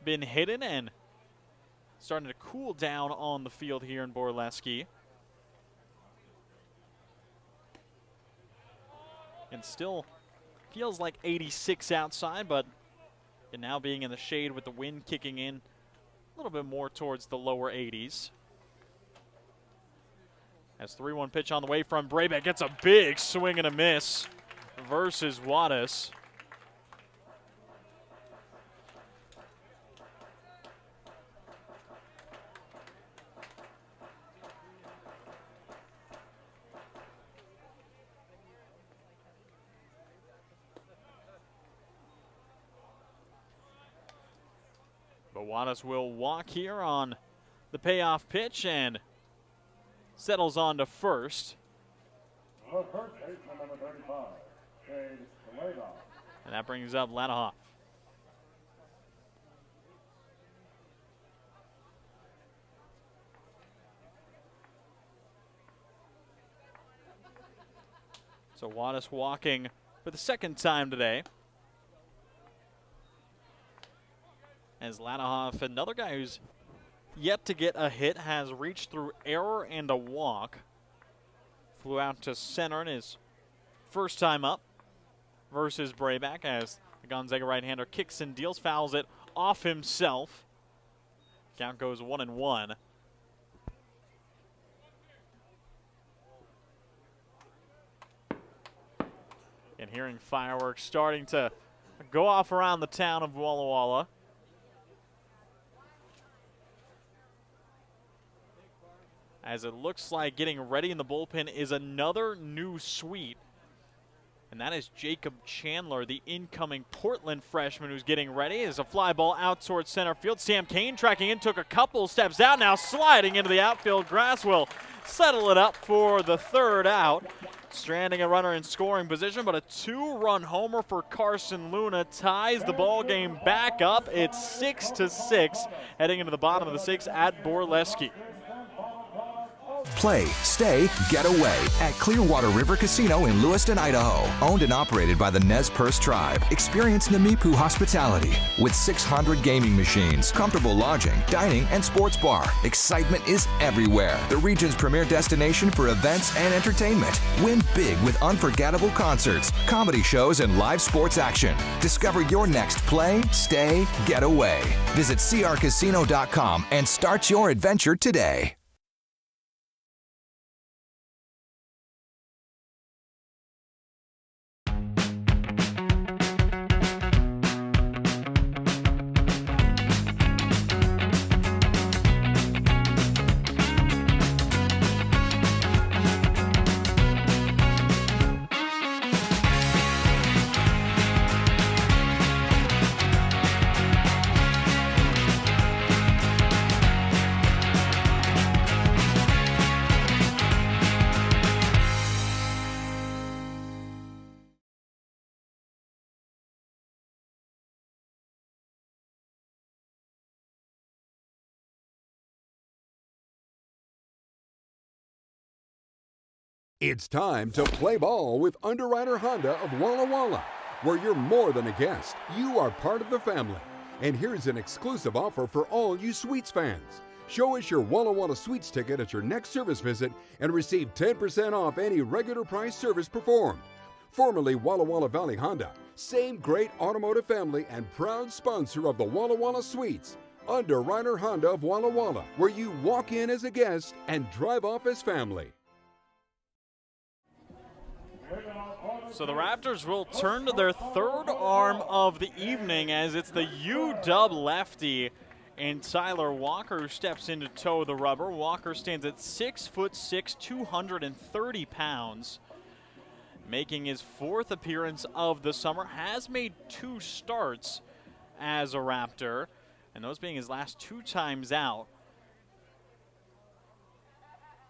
been hidden and starting to cool down on the field here in Borleske. And still feels like 86 outside, but it now being in the shade with the wind kicking in a little bit more towards the lower 80s. As 3-1 pitch on the way from Brayback, gets a big swing and a miss versus Wattis. But Wattis will walk here on the payoff pitch and settles on to first. The first baseman, number 35, Shade Salada. And that brings up Lanahoff. So Wattis walking for the second time today. As Lanahoff, another guy who's yet to get a hit, has reached through error and a walk. Flew out to center in his first time up versus Brayback as the Gonzaga right-hander kicks and deals, fouls it off himself. Count goes 1-1. And hearing fireworks starting to go off around the town of Walla Walla. As it looks like getting ready in the bullpen is another new Sweet. And that is Jacob Chandler, the incoming Portland freshman who's getting ready. As a fly ball out towards center field. Sam Kane tracking in, took a couple steps out, now sliding into the outfield. Grass will settle it up for the third out. Stranding a runner in scoring position, but a 2-run homer for Carson Luna ties the ball game back up. It's 6-6 heading into the bottom of the 6th at Borleske. Play, stay, get away at Clearwater River Casino in Lewiston, Idaho. Owned and operated by the Nez Perce Tribe. Experience Namipu hospitality with 600 gaming machines, comfortable lodging, dining, and sports bar. Excitement is everywhere. The region's premier destination for events and entertainment. Win big with unforgettable concerts, comedy shows, and live sports action. Discover your next play, stay, get away. Visit crcasino.com and start your adventure today. It's time to play ball with Underwriter Honda of Walla Walla, where you're more than a guest, you are part of the family. And here's an exclusive offer for all you Sweets fans. Show us your Walla Walla Sweets ticket at your next service visit and receive 10% off any regular price service performed. Formerly Walla Walla Valley Honda, same great automotive family and proud sponsor of the Walla Walla Sweets. Underwriter Honda of Walla Walla, where you walk in as a guest and drive off as family. So the Raptors will turn to their third arm of the evening as it's the UW lefty and Tyler Walker who steps in to toe the rubber. Walker stands at 6'6", 230 pounds. Making his fourth appearance of the summer, has made 2 starts as a Raptor, and those being his last 2 times out.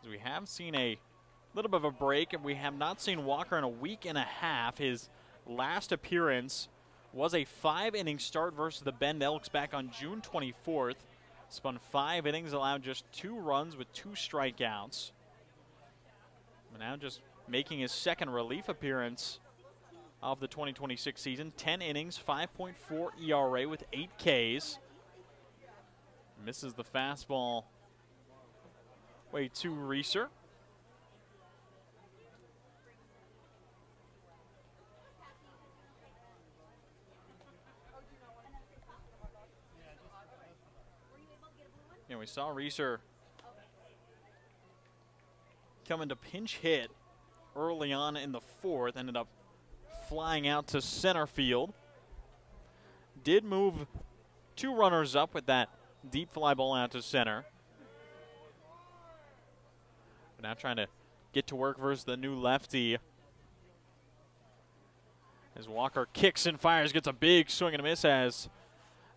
As we have seen a little bit of a break, and we have not seen Walker in a week and a half. His last appearance was a 5-inning start versus the Bend Elks back on June 24th. Spun 5 innings, allowed just 2 runs with 2 strikeouts. And now just making his second relief appearance of the 2026 season. 10 innings, 5.4 ERA with 8 Ks. Misses the fastball way to Reeser. And we saw Reeser coming to pinch hit early on in the 4th, ended up flying out to center field. Did move 2 runners up with that deep fly ball out to center. But now trying to get to work versus the new lefty. As Walker kicks and fires, gets a big swing and a miss as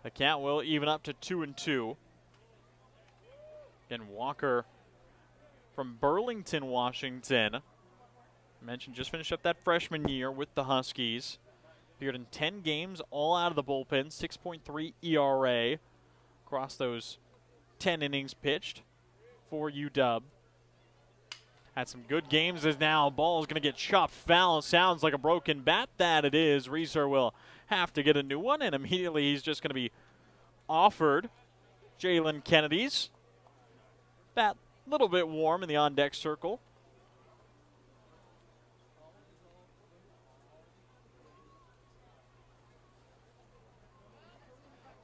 the count will even up to 2-2. Again, Walker from Burlington, Washington. I mentioned just finished up that freshman year with the Huskies. Appeared in 10 games, all out of the bullpen, 6.3 ERA across those 10 innings pitched for UW. Had some good games as now ball is going to get chopped foul. Sounds like a broken bat. That it is. Reeser will have to get a new one, and immediately he's just going to be offered Jalen Kennedy's bat. A little bit warm in the on-deck circle.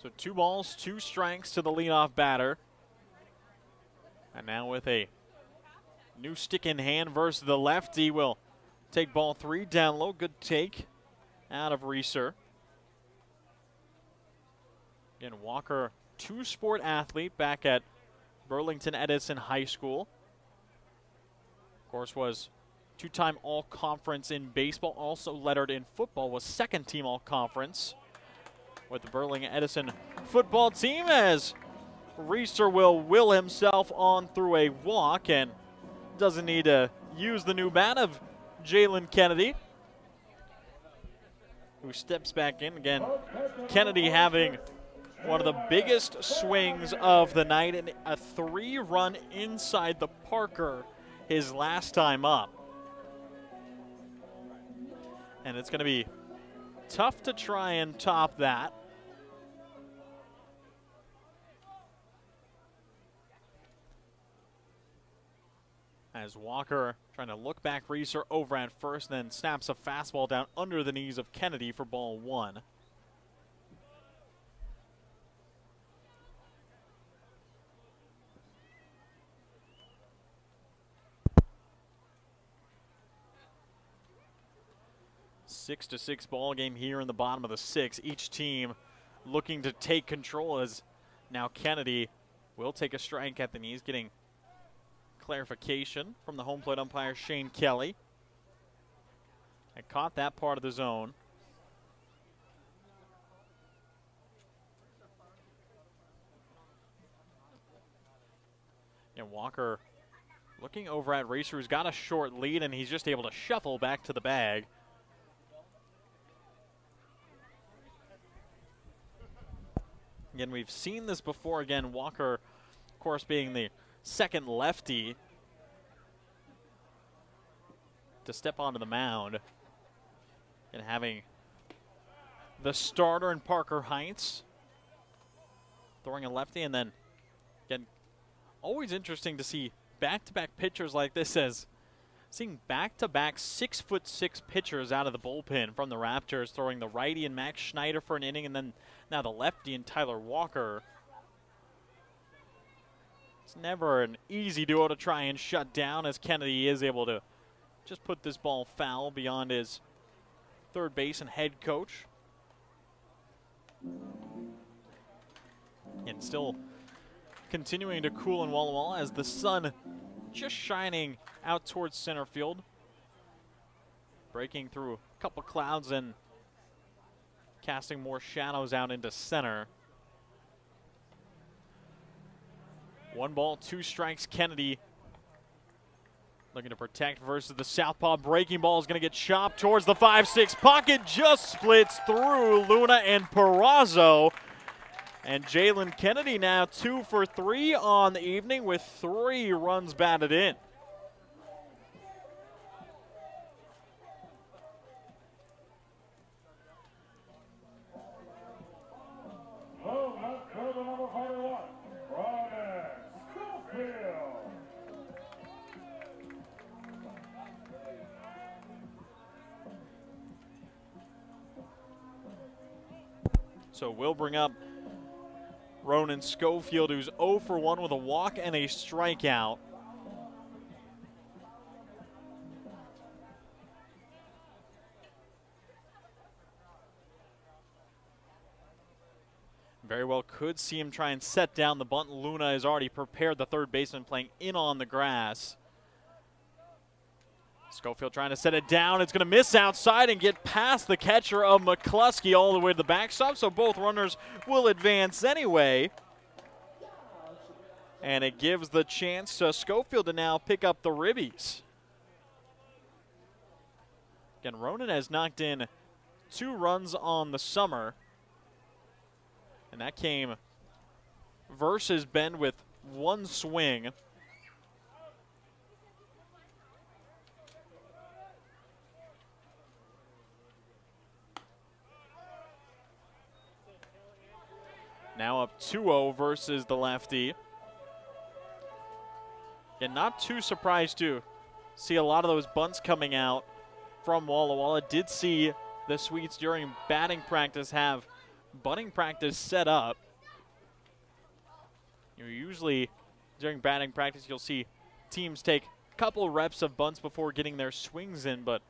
So 2 balls, 2 strikes to the leadoff batter. And now with a new stick in hand versus the lefty, will take ball 3 down low. Good take out of Reeser. Again, Walker, 2-sport athlete back at Burlington Edison High School. Of course, was 2-time All-Conference in baseball, also lettered in football, was 2nd-team All-Conference with the Burlington Edison football team, as Reeser will himself on through a walk and doesn't need to use the new bat of Jalen Kennedy, who steps back in. Again, Kennedy having one of the biggest swings of the night, and a 3-run inside the Parker his last time up. And it's going to be tough to try and top that. As Walker trying to look back Reeser over at first, then snaps a fastball down under the knees of Kennedy for ball 1. Six to 6 ball game here in the bottom of the 6th. Each team looking to take control, as now Kennedy will take a strike at the knees, getting clarification from the home plate umpire Shane Kelly. I caught that part of the zone. And Walker looking over at Reeser, who's got a short lead, and he's just able to shuffle back to the bag. Again, we've seen this before. Again, Walker, of course, being the second lefty to step onto the mound, and having the starter in Parker Heights throwing a lefty. And then, again, always interesting to see back-to-back pitchers like this, as seeing back-to-back 6'6" pitchers out of the bullpen from the Raptors, throwing the righty and Max Schneider for an inning, and then now the lefty and Tyler Walker It's never an easy duo to try and shut down, as Kennedy is able to just put this ball foul beyond his third base and head coach. And still continuing to cool in Walla Walla as the sun just shining out towards center field. Breaking through a couple clouds and casting more shadows out into center. 1 ball, 2 strikes. Kennedy looking to protect versus the southpaw. Breaking ball is going to get chopped towards the 5-6 pocket. Just splits through Luna and Perazo. And Jalen Kennedy now 2 for 3 on the evening with 3 runs batted in. Number 41, So we'll bring up Ronan Schofield, who's 0 for 1 with a walk and a strikeout. Very well could see him try and set down the bunt. Luna has already prepared the third baseman playing in on the grass. Schofield trying to set it down. It's going to miss outside and get past the catcher of McCluskey all the way to the backstop, so both runners will advance anyway. And it gives the chance to Schofield to now pick up the ribbies. Again, Ronan has knocked in 2 runs on the summer. And that came versus Bend with 1 swing. Now up 2-0 versus the lefty. And not too surprised to see a lot of those bunts coming out from Walla Walla. Did see the Swedes during batting practice have bunting practice set up. Usually during batting practice you'll see teams take a couple reps of bunts before getting their swings in, but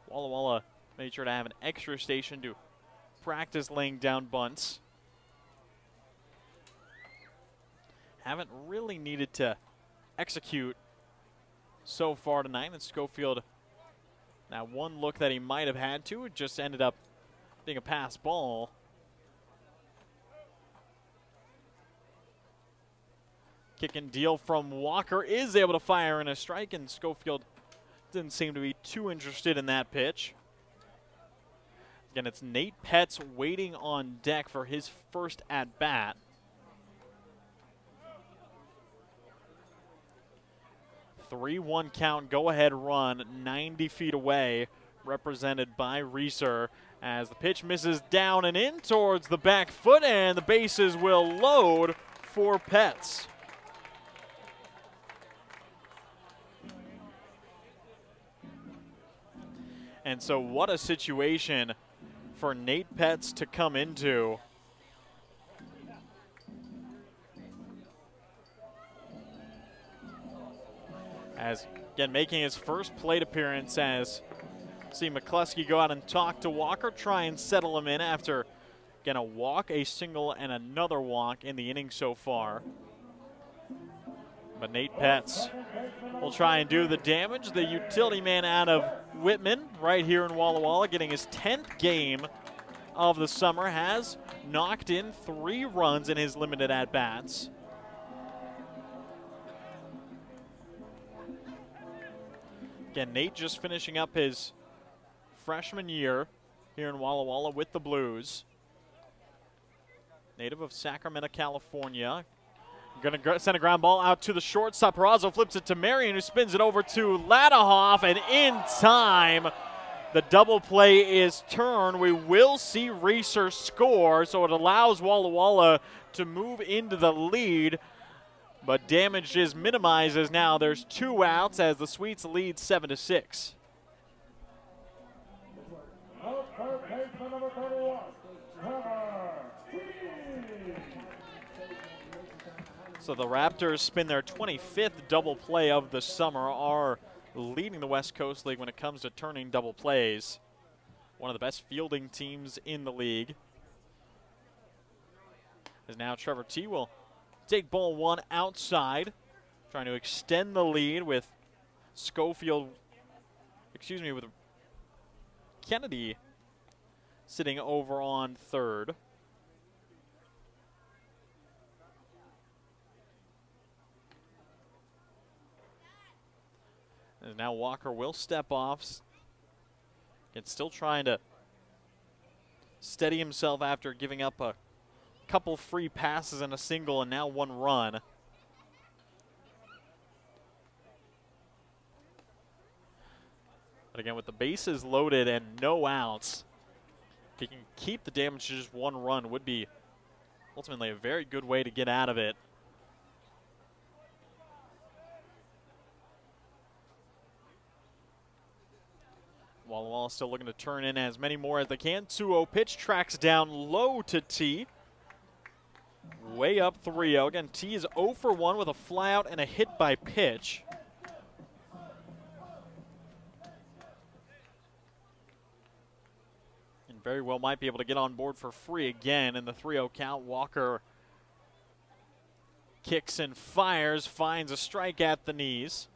Walla Walla made sure to have an extra station to practice laying down bunts. Haven't really needed to execute so far tonight, and Schofield, now 1 look that he might have had to, it just ended up being a pass ball. Kick and deal from Walker is able to fire in a strike, and Schofield didn't seem to be too interested in that pitch. Again, it's Nate Petz waiting on deck for his first at-bat. 3-1 count, go-ahead run, 90 feet away, represented by Reeser, as the pitch misses down and in towards the back foot, and the bases will load for Petz. And so what a situation for Nate Petz to come into. As, again, making his first plate appearance, as see McCluskey go out and talk to Walker, try and settle him in after, again, a walk, a single, and another walk in the inning so far. But Nate Petz will try and do the damage. The utility man out of Whitman right here in Walla Walla, getting his 10th game of the summer, has knocked in 3 runs in his limited at-bats. Again, Nate just finishing up his freshman year here in Walla Walla with the Blues. Native of Sacramento, California. Going to send a ground ball out to the shortstop. Perazo flips it to Marion, who spins it over to Ladahoff, and in time, the double play is turned. We will see Reeser score, so it allows Walla Walla to move into the lead. But damage is minimized as now there's 2 outs as the Swedes lead 7-6. Number 31, So the Raptors spin their 25th double play of the summer, are leading the West Coast League when it comes to turning double plays. One of the best fielding teams in the league. As now Trevor T will take ball one outside, trying to extend the lead with with Kennedy sitting over on third. And now Walker will step off. And still trying to steady himself after giving up a couple free passes and a single and now one run. But again, with the bases loaded and no outs, if he can keep the damage to just one run, would be ultimately a very good way to get out of it. Walla Walla still looking to turn in as many more as they can. 2-0 pitch, tracks down low to T. Way up 3-0. Again, T is 0 for 1 with a flyout and a hit by pitch. And very well might be able to get on board for free again in the 3-0 count. Walker kicks and fires, finds a strike at the knees.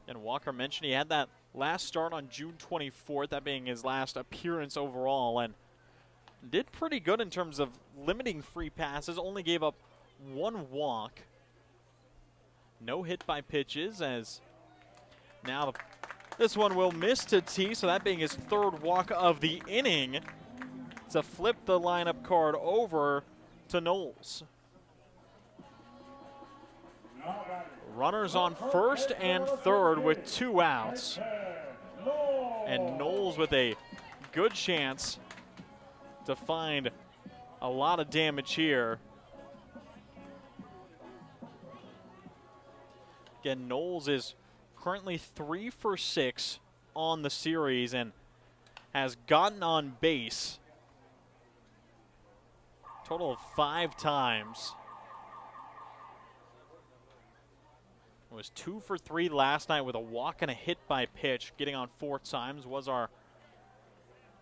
And Walker mentioned he had that last start on June 24th, that being his last appearance overall, and did pretty good in terms of limiting free passes, only gave up one walk. No hit by pitches, as now this one will miss to T, so that being his third walk of the inning, to flip the lineup card over to Knowles. Runners on first and third with 2 outs. And Knowles with a good chance to find a lot of damage here. Again, Knowles is currently 3 for 6 on the series and has gotten on base a total of 5 times. Was 2 for 3 last night with a walk and a hit by pitch. Getting on 4 times was our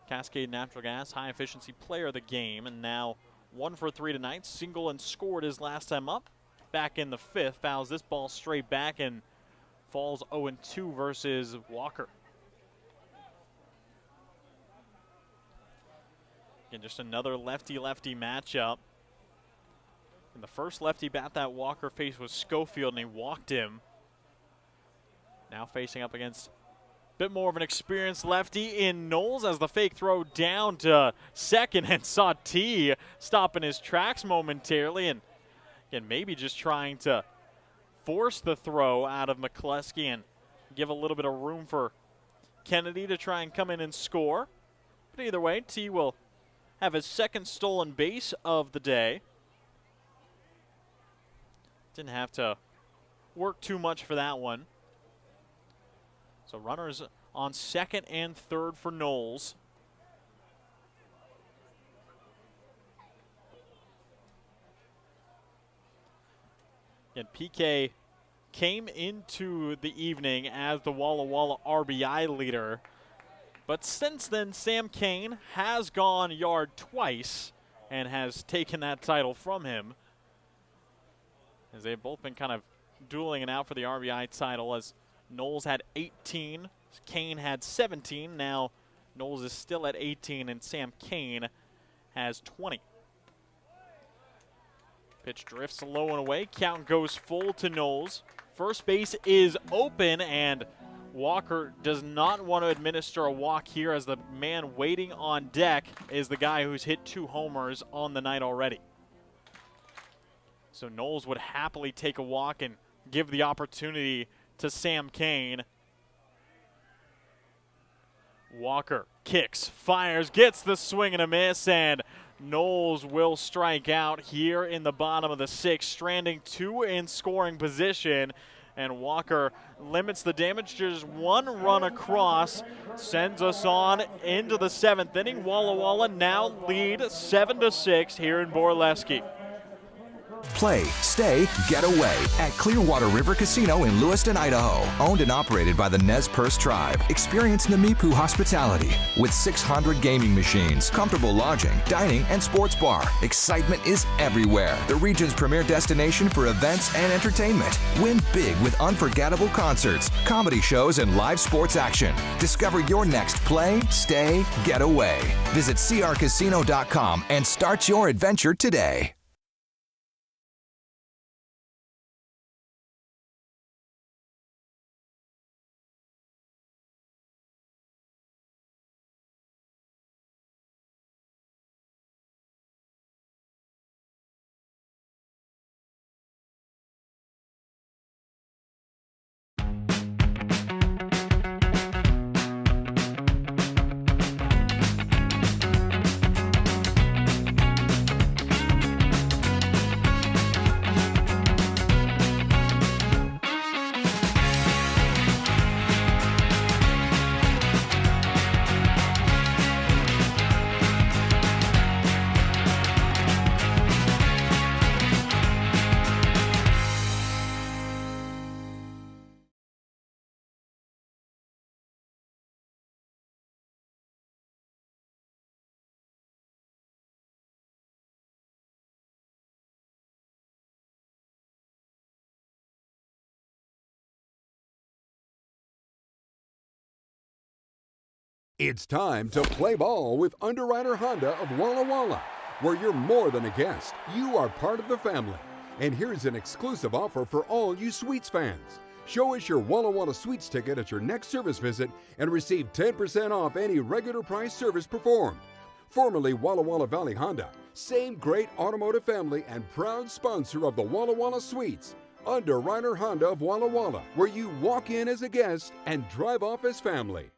Cascade Natural Gas high efficiency player of the game. And now 1 for 3 tonight. Single and scored his last time up. Back in the 5th. Fouls this ball straight back and falls 0-2 versus Walker. Again, just another lefty-lefty matchup. And the first lefty bat that Walker faced was Schofield, and he walked him. Now facing up against a bit more of an experienced lefty in Knowles, as the fake throw down to second, and saw T stop in his tracks momentarily, and again, maybe just trying to force the throw out of McCluskey and give a little bit of room for Kennedy to try and come in and score. But either way, T will have his second stolen base of the day. Didn't have to work too much for that one. So runners on second and third for Knowles. And PK came into the evening as the Walla Walla RBI leader. But since then, Sam Kane has gone yard twice and has taken that title from him, as they've both been kind of dueling it out for the RBI title, as Knowles had 18, Kane had 17. Now Knowles is still at 18, and Sam Kane has 20. Pitch drifts low and away. Count goes full to Knowles. First base is open, and Walker does not want to administer a walk here, as the man waiting on deck is the guy who's hit 2 homers on the night already. So Knowles would happily take a walk and give the opportunity to Sam Kane. Walker kicks, fires, gets the swing and a miss, and Knowles will strike out here in the bottom of the 6th, stranding 2 in scoring position. and Walker limits the damage. Just one run across sends us on into the 7th inning. Walla Walla now lead 7-6 here in Borleske. Play, stay, get away at Clearwater River Casino in Lewiston, Idaho. Owned and operated by the Nez Perce Tribe. Experience Namipu hospitality with 600 gaming machines, comfortable lodging, dining, and sports bar. Excitement is everywhere. The region's premier destination for events and entertainment. Win big with unforgettable concerts, comedy shows, and live sports action. Discover your next play, stay, get away. Visit crcasino.com and start your adventure today. It's time to play ball with Underwriter Honda of Walla Walla, where you're more than a guest, you are part of the family. And here's an exclusive offer for all you Sweets fans. Show us your Walla Walla Sweets ticket at your next service visit and receive 10% off any regular price service performed. Formerly Walla Walla Valley Honda, same great automotive family and proud sponsor of the Walla Walla Sweets. Underwriter Honda of Walla Walla, where you walk in as a guest and drive off as family.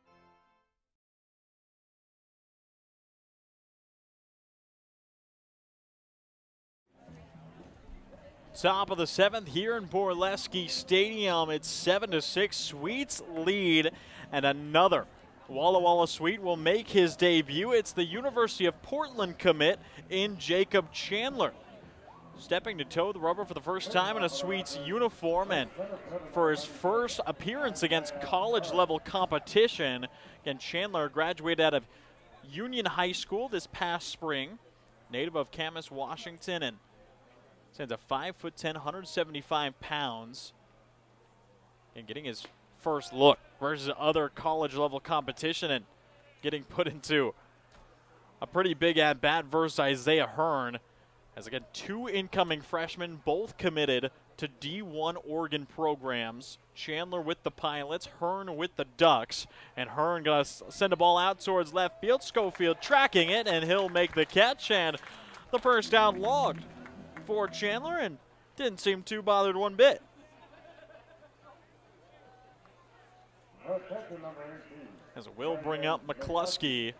Top of the 7th here in Borleske Stadium. It's 7-6. Sweets lead, and another Walla Walla Sweet will make his debut. It's the University of Portland commit in Jacob Chandler. Stepping to toe the rubber for the first time in a Sweets uniform, and for his first appearance against college-level competition. Again, Chandler graduated out of Union High School this past spring, native of Camas, Washington, and stands at 5'10", 175 pounds, and getting his first look versus other college-level competition and getting put into a pretty big at-bat versus Isaiah Hearn. As again, two incoming freshmen, both committed to D1 Oregon programs. Chandler with the Pilots, Hearn with the Ducks, and Hearn gonna send a ball out towards left field. Schofield tracking it, and he'll make the catch, and the first down logged for Chandler, and didn't seem too bothered one bit. As it will bring up McCluskey.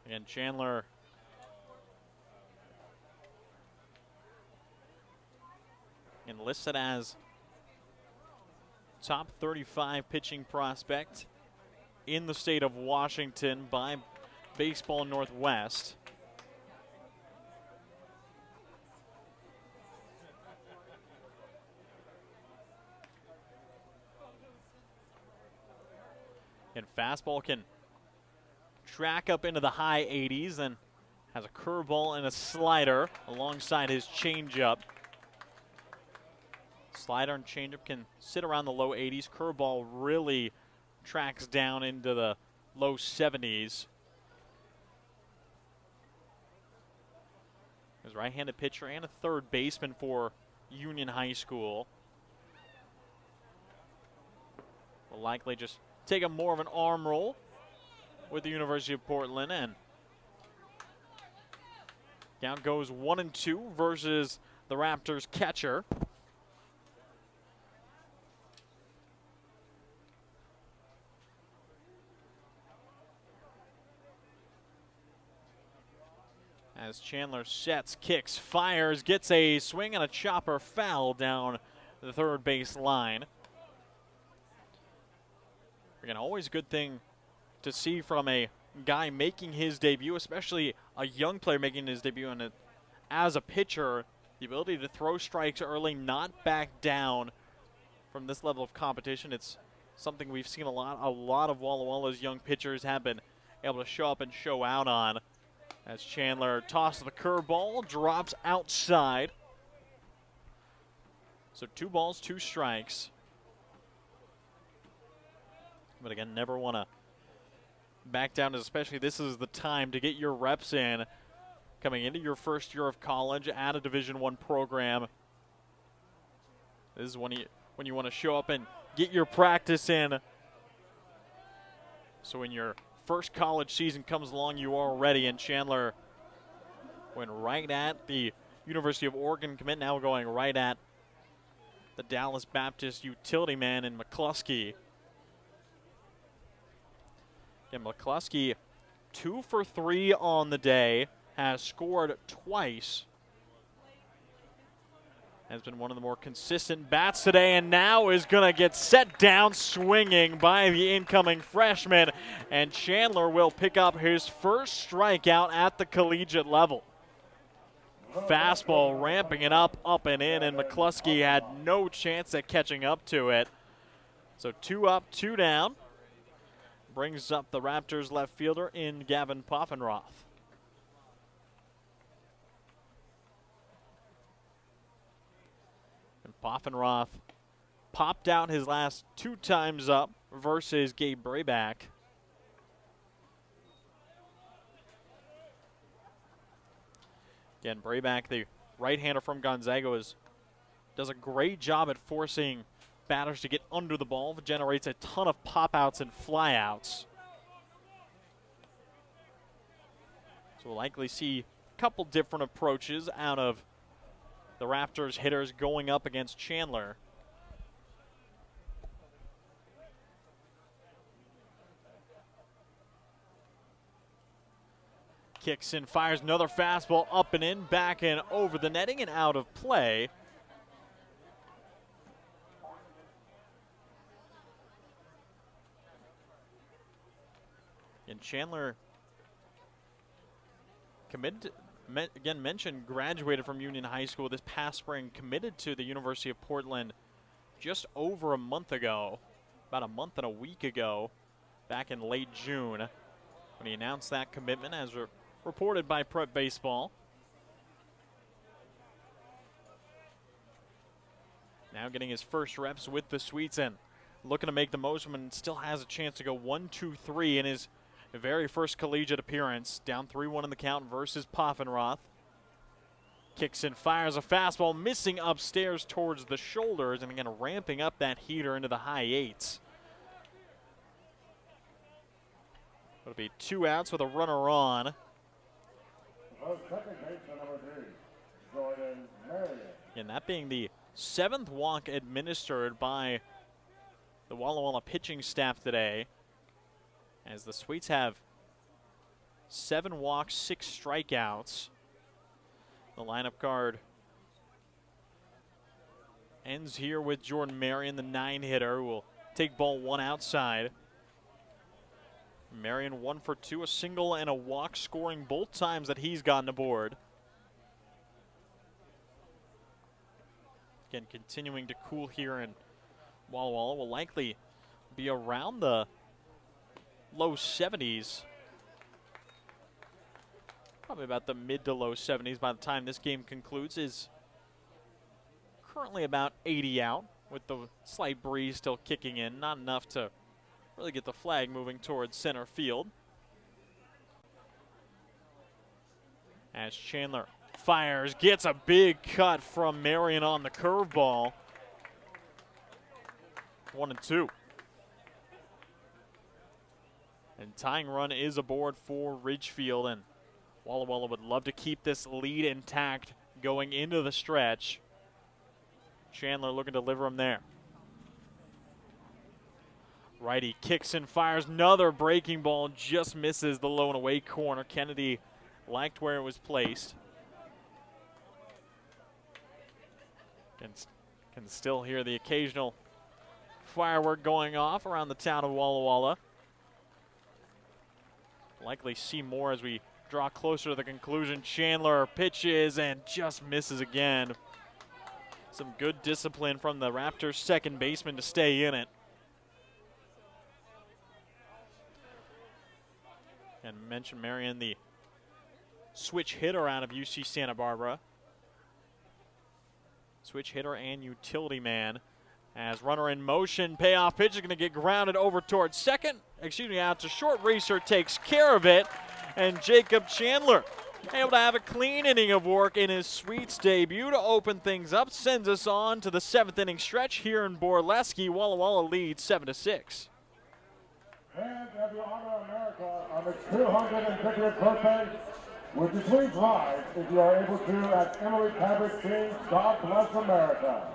Again, Chandler enlisted as top 35 pitching prospect in the state of Washington by Baseball Northwest. And fastball can track up into the high 80s and has a curveball and a slider alongside his changeup. Slider and changeup can sit around the low 80s. Curveball really tracks down into the low 70s. His right-handed pitcher and a third baseman for Union High School. Will likely just take a more of an arm roll with the University of Portland, and down goes 1-2 versus the Raptors catcher. As As Chandler sets, kicks, fires, gets a swing and a chopper foul down the third base line. Again, always a good thing to see from a guy making his debut, especially a young player making his debut. And as a pitcher, the ability to throw strikes early, not back down from this level of competition. It's something we've seen a lot of Walla Walla's young pitchers have been able to show up and show out on. As Chandler tosses the curveball, drops outside. So 2 balls, 2 strikes. But again, never want to back down, especially this is the time to get your reps in. Coming into your first year of college at a Division I program. This is when you want to show up and get your practice in. So when your first college season comes along, you are ready. And Chandler went right at the University of Oregon commit, now going right at the Dallas Baptist utility man in McCluskey. And McCluskey, 2 for 3 on the day, has scored twice. Has been one of the more consistent bats today, and now is going to get set down swinging by the incoming freshman. And Chandler will pick up his first strikeout at the collegiate level. Fastball ramping it up and in, and McCluskey had no chance at catching up to it. So 2 up, 2 down. Brings up the Raptors left fielder in Gavin Poffenroth. And Poffenroth popped out his last 2 times up versus Gabe Brayback. Again, Brayback, the right-hander from Gonzaga, does a great job at forcing batters to get under the ball, generates a ton of pop-outs and fly-outs. So we'll likely see a couple different approaches out of the Raptors hitters going up against Chandler. Kicks in, fires another fastball up and in, back and over the netting and out of play. And Chandler committed, again mentioned, graduated from Union High School this past spring, committed to the University of Portland just over a month ago, about a month and a week ago, back in late June, when he announced that commitment, as reported by Prep Baseball. Now getting his first reps with the Sweets and looking to make the most of them, and still has a chance to go 1-2-3 in his very first collegiate appearance. Down 3-1 in the count versus Poffenroth. Kicks and fires a fastball, missing upstairs towards the shoulders, and again ramping up that heater into the high 8s. It'll be 2 outs with a runner on. Second baseman number 3, Jordan Marion. And that being the 7th walk administered by the Walla Walla pitching staff today, as the Sweets have 7 walks, 6 strikeouts. The lineup card ends here with Jordan Marion, the 9-hitter, who will take ball 1 outside. Marion 1 for 2, a single and a walk, scoring both times that he's gotten aboard. Again, continuing to cool here in Walla Walla, will likely be around the low 70s. Probably about the mid to low 70s by the time this game concludes. Is currently about 80 out, with the slight breeze still kicking in. Not enough to really get the flag moving towards center field. As Chandler fires, gets a big cut from Marion on the curveball. 1-2. And tying run is aboard for Ridgefield, and Walla Walla would love to keep this lead intact going into the stretch. Chandler looking to deliver him there. Righty kicks and fires another breaking ball, just misses the low and away corner. Kennedy Liked where it was placed. Can still hear the occasional firework going off around the town of Walla Walla. Likely see more as we draw closer to the conclusion. Chandler pitches and just misses again. Some good discipline from the Raptors second baseman to stay in it. And mention Marion, the switch hitter out of UC Santa Barbara. Switch hitter and utility man. As runner in motion, payoff pitch is going to get grounded over towards second. Out to short. Racer takes care of it. And Jacob Chandler able to have a clean inning of work in his Sweets debut to open things up. Sends us on to the 7th inning stretch here in Borleske. Walla Walla leads 7-6. And as we honor America on its 250th birthday, would you please rise if you are able to as Emily Cabot sings God Bless America.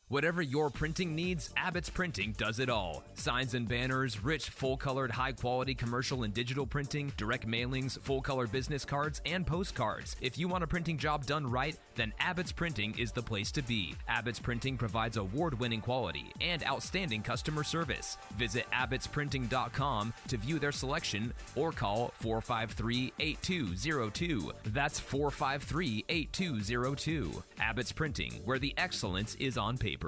Whatever your printing needs, Abbott's Printing does it all. Signs and banners, rich, full-colored, high-quality commercial and digital printing, direct mailings, full-color business cards, and postcards. If you want a printing job done right, then Abbott's Printing is the place to be. Abbott's Printing provides award-winning quality and outstanding customer service. Visit abbotsprinting.com to view their selection or call 453-8202. That's 453-8202. Abbott's Printing, where the excellence is on paper.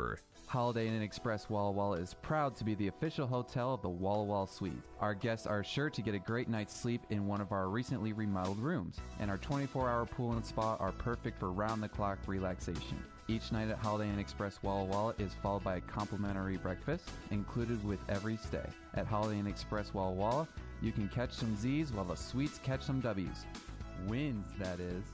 Holiday Inn Express Walla Walla is proud to be the official hotel of the Walla Walla Suite. Our guests are sure to get a great night's sleep in one of our recently remodeled rooms, and our 24-hour pool and spa are perfect for round-the-clock relaxation. Each night at Holiday Inn Express Walla Walla is followed by a complimentary breakfast included with every stay. At Holiday Inn Express Walla Walla, you can catch some Z's while the Suites catch some W's. Wins, that is.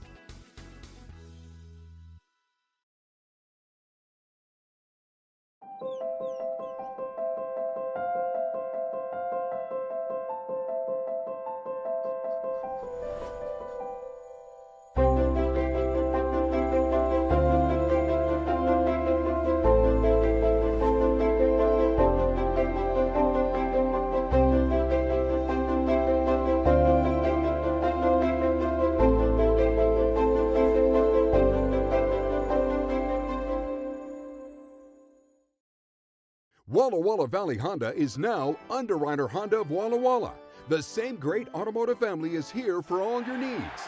Walla Walla Valley Honda is now Underwriter Honda of Walla Walla. The same great automotive family is here for all your needs.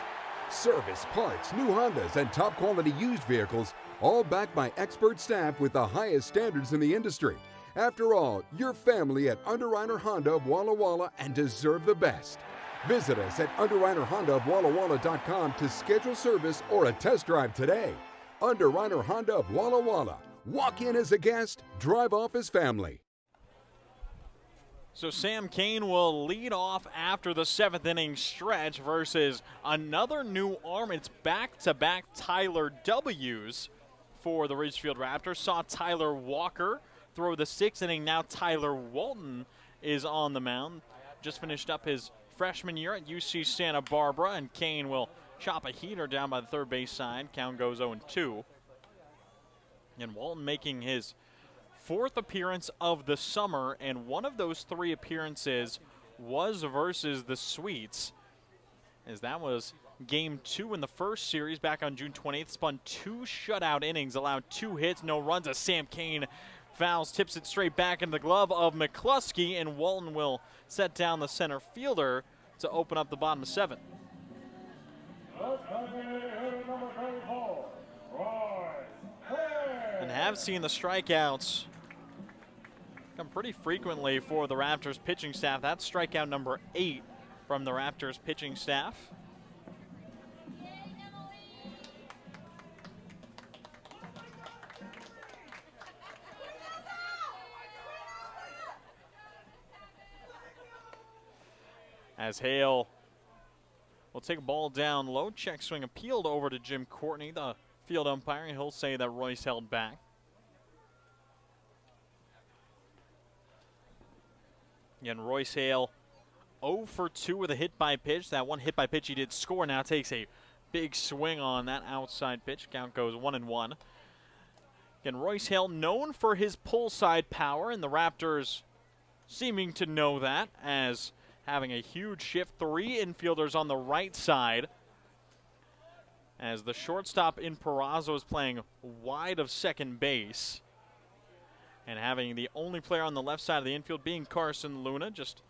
Service, parts, new Hondas, and top quality used vehicles, all backed by expert staff with the highest standards in the industry. After all, you're family at Underwriter Honda of Walla Walla and deserve the best. Visit us at underwriterhondaofwallawalla.com to schedule service or a test drive today. Underwriter Honda of Walla Walla. Walk in as a guest, drive off as family. So Sam Kane will lead off after the 7th inning stretch versus another new arm. It's back-to-back Tyler W's for the Ridgefield Raptors. Saw Tyler Walker throw the 6th inning. Now Tyler Walton is on the mound. Just finished up his freshman year at UC Santa Barbara, and Kane will chop a heater down by the third base side. Count goes 0-2. And Walton making his 4th appearance of the summer, and one of those 3 appearances was versus the Sweets, as that was game 2 in the first series back on June 20th. Spun 2 shutout innings, allowed 2 hits, no runs, as Sam Kane fouls, tips it straight back into the glove of McCluskey, and Walton will set down the center fielder to open up the bottom of 7th. And have seen the strikeouts come pretty frequently for the Raptors pitching staff. That's strikeout number 8 from the Raptors pitching staff. As Hale will take a ball down low, check swing appealed over to Jim Courtney, the field umpire, and he'll say that Royce held back. Again, Royce Hale 0 for 2 with a hit by pitch. That one hit by pitch he did score, now takes a big swing on that outside pitch. Count goes 1-1. Again, Royce Hale known for his pull side power, and the Raptors seeming to know that, as having a huge shift, 3 infielders on the right side, as the shortstop in Peraza is playing wide of second base, and having the only player on the left side of the infield being Carson Luna, just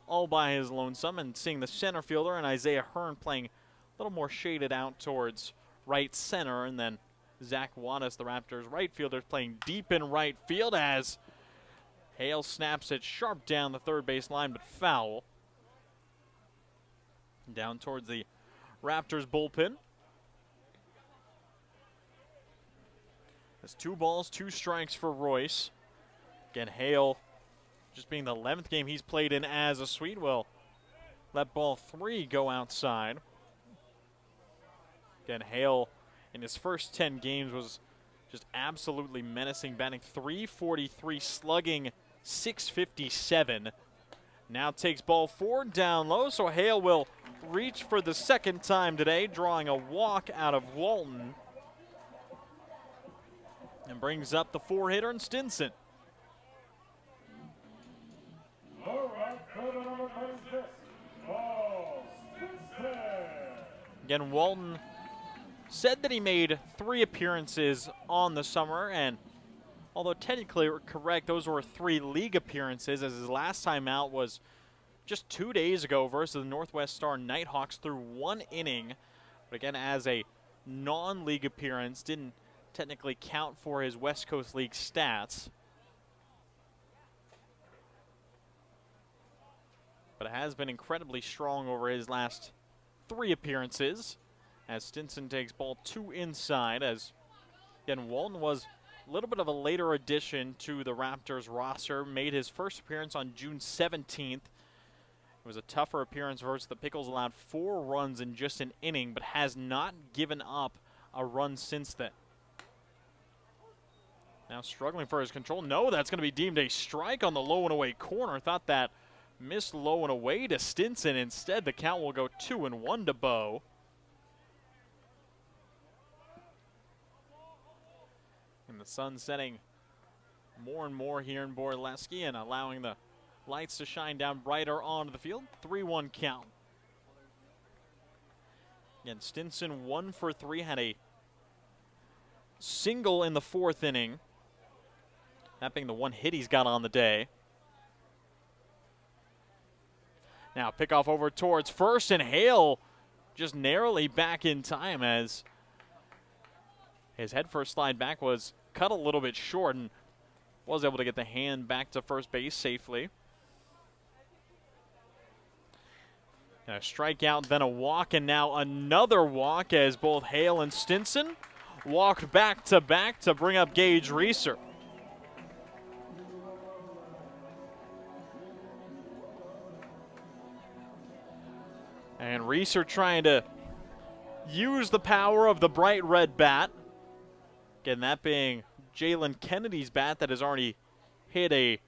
all by his lonesome, and seeing the center fielder and Isaiah Hearn playing a little more shaded out towards right center, and then Zach Wattis, the Raptors right fielder, playing deep in right field, as Hale snaps it sharp down the third base line, but foul. Down towards the Raptors bullpen. That's 2 balls, 2 strikes for Royce. Again, Hale, just being the 11th game he's played in as a Swede, will let ball 3 go outside. Again, Hale in his first 10 games was just absolutely menacing, batting .343, slugging .657. Now takes ball 4 down low, so Hale will reach for the second time today, drawing a walk out of Walton, and brings up the 4-hitter in Stinson. Again, Walton said that he made 3 appearances on the summer, and although technically correct, those were 3 league appearances, as his last time out was just 2 days ago versus the Northwest Star Nighthawks through 1 inning. But again, as a non-league appearance, didn't technically count for his West Coast League stats. But it has been incredibly strong over his last 3 appearances, as Stinson takes ball 2 inside, as again, Walton was a little bit of a later addition to the Raptors roster, made his first appearance on June 17th. It was a tougher appearance versus the Pickles, allowed 4 runs in just an inning, but has not given up a run since then. Now struggling for his control. No, that's going to be deemed a strike on the low and away corner. Thought that missed low and away to Stinson. Instead, the count will go 2-1 to Bo. And the sun setting more and more here in Borleske, and allowing the lights to shine down brighter onto the field. 3-1 count. Again, Stinson 1 for 3, had a single in the 4th inning. That being the 1 hit he's got on the day. Now pickoff over towards first, and Hale just narrowly back in time, as his head first slide back was cut a little bit short, and was able to get the hand back to first base safely. And a strikeout, then a walk, and now another walk, as both Hale and Stinson walked back to bring up Gage Reeser. And Reeser trying to use the power of the bright red bat. Again, that being Jalen Kennedy's bat that has already hit a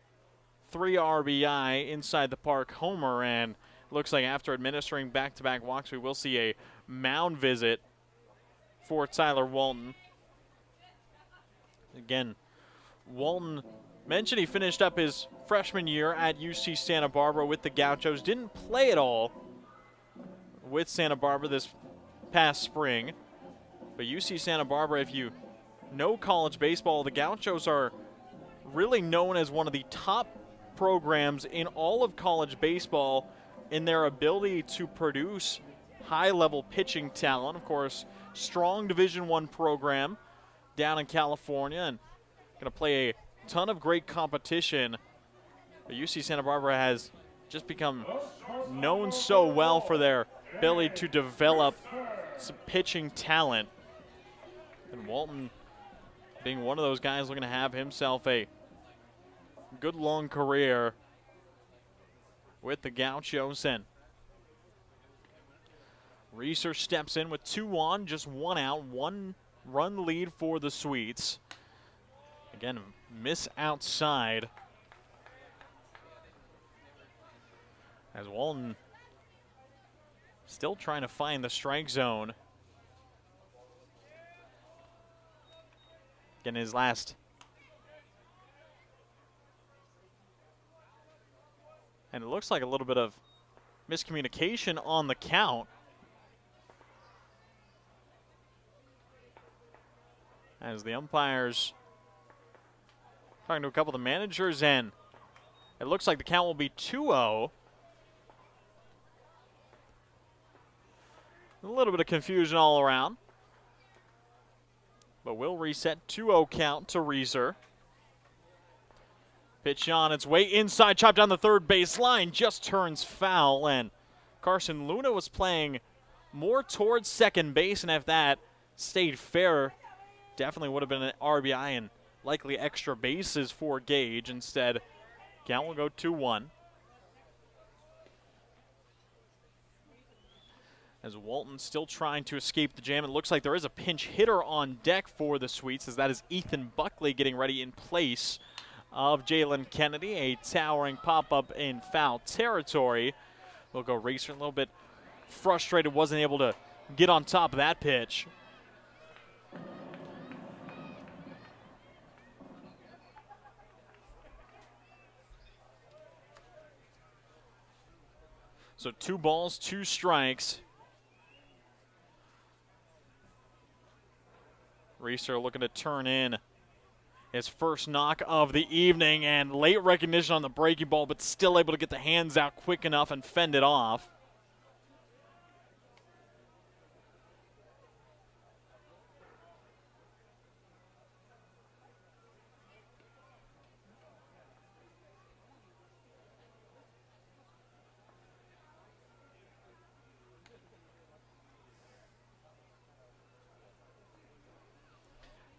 3 RBI inside the park homer, and Looks like after administering back-to-back walks, we will see a mound visit for Tyler Walton. Again, Walton mentioned he finished up his freshman year at UC Santa Barbara with the Gauchos. Didn't play at all with Santa Barbara this past spring. But UC Santa Barbara, if you know college baseball, the Gauchos are really known as one of the top programs in all of college baseball in their ability to produce high-level pitching talent. Of course, strong Division I program down in California and going to play a ton of great competition. But UC Santa Barbara has just become known so well for their ability to develop some pitching talent. And Walton being one of those guys looking to have himself a good long career with the Gauchos. And Reeser steps in with 2 on, just 1 out, 1-run lead for the Sweets. Again, miss outside as Walton still trying to find the strike zone. Again, his last. And it looks like a little bit of miscommunication on the count. As the umpires talking to a couple of the managers, and it looks like the count will be 2-0. A little bit of confusion all around. But we'll reset 2-0 count to Reeser. Pitch on its way inside, chopped down the third base line, just turns foul, and Carson Luna was playing more towards second base, and if that stayed fair, definitely would have been an RBI and likely extra bases for Gage. Instead, count will go 2-1. As Walton still trying to escape the jam. It looks like there is a pinch hitter on deck for the Sweets, as that is Ethan Buckley getting ready in place of Jalen Kennedy. A towering pop-up in foul territory. We'll go Reeser, a little bit frustrated, wasn't able to get on top of that pitch. So 2 balls, 2 strikes. Reeser looking to turn in his first knock of the evening, and late recognition on the breaking ball, but still able to get the hands out quick enough and fend it off.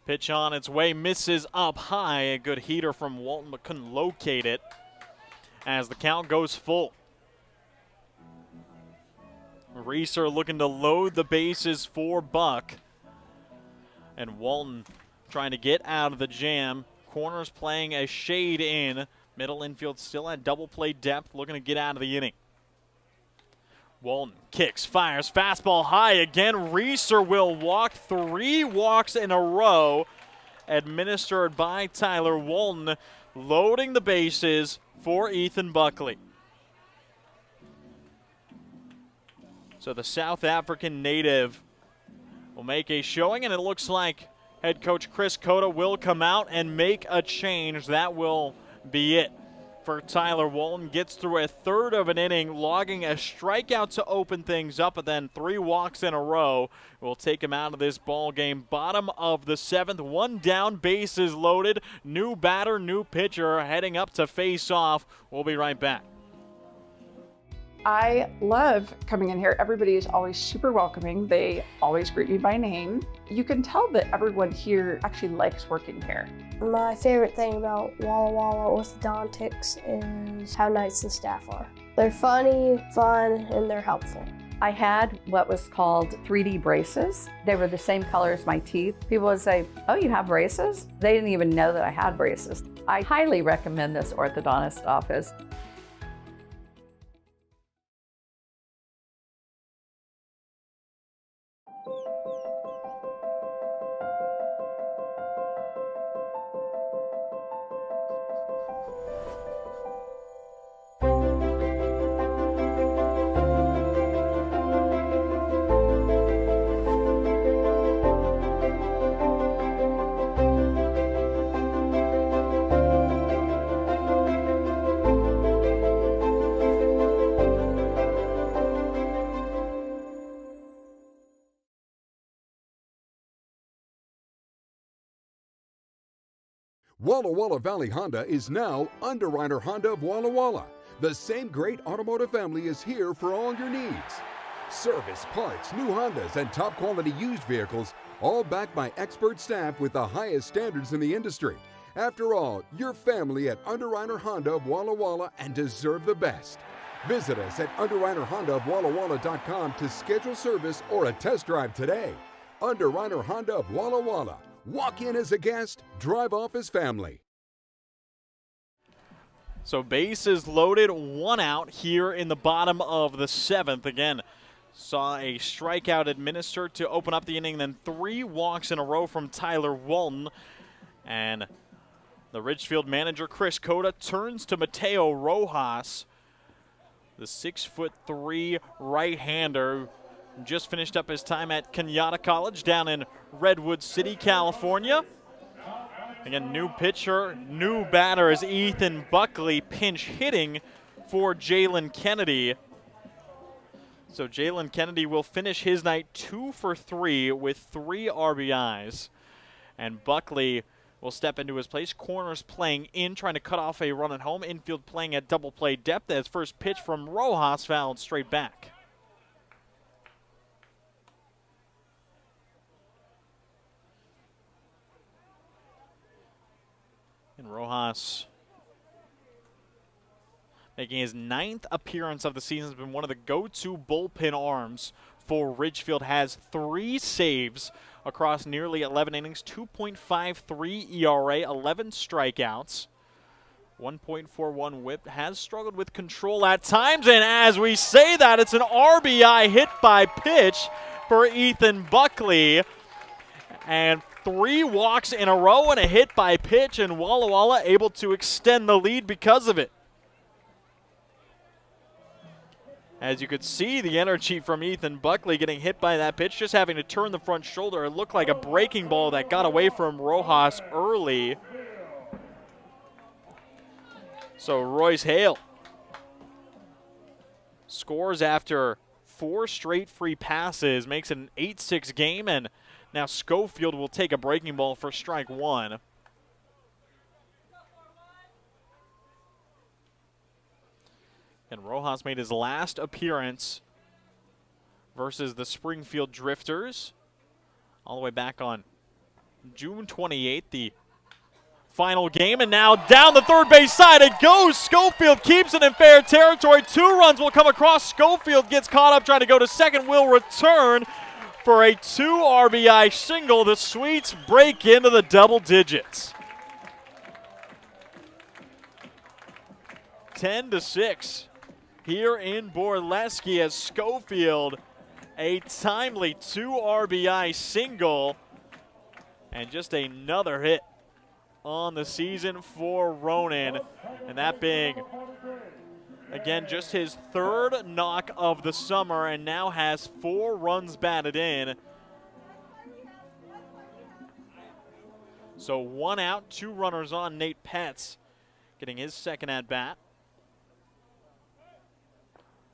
Pitch on its way, misses up high. A good heater from Walton, but couldn't locate it as the count goes full. Reeser looking to load the bases for Buck. And Walton trying to get out of the jam. Corners playing a shade in. Middle infield still at double play depth, looking to get out of the inning. Walton kicks, fires, fastball high again. Reeser will walk, 3 walks in a row, administered by Tyler Walton, loading the bases for Ethan Buckley. So the South African native will make a showing, and it looks like head coach Chris Cota will come out and make a change. That will be it for Tyler Walton. Gets through a third of an inning, logging a strikeout to open things up, and then 3 walks in a row will take him out of this ball game. Bottom of the 7th, 1 down, bases loaded. New batter, new pitcher heading up to face off. We'll be right back. I love coming in here. Everybody is always super welcoming. They always greet me by name. You can tell that everyone here actually likes working here. My favorite thing about Walla Walla Orthodontics is how nice the staff are. They're funny, fun, and they're helpful. I had what was called 3D braces. They were the same color as my teeth. People would say, "Oh, you have braces?" They didn't even know that I had braces. I highly recommend this orthodontist office. Walla Walla Valley Honda is now Underwriter Honda of Walla Walla. The same great automotive family is here for all your needs. Service, parts, new Hondas, and top quality used vehicles, all backed by expert staff with the highest standards in the industry. After all, you're family at Underwriter Honda of Walla Walla and deserve the best. Visit us at underwriterhondaofwallawalla.com to schedule service or a test drive today. Underwriter Honda of Walla Walla. Walk in as a guest, drive off as family. So bases loaded, one out here in the bottom of the seventh. Again, saw a strikeout administered to open up the inning, then 3 walks in a row from Tyler Walton. And the Ridgefield manager, Chris Cota, turns to Mateo Rojas, the 6'3" right-hander, who just finished up his time at Kenyatta College down in Redwood City, California. Again, new pitcher, new batter is Ethan Buckley, pinch hitting for Jalen Kennedy. So Jalen Kennedy will finish his night 2 for 3 with 3 RBIs. And Buckley will step into his place. Corners playing in, trying to cut off a run at home. Infield playing at double play depth as first pitch from Rojas fouled straight back. And Rojas, making his 9th appearance of the season, has been one of the go-to bullpen arms for Ridgefield. Has 3 saves across nearly 11 innings, 2.53 ERA, 11 strikeouts, 1.41 whip. Has struggled with control at times, and as we say that, it's an RBI hit by pitch for Ethan Buckley. And 3 walks in a row and a hit by pitch, and Walla Walla able to extend the lead because of it. As you could see, the energy from Ethan Buckley getting hit by that pitch, just having to turn the front shoulder. It looked like a breaking ball that got away from Rojas early. So Royce Hale scores after 4 straight free passes, makes it an 8-6 game, and now Schofield will take a breaking ball for strike 1. And Rojas made his last appearance versus the Springfield Drifters all the way back on June 28th, the final game. And now down the third base side it goes. Schofield keeps it in fair territory. 2 runs will come across. Schofield gets caught up trying to go to second, will return for a 2 RBI single. The Sweets break into the double digits. 10-6. Here in Borleske as Schofield, a timely 2 RBI single, and just another hit on the season for Ronan. And that being, again, just his 3rd knock of the summer, and now has 4 runs batted in. So 1 out, 2 runners on. Nate Petz getting his 2nd at bat.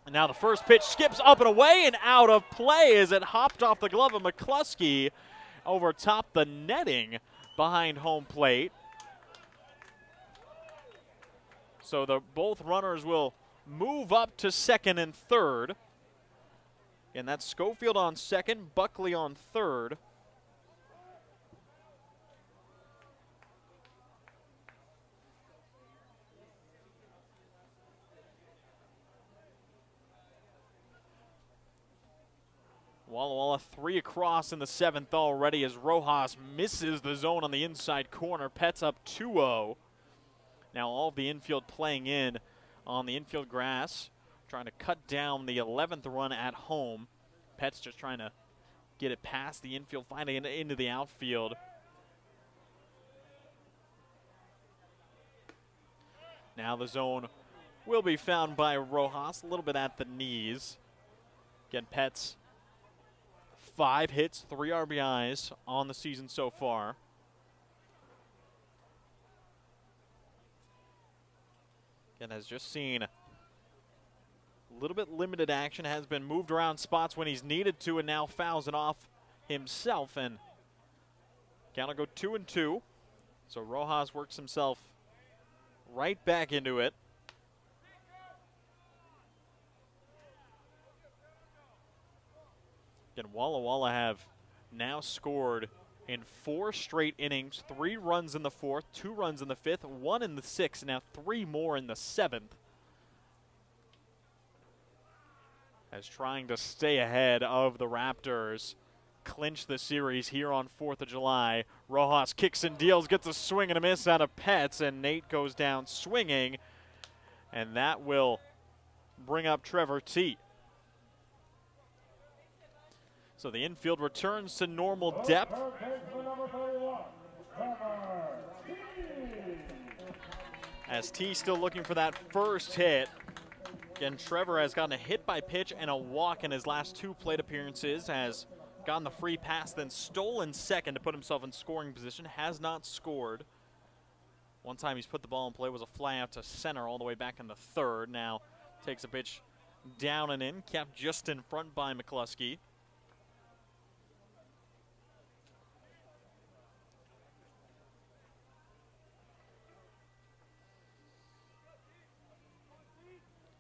And now the first pitch skips up and away and out of play as it hopped off the glove of McCluskey over top the netting behind home plate. So both runners will move up to 2nd and 3rd. And that's Schofield on 2nd, Buckley on 3rd. Walla Walla 3 across in the 7th already as Rojas misses the zone on the inside corner. Pet's up 2-0. Now all of the infield playing in on the infield grass, trying to cut down the 11th run at home. Pet's just trying to get it past the infield, finding it into the outfield. Now the zone will be found by Rojas, a little bit at the knees. Again, Pet's 5 hits, 3 RBIs on the season so far. Again, has just seen a little bit limited action, has been moved around spots when he's needed to, and now fouls it off himself. And count will go 2-2. So Rojas works himself right back into it. Again, Walla Walla have now scored in 4 straight innings, 3 runs in the 4th, 2 runs in the 5th, 1 in the 6th, and now 3 more in the 7th. As trying to stay ahead of the Raptors, clinch the series here on 4th of July. Rojas kicks and deals, gets a swing and a miss out of Petz, and Nate goes down swinging, and that will bring up Trevor T. So the infield returns to normal depth. As T still looking for that first hit. Again, Trevor has gotten a hit by pitch and a walk in his last 2 plate appearances, has gotten the free pass, then stolen second to put himself in scoring position, has not scored. One time he's put the ball in play was a fly out to center all the way back in the 3rd. Now takes a pitch down and in, kept just in front by McCluskey.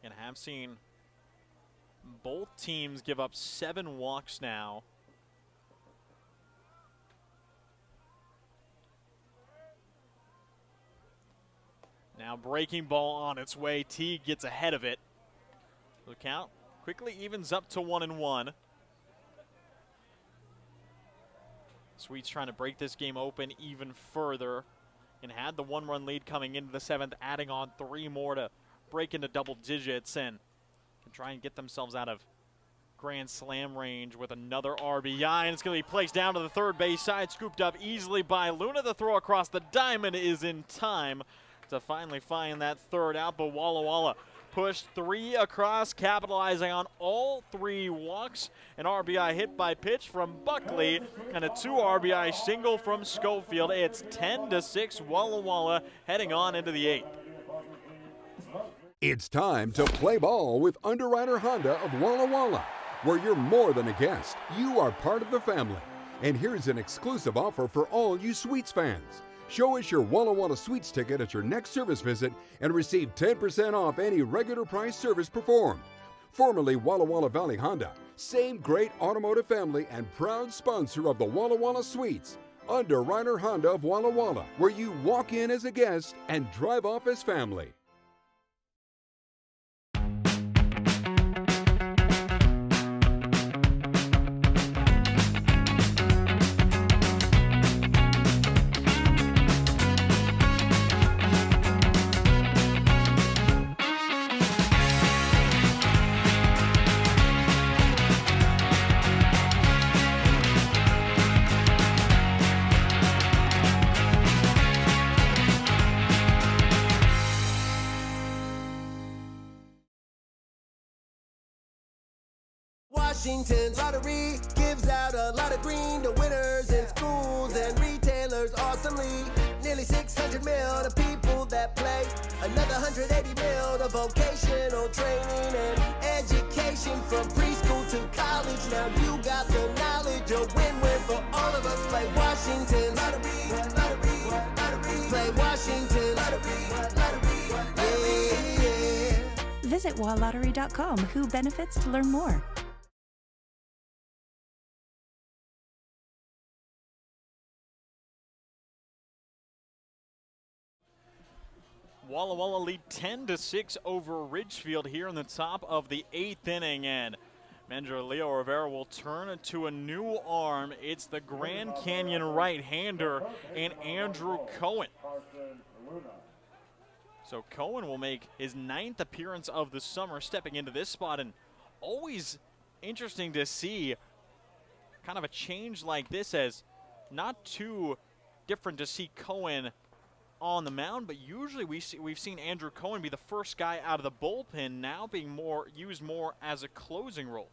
And have seen both teams give up 7 walks now. Now breaking ball on its way. T gets ahead of it. The count quickly evens up to 1-1. Sweets trying to break this game open even further and had the 1-run lead coming into the 7th, adding on 3 more to break into double digits and can try and get themselves out of grand slam range with another RBI, and it's going to be placed down to the 3rd base side, scooped up easily by Luna. The throw across the diamond is in time to finally find that 3rd out, but Walla Walla pushed 3 across, capitalizing on all 3 walks. An RBI hit by pitch from Buckley and a 2 RBI single from Schofield. It's 10-6 Walla Walla heading on into the 8th. It's time to play ball with Underwriter Honda of Walla Walla, where you're more than a guest. You are part of the family. And here's an exclusive offer for all you Sweets fans. Show us your Walla Walla Sweets ticket at your next service visit and receive 10% off any regular price service performed. Formerly Walla Walla Valley Honda, same great automotive family and proud sponsor of the Walla Walla Sweets. Underwriter Honda of Walla Walla, where you walk in as a guest and drive off as family. Washington's lottery gives out a lot of green to winners in schools and retailers awesomely. Nearly 600 mil to people that play. Another 180 mil to vocational training and education from preschool to college. Now you got the knowledge, a win-win for all of us. Play Washington lottery, lottery, lottery. Play Washington lottery, lottery, yeah. Visit walllottery.com. Who benefits to learn more. Walla Walla lead 10-6 over Ridgefield here in the top of the 8th inning, and manager Leo Rivera will turn to a new arm. It's the Grand Canyon right-hander and Andrew Cohen. So Cohen will make his 9th appearance of the summer, stepping into this spot, and always interesting to see kind of a change like this, as not too different to see Cohen on the mound, but usually we've seen Andrew Cohen be the first guy out of the bullpen, now being used more as a closing role.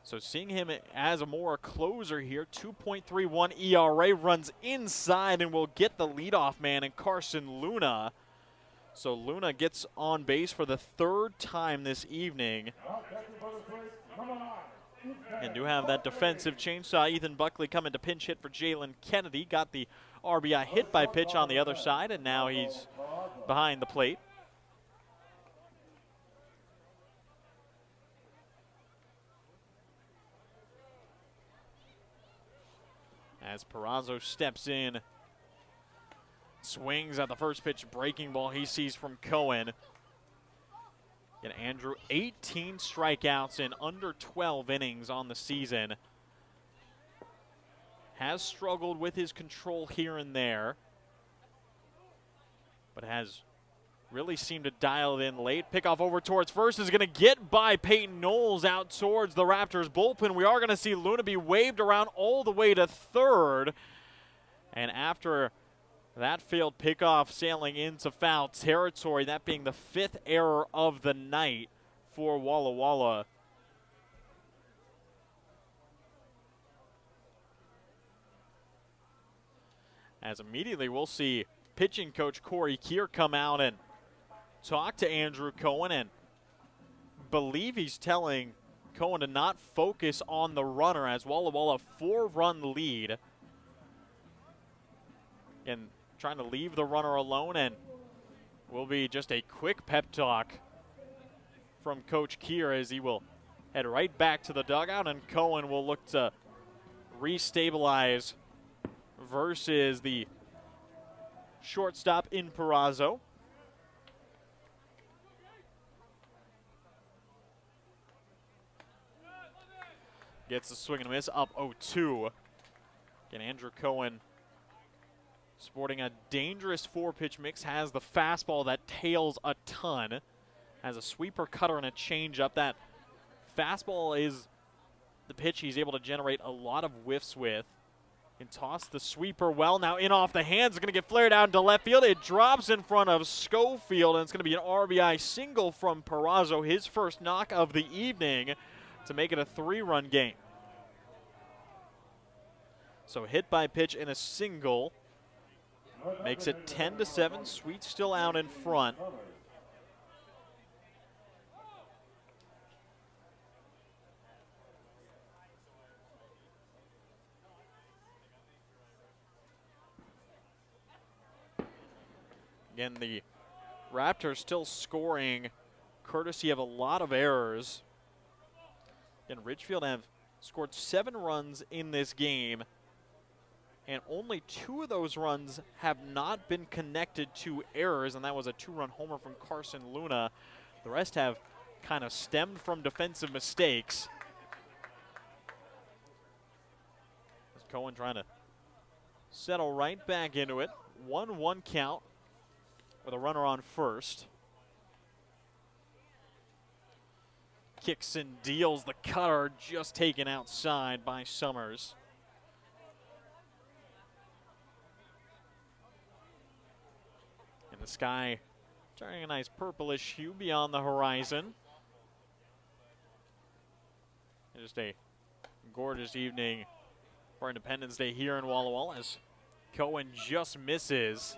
So seeing him as a more closer here, 2.31 ERA, runs inside and will get the leadoff man in Carson Luna. So Luna gets on base for the 3rd time this evening. And do have that defensive change. Saw Ethan Buckley come into pinch hit for Jalen Kennedy. Got the RBI hit by pitch on the other side, and now he's behind the plate. As Perazo steps in, swings at the first pitch, breaking ball he sees from Cohen. And Andrew, 18 strikeouts in under 12 innings on the season. Has struggled with his control here and there, but has really seemed to dial it in late. Pickoff over towards first is going to get by Peyton Knowles out towards the Raptors bullpen. We are going to see Luna be waved around all the way to third. And after that failed pickoff sailing into foul territory, that being the 5th error of the night for Walla Walla. As immediately we'll see pitching coach Corey Keir come out and talk to Andrew Cohen, and believe he's telling Cohen to not focus on the runner as Walla Walla 4-run lead. And trying to leave the runner alone, and will be just a quick pep talk from Coach Keir as he will head right back to the dugout, and Cohen will look to restabilize versus the shortstop in Perazo. Gets the swing and a miss, up 0-2. Again, Andrew Cohen sporting a dangerous 4-pitch mix, has the fastball that tails a ton, has a sweeper, cutter, and a changeup. That fastball is the pitch he's able to generate a lot of whiffs with. And toss the sweeper well, now in off the hands, it's going to get flared out into left field. It drops in front of Schofield, and it's going to be an RBI single from Perazo, his first knock of the evening, to make it a 3-run game. So hit by pitch and a single makes it 10-7. Sweet still out in front. Again, the Raptors still scoring courtesy of a lot of errors. And Ridgefield have scored 7 runs in this game, and only 2 of those runs have not been connected to errors, and that was a 2-run homer from Carson Luna. The rest have kind of stemmed from defensive mistakes. As Cohen trying to settle right back into it. 1-1 count with a runner on first. Kicks and deals the cutter, just taken outside by Summers. And the sky turning a nice purplish hue beyond the horizon. And just a gorgeous evening for Independence Day here in Walla Walla as Cohen just misses.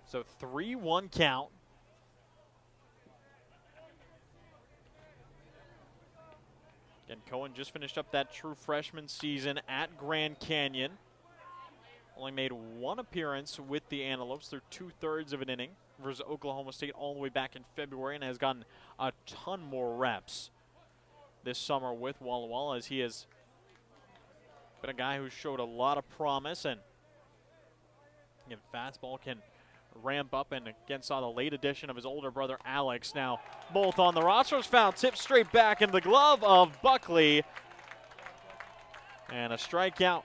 So 3-1 count. And Cohen just finished up that true freshman season at Grand Canyon. Only made 1 appearance with the Antelopes through 2/3 of an inning versus Oklahoma State all the way back in February, and has gotten a ton more reps this summer with Walla Walla, as he has been a guy who showed a lot of promise, and again, fastball can ramp up, and again saw the late addition of his older brother Alex. Now both on the rosters, foul tip straight back into the glove of Buckley, and a strikeout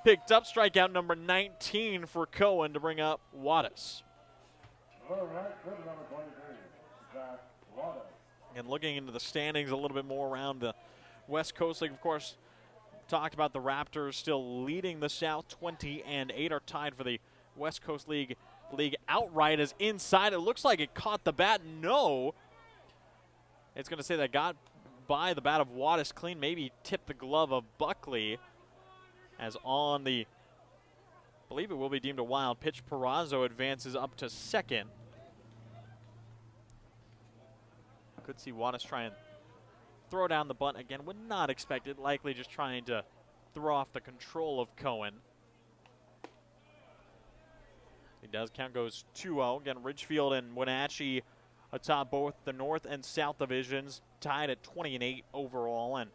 picked up, strikeout number 19 for Cohen to bring up Wattis. And looking into the standings a little bit more around the West Coast League, of course, talked about the Raptors still leading the South. 20-8 are tied for the West Coast League outright. As inside, it looks like it caught the bat. No, it's going to say that got by the bat of Wattis clean, maybe tipped the glove of Buckley. As on the, I believe it will be deemed a wild pitch, Perazo advances up to second. Could see Wattis try and throw down the bunt again. Would not expect it. Likely just trying to throw off the control of Cohen. He does. Count goes 2-0. Again, Ridgefield and Wenatchee atop both the North and South divisions, tied at 20-8 overall. And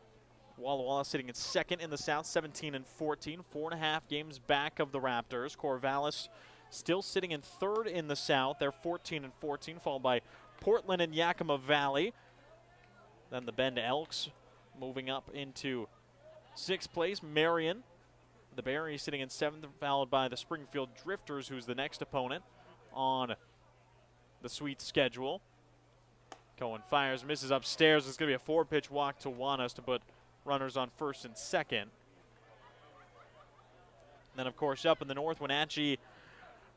Walla Walla sitting in second in the South, 17-14, 4.5 games back of the Raptors. Corvallis still sitting in third in the South. They're 14-14, followed by Portland and Yakima Valley. Then the Bend Elks moving up into sixth place. Marion, the Berries, sitting in seventh, followed by the Springfield Drifters, who's the next opponent on the sweet schedule. Cohen fires, misses upstairs. It's going to be a 4-pitch walk to Juanes to put runners on first and second. Then, of course, up in the North, Wenatchee,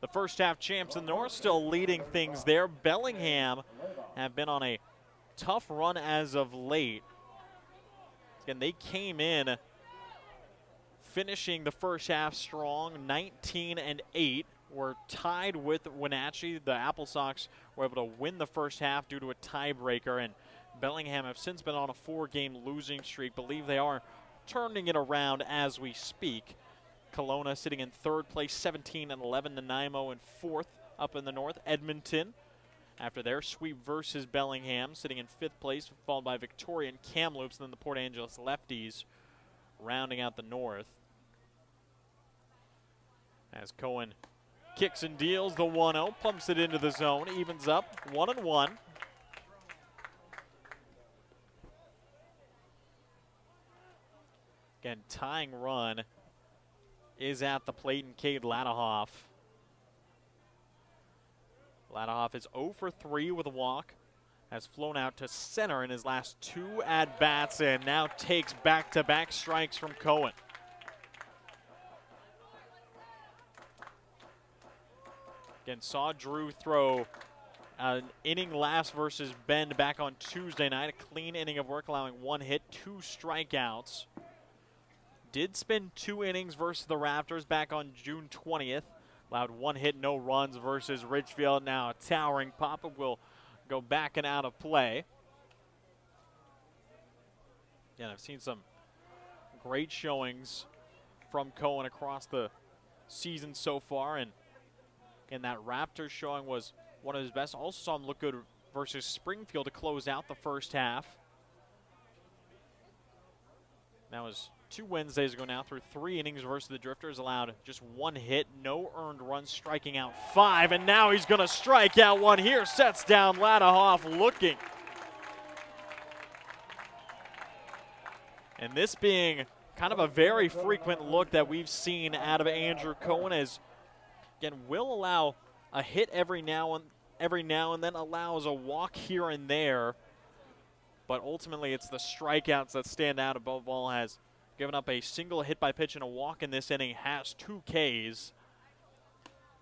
the first half champs in the North, still leading things there. Bellingham have been on a tough run as of late. Again, they came in finishing the first half strong, 19-8. Were tied with Wenatchee. The Apple Sox were able to win the first half due to a tiebreaker, and Bellingham have since been on a 4-game losing streak. Believe they are turning it around as we speak. Kelowna sitting in third place, 17-11. Nanaimo in fourth up in the North. Edmonton, after their sweep versus Bellingham, sitting in fifth place, followed by Victoria and Kamloops, and then the Port Angeles Lefties rounding out the North. As Cohen kicks and deals the 1-0, pumps it into the zone, evens up 1-1. Again, tying run is at the plate in Cade Ladahoff. Ladahoff is 0 for 3 with a walk, has flown out to center in his last 2 at-bats, and now takes back-to-back strikes from Cohen. Again, saw Drew throw an inning last versus Bend back on Tuesday night. A clean inning of work, allowing 1 hit, 2 strikeouts. Did spend 2 innings versus the Raptors back on June 20th. Allowed 1 hit, no runs versus Ridgefield. Now a towering pop will go back and out of play. Yeah, I've seen some great showings from Cohen across the season so far, and that Raptors showing was one of his best. Also saw him look good versus Springfield to close out the first half. That was 2 Wednesdays ago now, through 3 innings versus the Drifters. Allowed just 1 hit, no earned runs, striking out 5. And now he's going to strike out 1 here. Sets down Ladahoff looking. And this being kind of a very frequent look that we've seen out of Andrew Cohen, is, again, will allow a hit every now and then, allows a walk here and there. But ultimately, it's the strikeouts that stand out above all. Has given up a single hit by pitch and a walk in this inning, has 2 Ks.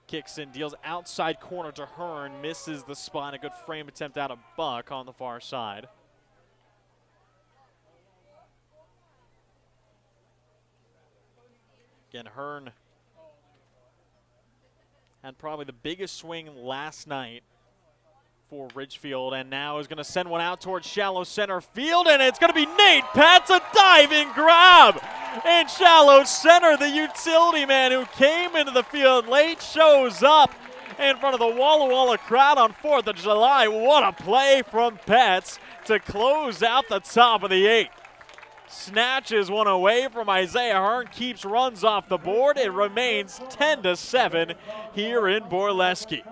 Kicks and deals outside corner to Hearn, misses the spot. A good frame attempt out of Buck on the far side. Again, Hearn had probably the biggest swing last night for Ridgefield, and now is going to send one out towards shallow center field, and it's going to be Nate Pat's a diving grab in shallow center. The utility man who came into the field late shows up in front of the Walla Walla crowd on 4th of July. What a play from Pets to close out the top of the 8th. Snatches one away from Isaiah Hearn, keeps runs off the board. It remains 10-7 here in Borleske.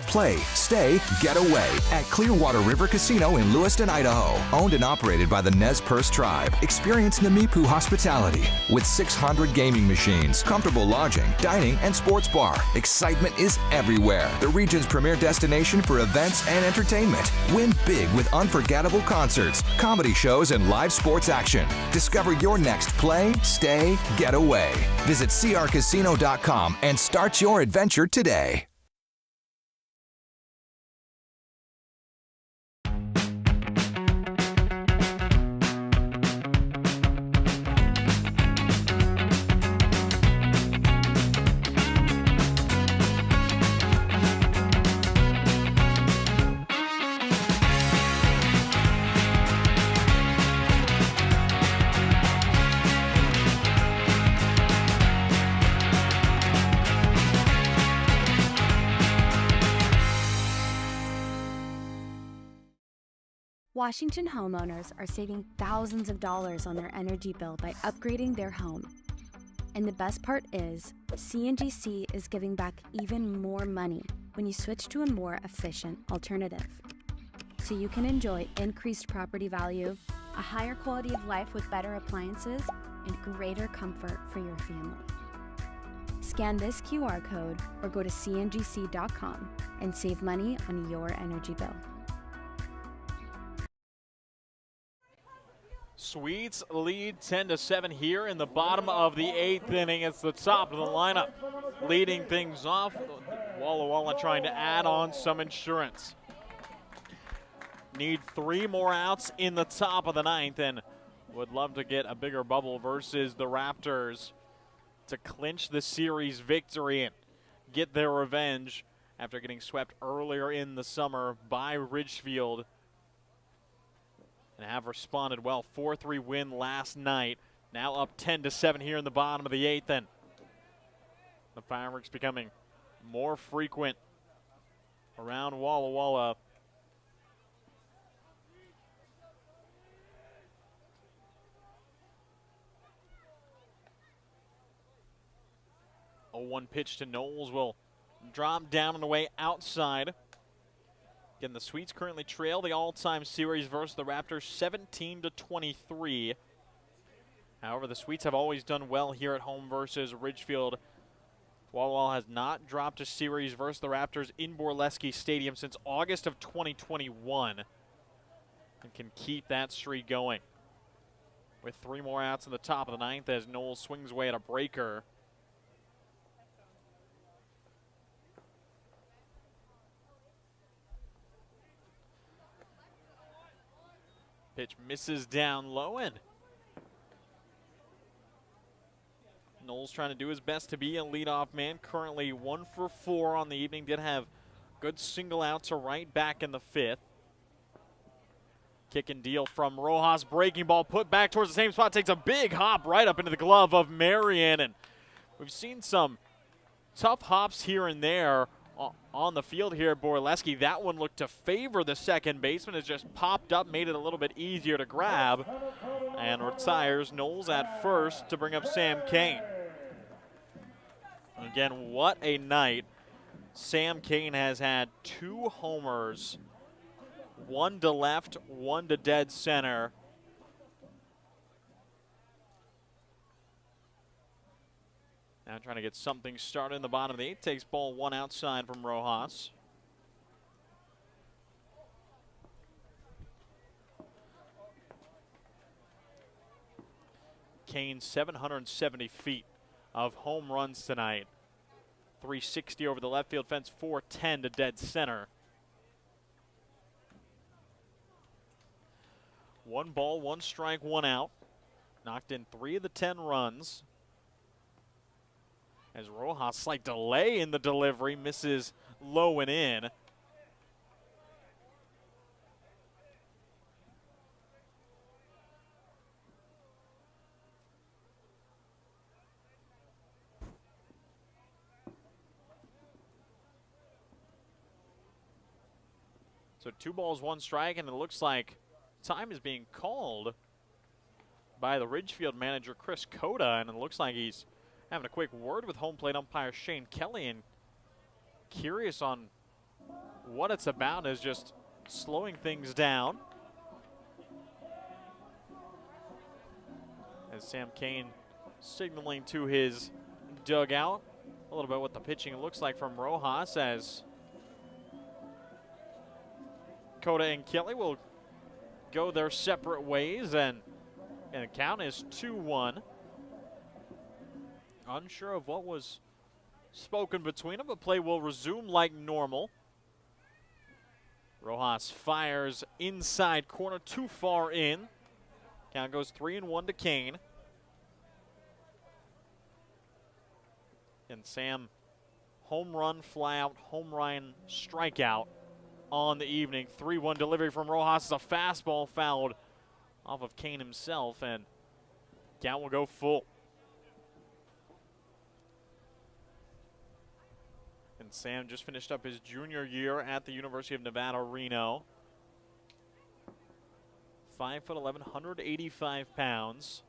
Play, stay, get away at Clearwater River Casino in Lewiston, Idaho. Owned and operated by the Nez Perce Tribe. Experience Namipu hospitality with 600 gaming machines, comfortable lodging, dining, and sports bar. Excitement is everywhere. The region's premier destination for events and entertainment. Win big with unforgettable concerts, comedy shows, and live sports action. Discover your next play, stay, get away. Visit crcasino.com and start your adventure today. Washington homeowners are saving thousands of dollars on their energy bill by upgrading their home. And the best part is, CNGC is giving back even more money when you switch to a more efficient alternative. So you can enjoy increased property value, a higher quality of life with better appliances, and greater comfort for your family. Scan this QR code or go to cngc.com and save money on your energy bill. Swedes lead 10-7 here in the bottom of the 8th inning. It's the top of the lineup leading things off. Walla Walla trying to add on some insurance. Need 3 more outs in the top of the 9th and would love to get a bigger bubble versus the Raptors to clinch the series victory and get their revenge after getting swept earlier in the summer by Ridgefield. And have responded well. 4-3 win last night. Now up 10-7 here in the bottom of the 8th. And the fireworks becoming more frequent around Walla Walla. A 1 pitch to Knowles will drop down and away outside. Again, the Swedes currently trail the all-time series versus the Raptors 17-23. However, the Swedes have always done well here at home versus Ridgefield. Walla Walla has not dropped a series versus the Raptors in Borleske Stadium since August of 2021 and can keep that streak going. With 3 more outs in the top of the 9th as Knowles swings away at a breaker. Pitch misses down low, and Knowles trying to do his best to be a leadoff man. Currently 1 for 4 on the evening. Did have good single out to right back in the 5th. Kick and deal from Rojas. Breaking ball put back towards the same spot. Takes a big hop right up into the glove of Marion. And we've seen some tough hops here and there on the field here at Borleske. That one looked to favor the second baseman. Has just popped up, made it a little bit easier to grab, and retires. Knowles at first to bring up Sam Kane. Again, what a night. Sam Kane has had 2 homers, 1 to left, 1 to dead center. Now trying to get something started in the bottom of the 8th. Takes ball 1 outside from Rojas. Kane 770 feet of home runs tonight. 360 over the left field fence, 410 to dead center. 1 ball, 1 strike, 1 out. Knocked in 3 of the 10 runs. As Rojas, slight delay in the delivery, misses low and in. So 2 balls, 1 strike, and it looks like time is being called by the Ridgefield manager, Chris Cota, and it looks like he's having a quick word with home plate umpire Shane Kelly, and curious on what it's about, is just slowing things down. As Sam Kane signaling to his dugout a little bit what the pitching looks like from Rojas, as Cota and Kelly will go their separate ways, and the count is 2-1. Unsure of what was spoken between them, but play will resume like normal. Rojas fires inside corner, too far in. Count goes 3-1 to Kane. And Sam, home run, fly out, home run, strikeout on the evening. 3-1 delivery from Rojas. A fastball fouled off of Kane himself, and count will go full. And Sam just finished up his junior year at the University of Nevada, Reno. 5'11", 185 pounds.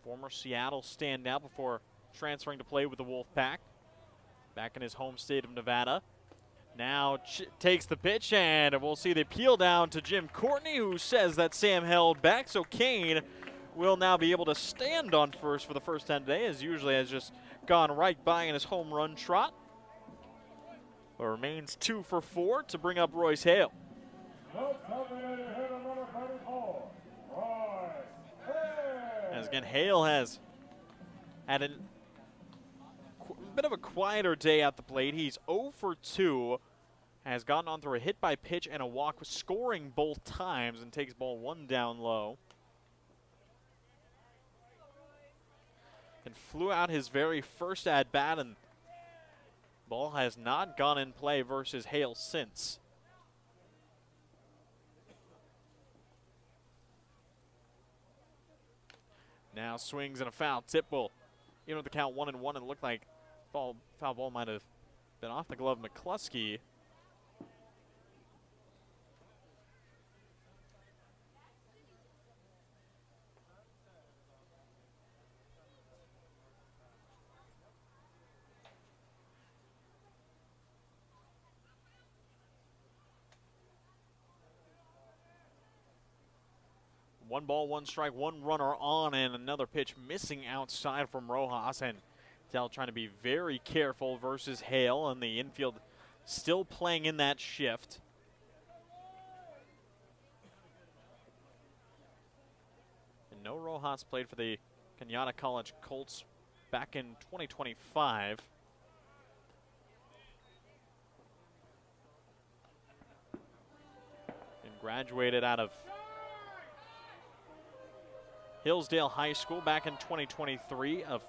Former Seattle standout before transferring to play with the Wolfpack back in his home state of Nevada. Now takes the pitch, and we'll see the appeal down to Jim Courtney, who says that Sam held back. So Kane will now be able to stand on first for the first time today, as usually has just gone right by in his home run trot. But remains 2 for 4 to bring up Royce Hale. As again, Hale has had a bit of a quieter day at the plate. He's 0 for 2, has gotten on through a hit by pitch and a walk, scoring both times, and takes ball 1 down low. And flew out his very first at bat, and ball has not gone in play versus Hale since. Now swings and a foul tip ball. Even with the count 1-1, it looked like foul ball might have been off the glove of McCluskey. One ball, one strike, one runner on, and another pitch missing outside from Rojas. And Dell trying to be very careful versus Hale, and the infield still playing in that shift. And no Rojas played for the Kenyatta College Colts back in 2025. And graduated out of Hillsdale High School back in 2023, a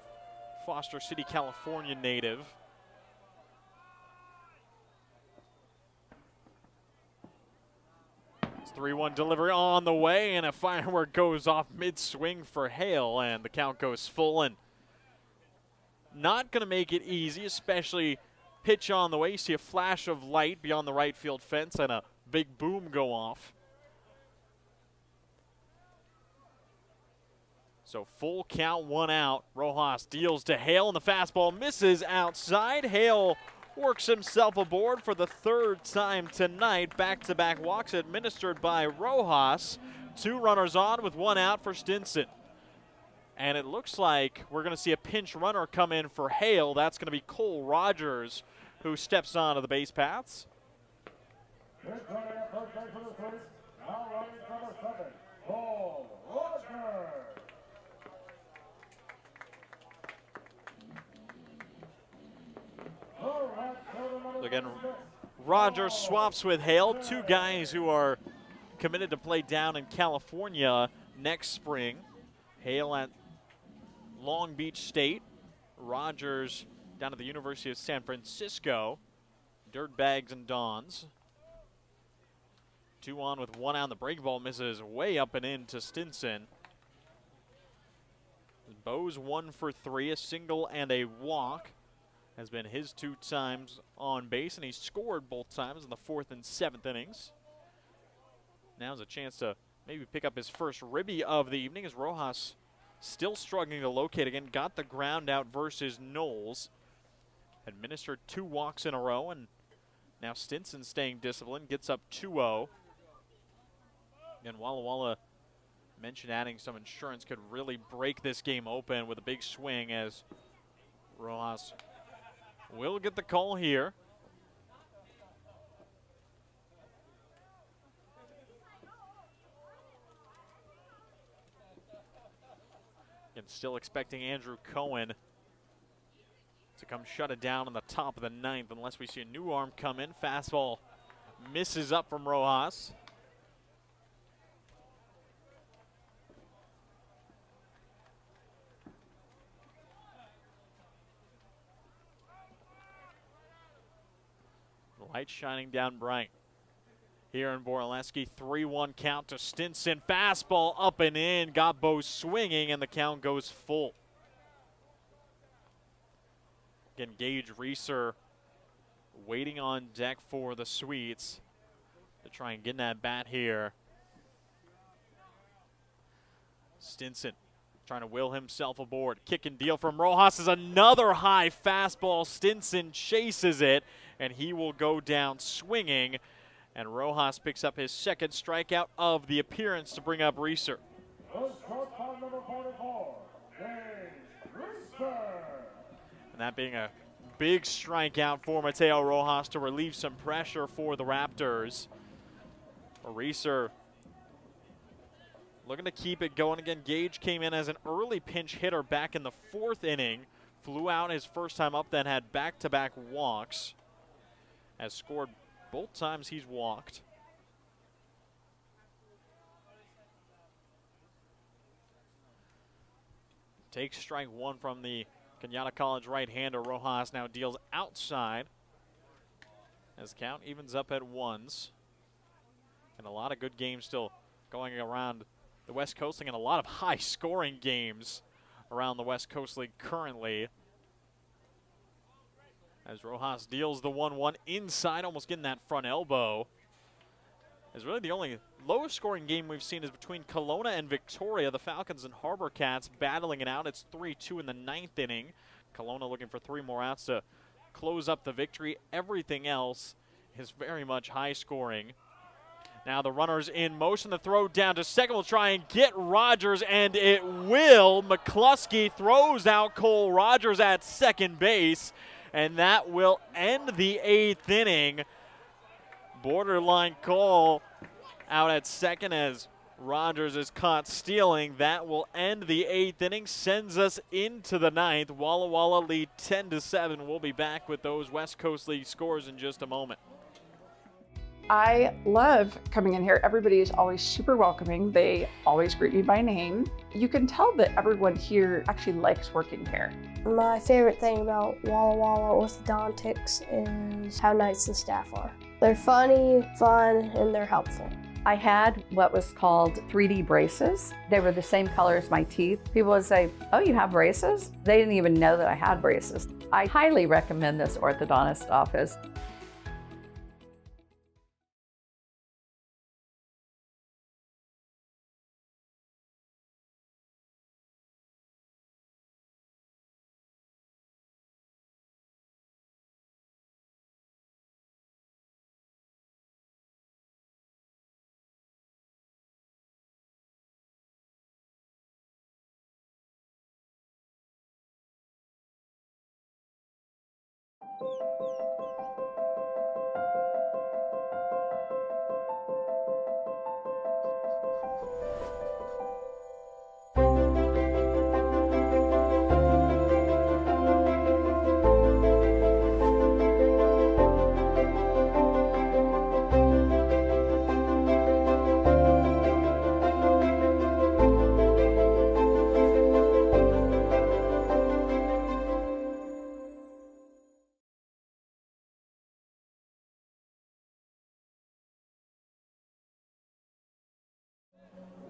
Foster City, California native. It's 3-1 delivery on the way, and a firework goes off mid-swing for Hale, and the count goes full. And not going to make it easy, especially pitch on the way. You see a flash of light beyond the right field fence and a big boom go off. So full count, 1 out. Rojas deals to Hale, and the fastball misses outside. Hale works himself aboard for the 3rd time tonight. Back-to-back walks administered by Rojas. 2 runners on with 1 out for Stinson. And it looks like we're going to see a pinch runner come in for Hale. That's going to be Cole Rogers, who steps onto the base paths. Now running number 7, Cole Rogers. Again, Rogers swaps with Hale, 2 guys who are committed to play down in California next spring. Hale at Long Beach State, Rogers down at the University of San Francisco. Dirtbags and Dons. 2 on with 1 out. The break ball misses way up and in to Stinson. Bo's 1 for 3, a single and a walk. Has been his 2 times on base, and he scored both times in the 4th and 7th innings. Now's a chance to maybe pick up his first ribby of the evening, as Rojas still struggling to locate again. Got the ground out versus Knowles. Administered 2 walks in a row, and now Stinson staying disciplined, gets up 2-0. And Walla Walla mentioned adding some insurance could really break this game open with a big swing, as Rojas will get the call here. And still expecting Andrew Cohen to come shut it down in the top of the 9th unless we see a new arm come in. Fastball misses up from Rojas. Light shining down bright here in Borleske. 3-1 count to Stinson. Fastball up and in. Got Bo swinging, and the count goes full. Again, Gage Reeser waiting on deck for the Sweets. to try and get in that bat here. Stinson trying to will himself aboard. Kick and deal from Rojas is another high fastball. Stinson chases it, and he will go down swinging. And Rojas picks up his second strikeout of the appearance to bring up Reeser. And that being a big strikeout for Mateo Rojas to relieve some pressure for the Raptors. Reeser looking to keep it going again. Gage came in as an early pinch hitter back in the 4th inning. Flew out his first time up, then had back-to-back walks. Has scored both times he's walked. Takes strike one from the Kenyatta College right-hander. Rojas now deals outside as count evens up at ones. And a lot of good games still going around the West Coast League, and a lot of high-scoring games around the West Coast League currently. As Rojas deals the 1-1 inside, almost getting that front elbow. As really the only lowest-scoring game we've seen is between Kelowna and Victoria. The Falcons and Harbor Cats battling it out. It's 3-2 in the 9th inning. Kelowna looking for 3 more outs to close up the victory. Everything else is very much high-scoring. Now the runner's in motion. The throw down to second will try and get Rogers, and it will. McCluskey throws out Cole Rogers at second base, and that will end the 8th inning. Borderline call out at second as Rogers is caught stealing. That will end the 8th inning, sends us into the 9th. Walla Walla lead 10-7. We'll be back with those West Coast League scores in just a moment. I love coming in here. Everybody is always super welcoming. They always greet me by name. You can tell that everyone here actually likes working here. My favorite thing about Walla Walla Orthodontics is how nice the staff are. They're funny, fun, and they're helpful. I had what was called 3D braces. They were the same color as my teeth. People would say, "Oh, you have braces?" They didn't even know that I had braces. I highly recommend this orthodontist office.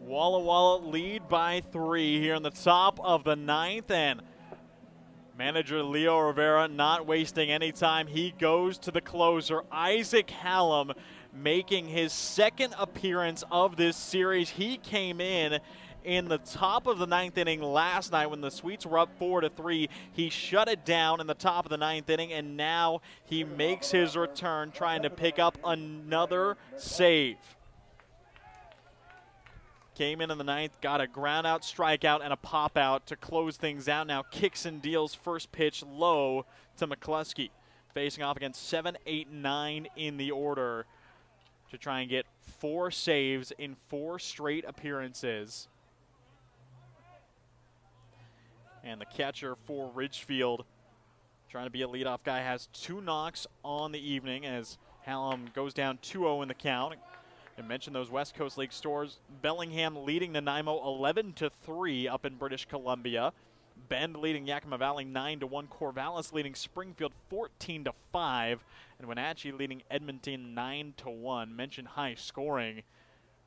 Walla Walla lead by 3 here in the top of the 9th, and manager Leo Rivera not wasting any time. He goes to the closer, Isaac Hallam, making his second appearance of this series. He came in the top of the 9th inning last night when the Sweets were up 4-3. He shut it down in the top of the 9th inning, and now he makes his return, trying to pick up another save. Came in the 9th, got a ground out strikeout and a pop out to close things out. Now kicks and deals first pitch low to McCluskey. Facing off against 7, 8, 9 in the order to try and get 4 saves in 4 straight appearances. And the catcher for Ridgefield, trying to be a leadoff guy, has 2 knocks on the evening as Hallam goes down 2-0 in the count. I mentioned those West Coast League scores. Bellingham leading Nanaimo 11-3 up in British Columbia. Bend leading Yakima Valley 9-1. Corvallis leading Springfield 14-5. And Wenatchee leading Edmonton 9-1. Mentioned high scoring.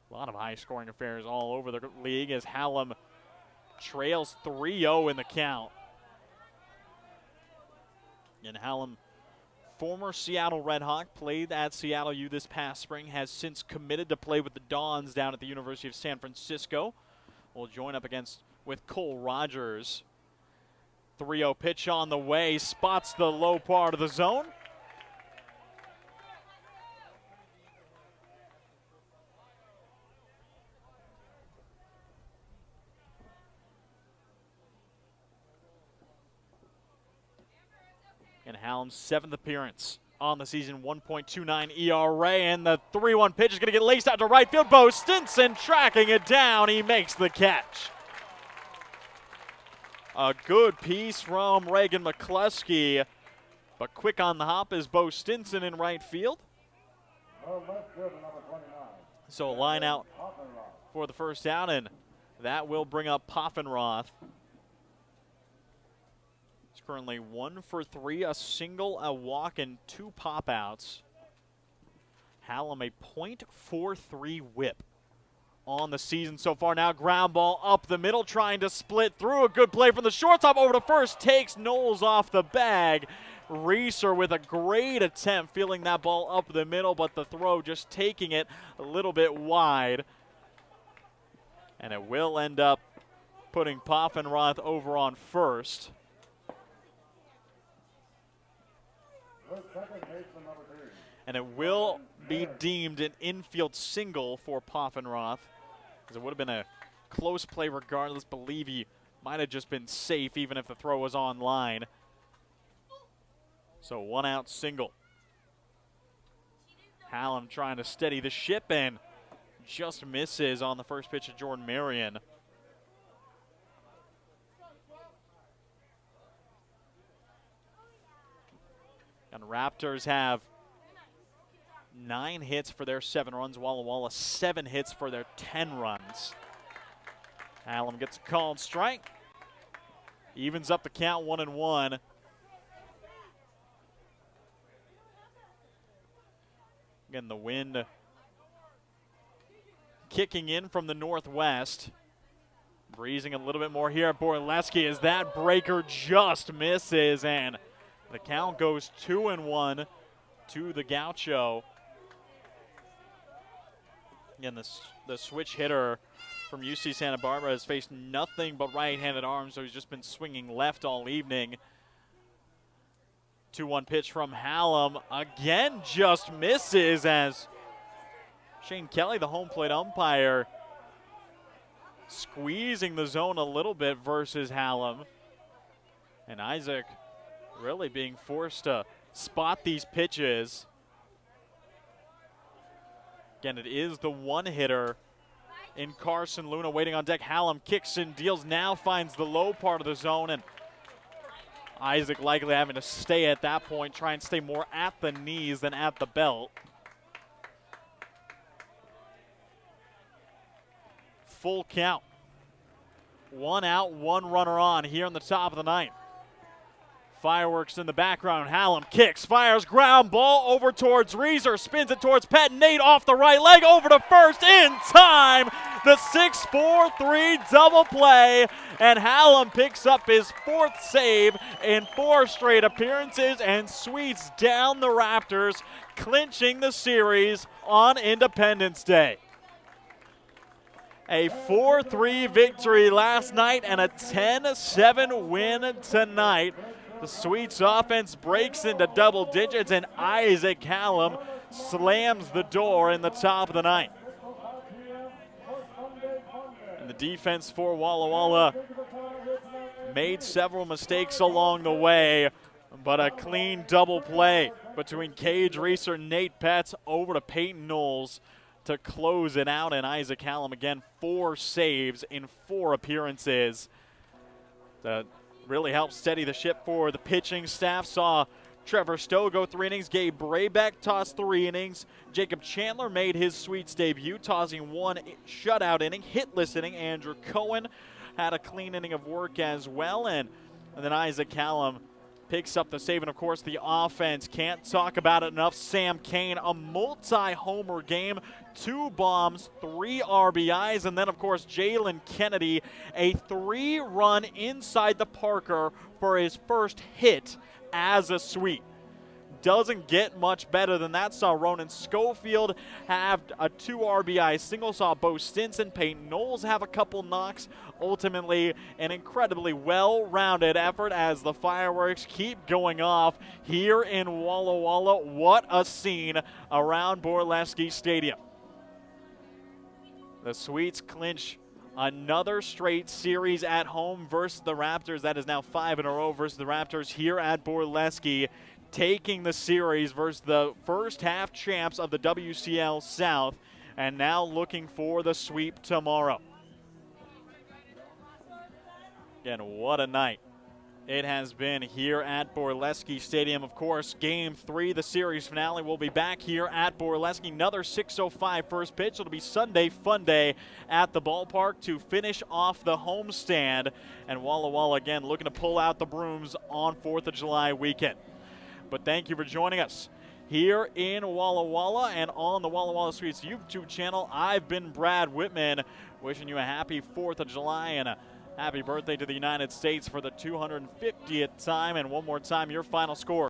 A lot of high scoring affairs all over the league as Hallam trails 3-0 in the count. And Hallam former Seattle Red Hawk, played at Seattle U this past spring, has since committed to play with the Dons down at the University of San Francisco. Will join up with Cole Rogers. 3-0 pitch on the way, spots the low part of the zone. And Hallam's 7th appearance on the season, 1.29 ERA, and the 3-1 pitch is going to get laced out to right field. Bo Stinson tracking it down. He makes the catch. A good piece from Reagan McCluskey, but quick on the hop is Bo Stinson in right field. So a line out for the first out, and that will bring up Poffenroth. It's currently 1 for 3, a single, a walk, and 2 pop-outs. Hallam a .43 whip on the season so far. Now ground ball up the middle, trying to split through. A good play from the shortstop over to first, takes Knowles off the bag. Reeser with a great attempt, feeling that ball up the middle, but the throw just taking it a little bit wide. And it will end up putting Poffenroth over on first. And it will be deemed an infield single for Poffenroth, because it would have been a close play regardless. Believe he might have just been safe even if the throw was on line. So 1-out single. Hallam trying to steady the ship and just misses on the first pitch of Jordan Marion. And Raptors have 9 hits for their 7 runs. Walla Walla 7 hits for their 10 runs. Hallam gets a called strike. Evens up the count 1-1. Again, the wind kicking in from the northwest. Breezing a little bit more here at Borleske as that breaker just misses, and the count goes 2-1 to the Gaucho. Again, the switch hitter from UC Santa Barbara has faced nothing but right-handed arms, so he's just been swinging left all evening. 2-1 pitch from Hallam. Again, just misses as Shane Kelly, the home plate umpire, squeezing the zone a little bit versus Hallam. And Isaac really being forced to spot these pitches. Again, it is the one hitter in Carson Luna waiting on deck. Hallam kicks and deals, now finds the low part of the zone, and Isaac likely having to stay at that point, try and stay more at the knees than at the belt. Full count. 1 out, 1 runner on here in the top of the 9th. Fireworks in the background. Hallam kicks, fires, ground ball over towards Reeser, spins it towards Patton. Nate off the right leg, over to first in time. The 6-4-3 double play, and Hallam picks up his 4th save in 4 straight appearances and sweeps down the Raptors, clinching the series on Independence Day. A 4-3 victory last night and a 10-7 win tonight. The Sweets offense breaks into double digits, and Isaac Hallam slams the door in the top of the 9th. And the defense for Walla Walla made several mistakes along the way, but a clean double play between Cage Reeser, Nate Petz over to Peyton Knowles to close it out. And Isaac Hallam, again, 4 saves in 4 appearances. Really helped steady the ship for the pitching staff. Saw Trevor Stowe go 3 innings. Gabe Braybeck tossed 3 innings. Jacob Chandler made his Sweets debut, tossing 1 shutout inning, hitless inning. Andrew Cohen had a clean inning of work as well. And then Isaac Hallam picks up the save. And, of course, the offense, can't talk about it enough. Sam Kane, a multi-homer game, 2 bombs, 3 RBIs. And then, of course, Jalen Kennedy, a 3-run inside the Parker for his first hit as a Sweet. doesn't get much better than that. Saw Ronan Schofield have a 2 RBI single, saw Bo Stinson, Peyton Knowles have a couple knocks. Ultimately, an incredibly well-rounded effort as the fireworks keep going off here in Walla Walla. What a scene around Borleske Stadium. The Sweets clinch another straight series at home versus the Raptors. That is now 5 in a row versus the Raptors here at Borleske, taking the series versus the first half champs of the WCL South, and now looking for the sweep tomorrow. Again, what a night it has been here at Borleske Stadium. Of course, Game 3, the series finale, will be back here at Borleske. Another 6:05 first pitch. It'll be Sunday Fun Day at the ballpark to finish off the homestand. And Walla Walla, again, looking to pull out the brooms on 4th of July weekend. But thank you for joining us here in Walla Walla and on the Walla Walla Sweets YouTube channel. I've been Brad Whitman, wishing you a happy 4th of July and a happy birthday to the United States for the 250th time. And one more time, your final score.